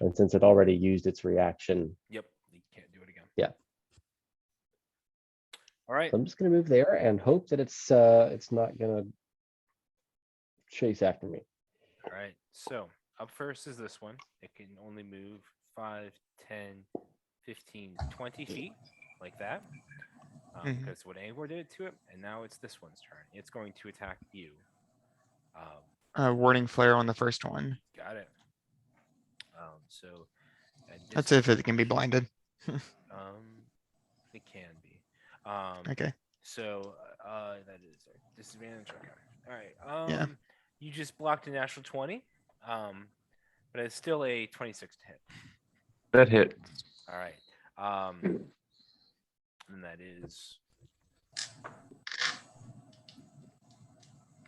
S2: And since it already used its reaction,
S1: Yep, you can't do it again.
S2: Yeah.
S1: All right.
S2: I'm just gonna move there and hope that it's not gonna chase after me.
S1: All right. So up first is this one. It can only move 5, 10, 15, 20 feet like that.
S3: Mhm.
S1: Because what Angor did to it, and now it's this one's turn. It's going to attack you.
S3: Warning flare on the first one.
S1: Got it. So at
S3: That's if it can be
S1: disadvantage-
S3: blinded.
S1: It can be.
S3: Okay.
S1: So that is a disadvantage. Okay. All right.
S3: Yeah.
S1: You just blocked a natural 20. But it's still a 26 to hit.
S6: That hit.
S1: All right. And that is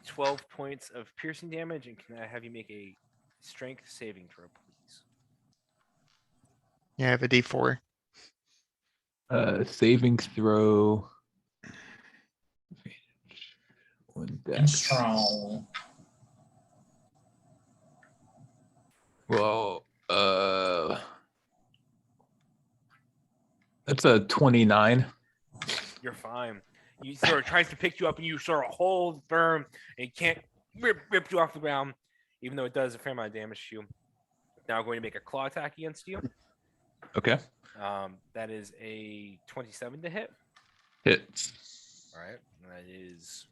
S1: 12 points of piercing damage. And can I have you make a strength saving throw, please?
S3: Yeah, I have a D4.
S6: Saving throw. One
S4: And
S6: dex.
S4: strong.
S6: Well, that's a 29.
S1: You're fine. You sort of tries to pick you up, and you sort of hold firm, and it can't rip you off the ground, even though it does a fair amount of damage to you. Now going to make a claw attack against you.
S6: Okay.
S1: That is a 27 to hit.
S6: Hits.
S1: All right, and that is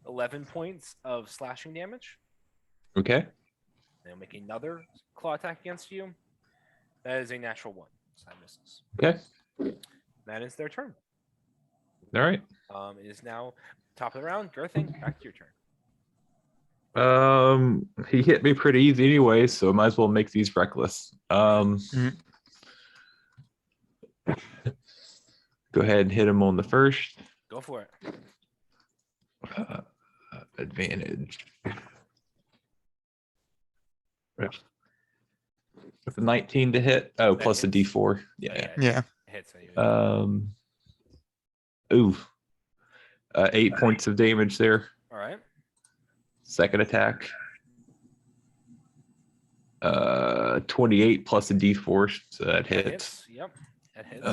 S1: 11 points of slashing damage.
S6: Okay.
S1: They'll make another claw attack against you. That is a natural 1. So that misses.
S6: Okay.
S1: That is their turn.
S6: All right.
S1: It is now top of the round. Girthing, back to your turn.
S6: He hit me pretty easy anyway, so might as well make these reckless. Go ahead and hit him on the first.
S1: Go for it.
S6: Advantage. With a 19 to hit. Oh,
S1: That
S6: plus a
S1: hits.
S6: D4. Yeah.
S3: Yeah.
S1: It hits anyway.
S6: Ooh. 8 points of damage there.
S1: All right.
S6: Second attack. 28 plus a D4, so that
S1: That
S6: hits.
S1: Yep. That hits.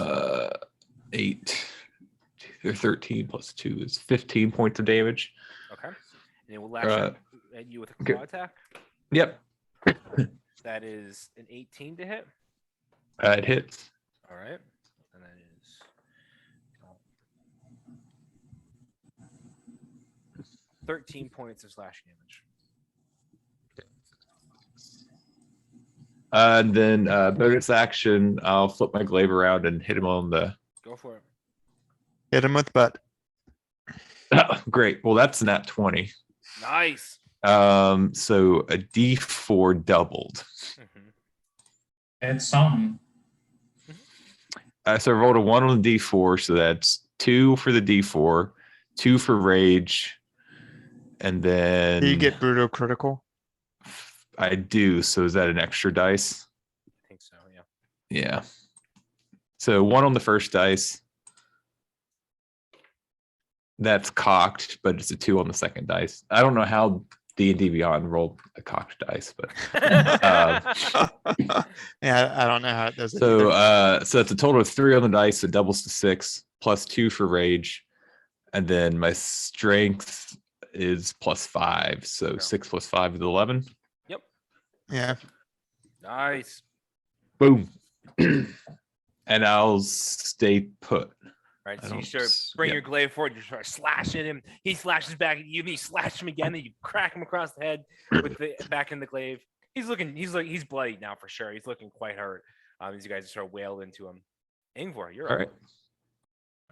S6: 8 or 13 plus 2 is 15 points of damage.
S1: Okay. And it will lash
S6: uh,
S1: out at you with a
S6: okay.
S1: claw attack.
S6: Yep.
S1: That is an 18 to hit.
S6: It hits.
S1: All right. And that is 13 points of slashing damage.
S6: And then bonus action, I'll flip my glaive around and hit him on the.
S1: Go for it.
S3: Hit him with butt.
S6: Great. Well, that's nat 20.
S1: Nice.
S6: So a D4 doubled.
S1: Mhm.
S4: It's something.
S6: So I rolled a 1 on the D4, so that's 2 for the D4, 2 for rage, and then
S3: Do you get brutal critical?
S6: I do. So is that an extra dice?
S1: I think so, yeah.
S6: Yeah. So 1 on the first dice. That's cocked, but it's a 2 on the second dice. I don't know how D&D Beyond rolled a cocked dice, but
S3: Yeah, I don't know how it does it.
S6: so
S3: either.
S6: so it's a total of 3 on the dice. It doubles to 6 plus 2 for rage, and then my strength is plus 5. So
S1: Okay.
S6: 6 plus 5 is 11.
S3: Yeah.
S1: Nice.
S6: Boom. And I'll stay put.
S1: Right,
S6: I
S1: so you
S6: don't
S1: start
S6: s-
S1: bring
S6: yeah.
S1: your glaive forward, you start slashing him. He slashes back at you, and you slash him again, and you crack him across the head with the back in the glaive. He's bloody now for sure. He's looking quite hurt. As you guys sort of wail into him. Ingvar, you're
S6: All
S1: up.
S6: right.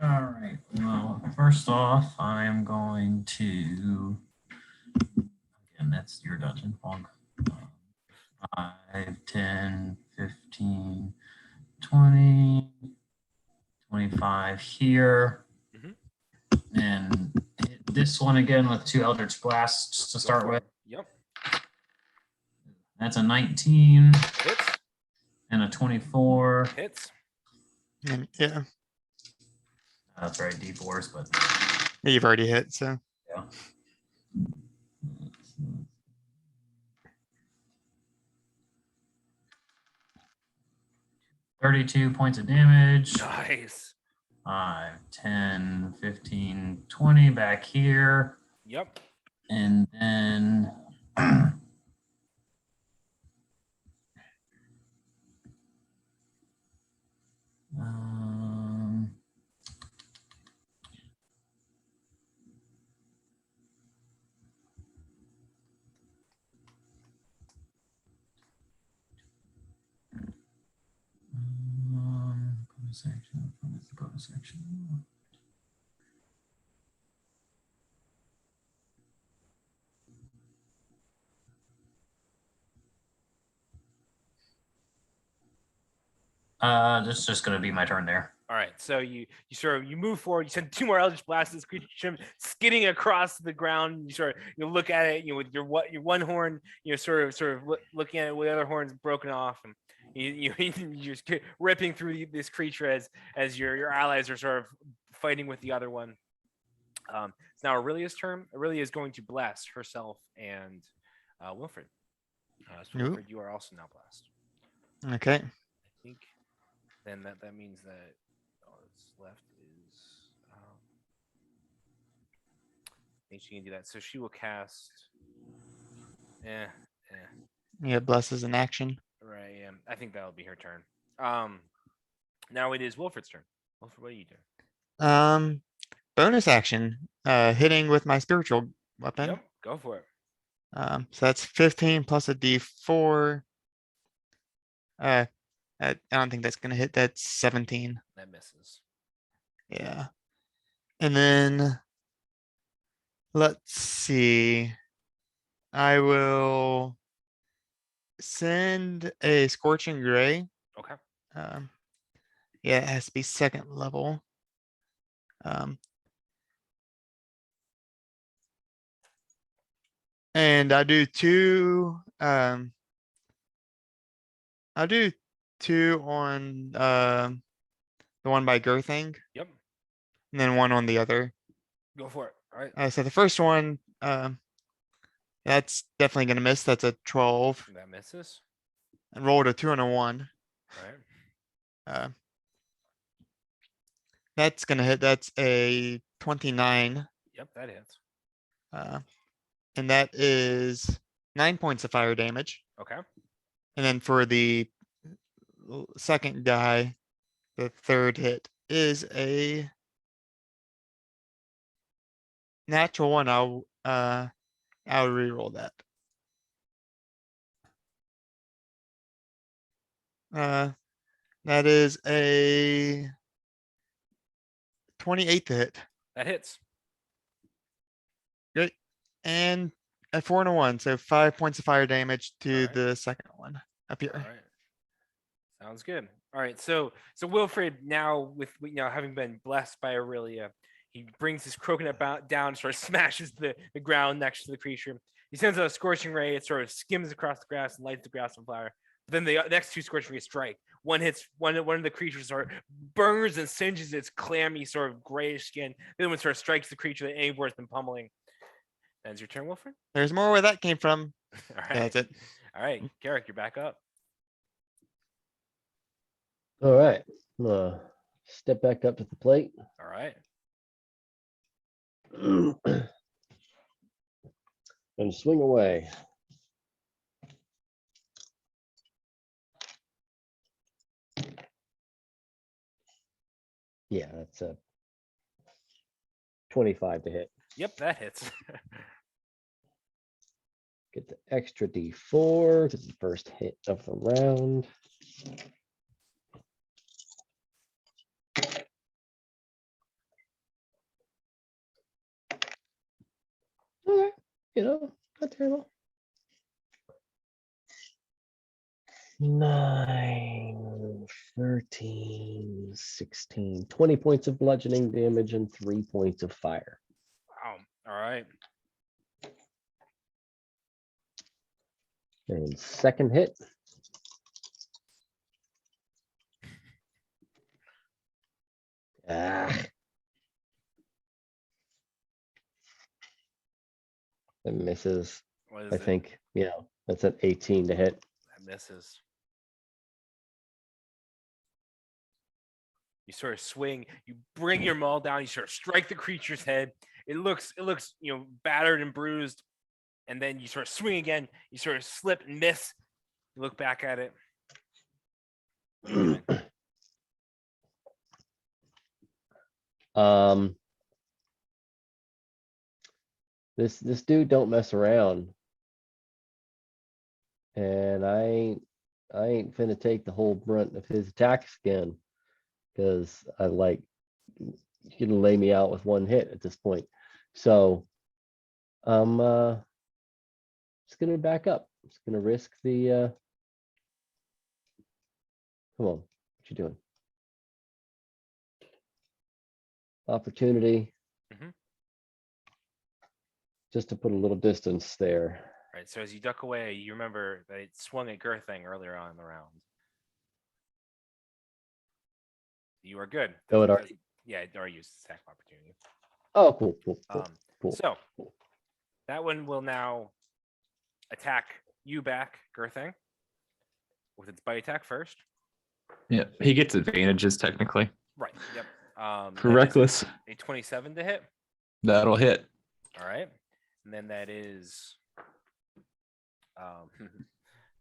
S4: All right. Well, first off, I am going to. Again, that's your dungeon, Fog. 5, 10, 15, 20, 25 here.
S1: Mhm.
S4: And hit this one again with 2 Eldritch Blasts to
S1: Go
S4: start
S1: for
S4: with.
S1: it. Yep.
S4: That's a 19
S1: Hits.
S4: and a 24.
S1: Hits.
S3: And yeah.
S4: That's right, D4s, but
S3: You've already hit, so
S4: Thirty-two points of damage.
S1: Nice.
S4: 5, 10, 15, 20 back here.
S1: Yep.
S4: And then um, bonus action, bonus action. That's just gonna be my turn there.
S1: All right. So you move forward. You send 2 more Eldritch Blasts. This creature skidding across the ground. You look at it. With your one horn. Sort of looking at it with the other horns broken off, and you're just ripping through this creature as your allies are sort of fighting with the other one. It's now Aurelia's turn. Aurelia is going to blast herself and Wilfred. So
S3: Ooh.
S1: Wilfred, you are also now blessed.
S3: Okay.
S1: I think then that means that all that's left is I think she can do that. So she will cast
S3: Yeah, bless is an action.
S1: right, yeah. I think that'll be her turn. Now it is Wilfred's turn. Wilfred, what are you doing?
S3: Bonus action. Hitting with my spiritual weapon.
S1: Yep, go for it.
S3: So that's 15 plus a D4. I don't think that's gonna hit. That's 17.
S1: That misses.
S3: Yeah. And then let's see. I will send a Scorching Ray.
S1: Okay.
S3: Yeah, it has to be 2nd level. And I do 2. I'll do 2 on the one by Girthing,
S1: Yep.
S3: and then 1 on the other.
S1: Go for it. All right.
S3: So the first one, that's definitely gonna miss. That's a 12.
S1: That misses.
S3: And rolled a 2 and a 1.
S1: All right.
S3: That's gonna hit. That's a 29.
S1: Yep, that hits.
S3: And that is 9 points of fire damage.
S1: Okay.
S3: And then for the second guy, the 3rd hit is a natural 1. I'll re-roll that. That is a 28 to hit.
S1: That hits.
S3: Great. And a 4 and a 1, so 5 points of fire damage to
S1: Alright.
S3: the second one up
S1: All
S3: here.
S1: right. Sounds good. All right. So Wilfred, now with having been blessed by Aurelia, he brings his crokinette down, sort of smashes the ground next to the creature. He sends out a scorching ray. It sort of skims across the grass and lights the grass on fire. But then the next 2 scorching rays strike. One hits one of the creatures, sort of burns and singes its clammy, sort of grayish skin. The other one sort of strikes the creature that Eivor has been pummeling. Ends your turn, Wilfred.
S3: There's more where that came from.
S1: All right.
S3: Yeah, that's it.
S1: All right, Garrick, you're back up.
S2: All right. I'm gonna step back up to the plate.
S1: All right.
S2: And swing away. Yeah, that's a 25 to hit.
S1: Yep, that hits.
S2: Get the extra D4 because it's the first hit of the round. All right, not terrible. 9, 13, 16, 20 points of bludgeoning damage and 3 points of fire.
S1: Wow. All right.
S2: And second hit. Ah. It misses.
S1: What is
S2: I
S1: it?
S2: think. Yeah, that's an 18 to hit.
S1: That misses. You sort of swing, you bring your maul down, you sort of strike the creature's head. It looks, battered and bruised. And then you sort of swing again, you sort of slip and miss. You look back at it. What are you doing?
S2: This dude don't mess around. And I ain't finna take the whole brunt of his attacks again. Cause I like, you can lay me out with one hit at this point. So I'm just gonna back up. Just gonna risk the come on, what you doing? Opportunity.
S1: Mhm.
S2: Just to put a little distance there.
S1: Right. So as you duck away, you remember that it swung at Girthing earlier on in the round. You are good.
S2: Oh, it already-
S1: Yeah, it already used its attack of opportunity.
S2: Oh, cool, cool, cool. Cool.
S1: So that one will now attack you back, Girthing, with its bite attack first.
S6: Yeah, he gets advantages technically.
S1: Right. Yep.
S6: For
S1: that is
S6: reckless,
S1: a 27 to hit.
S6: that'll hit.
S1: All right. And then that is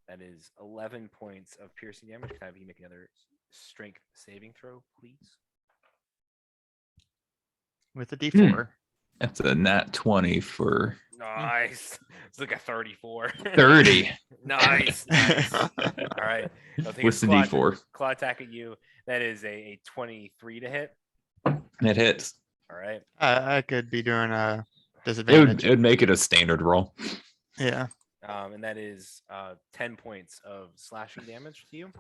S1: that is 11 points of piercing damage. Can I have you make another strength saving throw, please?
S3: With a D4.
S6: That's a nat 20 for
S1: Nice. It's like a 34.
S6: 30
S1: Nice. Nice. All right. I'll take
S6: with
S1: a
S6: the
S1: claw,
S6: D4.
S1: claw attack at you. That is a 23 to hit.
S6: It hits.
S1: All right.
S3: I could be doing a
S6: It
S3: disadvantage.
S6: would make it a standard roll.
S3: Yeah.
S1: And that is 10 points of slashing damage to you.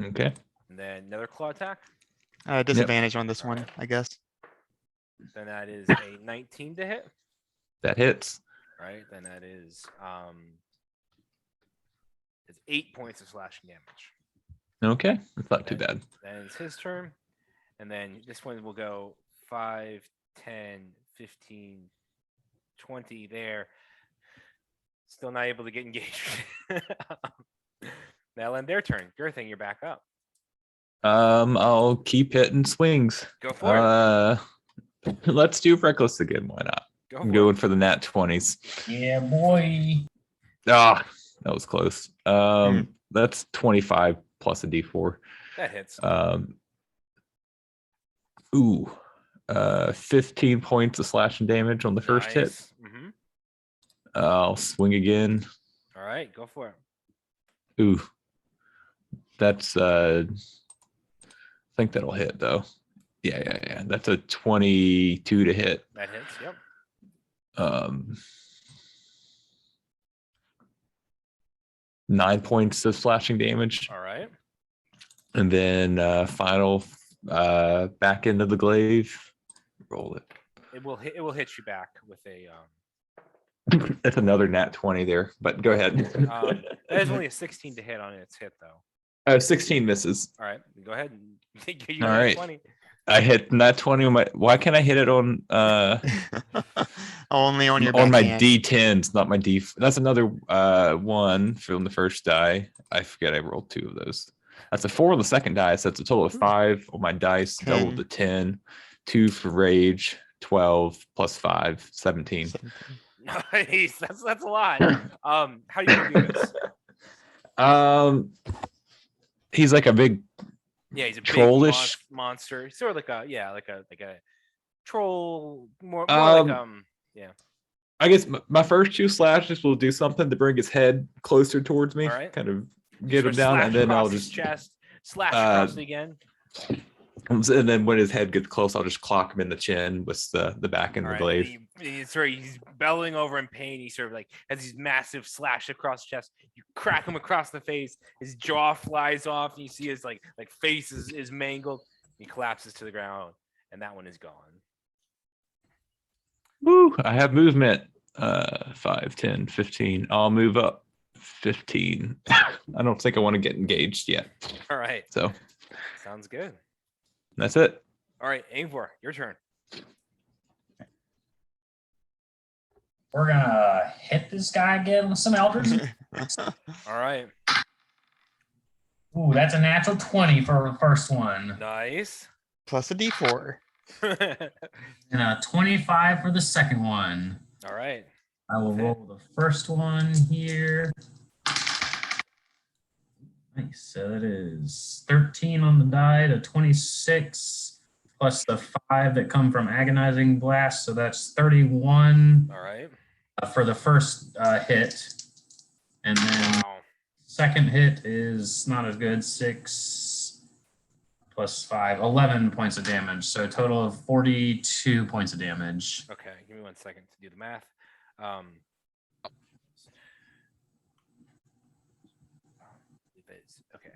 S6: Okay.
S1: And then another claw attack.
S3: Disadvantage on this one, I guess.
S1: Then that is a 19 to hit.
S6: That hits.
S1: All right. Then that is it's 8 points of slashing damage.
S6: Okay. It's not too bad.
S1: Then it's his turn. And then this one will go 5, 10, 15, 20 there. Still not able to get engaged. Now end their turn. Girthing, you're back up.
S6: I'll keep hitting swings.
S1: Go for it.
S6: Let's do reckless again. Why not?
S1: Go
S6: I'm
S1: for
S6: going
S1: it.
S6: for the nat 20s.
S4: Yeah, boy.
S6: Ah, that was close. That's 25 plus a d4.
S1: That hits.
S6: 15 points of slashing damage on the first hit.
S1: Nice. Mhm.
S6: I'll swing again.
S1: All right, go for it.
S6: Ooh, that's I think that'll hit though. Yeah. That's a 22 to hit.
S1: That hits. Yep.
S6: 9 points of slashing damage,
S1: All right.
S6: and then final back into the glaive. Roll it.
S1: It will hit. It will hit you back with a.
S6: That's another nat 20 there, but go ahead.
S1: That is only a 16 to hit on its hit though.
S6: 16 misses.
S1: All right, go ahead and you
S6: All
S1: got
S6: right.
S1: 20.
S6: I hit nat 20 on my. Why can't I hit it on
S3: Only on your
S6: on my
S3: backhand.
S6: D10s, not my D? That's another one from the first die. I forget I rolled 2 of those. That's a 4 on the second die, so that's a total of 5 on my dice. Double
S3: 10.
S6: the 10, 2 for rage, 12 plus 5, 17.
S1: Nice. That's a lot. How you gonna do this?
S6: He's like a big.
S1: Yeah, he's a big
S6: Trollish?
S1: monster. Sort of like a troll. More
S6: Um,
S1: like
S6: I guess my first 2 slashes will do something to bring his head closer towards me,
S1: All right.
S6: kind of
S1: you
S6: get
S1: sort
S6: him
S1: of
S6: down,
S1: slash
S6: and then
S1: across
S6: I'll
S1: his
S6: just
S1: chest, slash across it again.
S6: and then when his head gets close, I'll just clock him in the chin with the back end
S1: All
S6: of the
S1: right,
S6: glaive.
S1: he's bellowing over in pain. He sort of like has these massive slash across his chest. You crack him across the face. His jaw flies off, and you see his like face is mangled. He collapses to the ground, and that one is gone.
S6: Woo! I have movement. 5, 10, 15. I'll move up 15. I don't think I want to get engaged yet.
S1: All right,
S6: So
S1: sounds good.
S6: that's it.
S1: All right, Ingvar, your turn.
S4: We're gonna hit this guy again with some Eldritch.
S1: All right.
S4: Ooh, that's a natural 20 for the first one.
S1: Nice.
S3: Plus a D4.
S4: And a 25 for the second one.
S1: All right.
S4: I will
S1: Okay.
S4: roll the first one here. Nice. So that is 13 on the die to 26, plus the 5 that come from Agonizing Blast. So that's 31
S1: All right.
S4: for the first hit. And then
S1: Wow.
S4: second hit is not as good. 6 plus 5, 11 points of damage. So a total of 42 points of damage.
S1: Okay. Give me 1 second to do the math. Okay.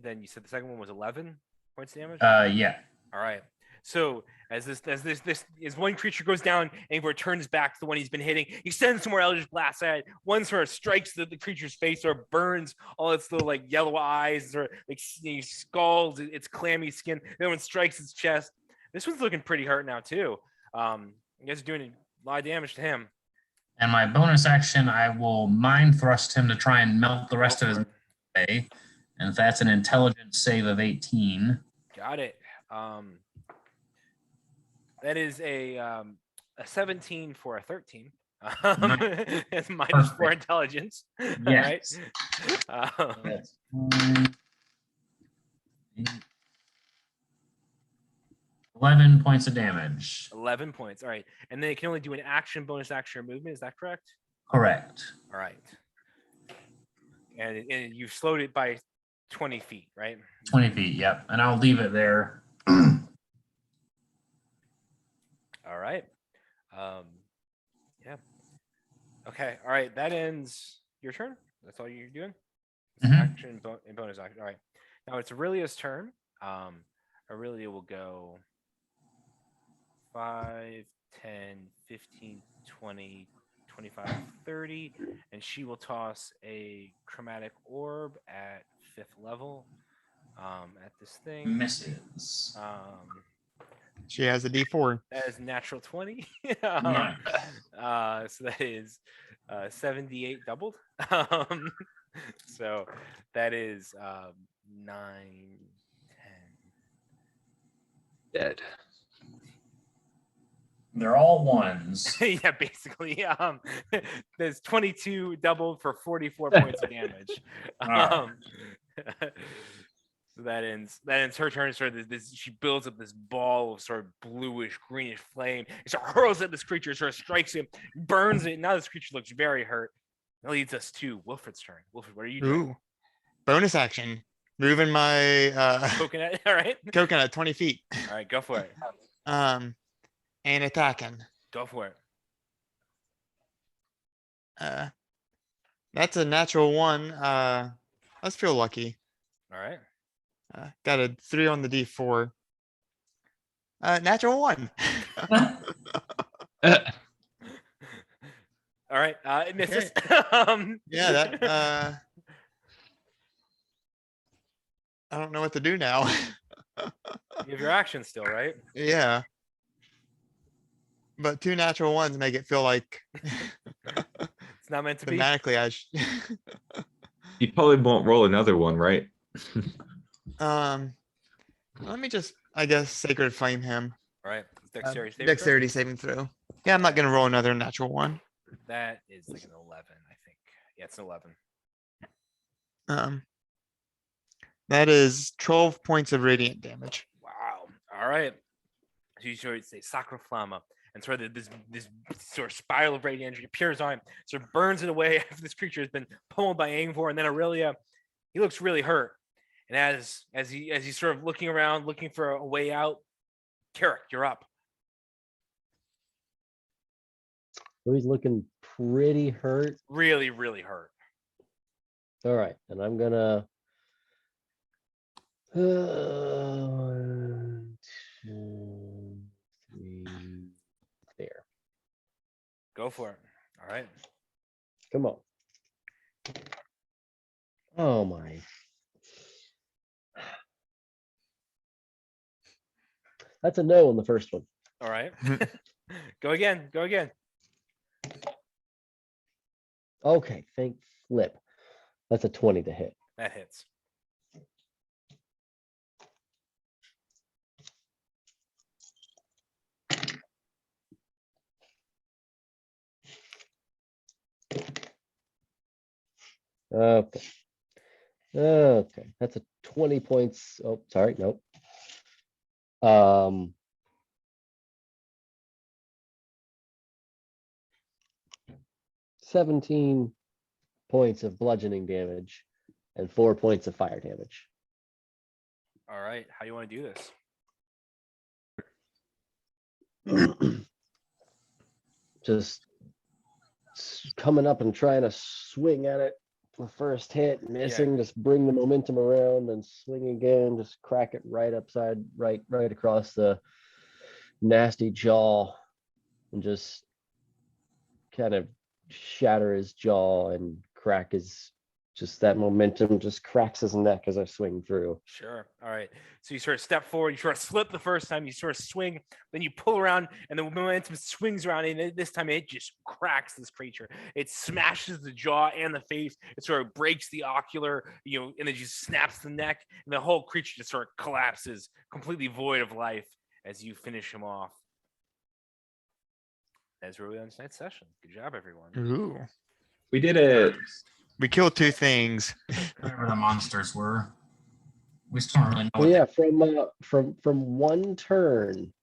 S1: Then you said the second one was 11 points of damage.
S4: Yeah.
S1: All right. So as one creature goes down, Angor turns back to the one he's been hitting. He sends some more Eldritch Blast at it. One sort of strikes the creature's face or burns all its little like yellow eyes or like scalds its clammy skin. The other one strikes its chest. This one's looking pretty hurt now too. You guys are doing a lot of damage to him.
S4: And my bonus action, I will mind thrust him to try and melt the rest of his way. And if that's an intelligence save of 18.
S1: Got it. That is a 17 for a 13. It's minus 4
S4: Perfect.
S1: intelligence.
S4: Yes.
S1: All right.
S4: That's 11 points of damage.
S1: 11 points. All right. And then it can only do an action, bonus action, or movement. Is that correct?
S4: Correct.
S1: All right. And you've slowed it by 20 feet, right?
S4: 20 feet, yep. And I'll leave it there.
S1: All right. Yeah. Okay. All right. That ends your turn. That's all you're doing?
S4: Mhm.
S1: Action and bonus action. All right. Now it's Aurelia's turn. Aurelia will go 5, 10, 15, 20, 25, 30, and she will toss a chromatic orb at 5th level at this thing.
S4: Misses.
S3: She has a D4.
S1: That is natural 20.
S4: Nice.
S1: So that is 78 doubled. So that is 9, 10.
S6: Dead.
S4: They're all ones.
S1: Yeah, basically. There's 22 doubled for 44 points of damage.
S4: Alright.
S1: So that ends her turn. Sort of this, she builds up this ball of sort of bluish greenish flame. It sort of hurls at this creature, sort of strikes him, burns it. Now this creature looks very hurt. That leads us to Wilfred's turn. Wilfred, what are you doing?
S3: Ooh. Bonus action. Moving my
S1: Coconut. All right.
S3: coconut 20 feet.
S1: All right, go for it.
S3: And attacking.
S1: Go for it.
S3: That's a natural 1. Let's feel lucky.
S1: All right.
S3: Got a 3 on the D4. Natural 1.
S1: All right. It misses.
S3: Yeah, that I don't know what to do now.
S1: You have your action still, right?
S3: Yeah. But 2 natural 1s make it feel like
S1: It's not meant to be.
S3: thematically I
S6: You probably won't roll another one, right?
S3: let me just, I guess, Sacred Flame him.
S1: All right. Dexterity. saving throw?
S3: Dexterity saving throw. Yeah, I'm not gonna roll another natural 1.
S1: That is like an 11, I think. Yeah, it's an 11.
S3: That is 12 points of radiant damage.
S1: Wow. All right. So you sort of say Sacra Flama, and sort of this sort of spiral of radiant energy appears on him, sort of burns it away after this creature has been pummeled by Angvor, and then Aurelia, he looks really hurt. And as he's sort of looking around, looking for a way out, Carrick, you're up.
S2: So he's looking pretty hurt.
S1: Really, really hurt.
S2: All right, and I'm gonna. 1, 2, 3. There.
S1: Go for it. All right.
S2: Come on. Oh my. That's a no on the first one.
S1: All right. Go again. Go again.
S2: Okay, thank flip. That's a 20 to hit.
S1: That hits.
S2: Okay. Okay, that's a 20 points. Oh, sorry, nope. 17 points of bludgeoning damage and 4 points of fire damage.
S1: All right. How do you want to do this?
S2: Just coming up and trying to swing at it. The first hit, missing, just bring the momentum around and swing again, just crack it right upside, right across the nasty jaw and just kind of shatter his jaw and crack his, just that momentum just cracks his neck as I swing through.
S1: Sure. All right. So you sort of step forward, you sort of slip the first time, you sort of swing, then you pull around, and the momentum swings around, and this time it just cracks this creature. It smashes the jaw and the face. It sort of breaks the ocular, and it just snaps the neck, and the whole creature just sort of collapses, completely void of life as you finish him off. That's where we end tonight's session. Good job, everyone.
S3: Ooh,
S6: We did it.
S3: we killed 2 things.
S4: Whatever the monsters were. We still don't really know
S2: Well,
S4: what
S2: yeah, from one turn,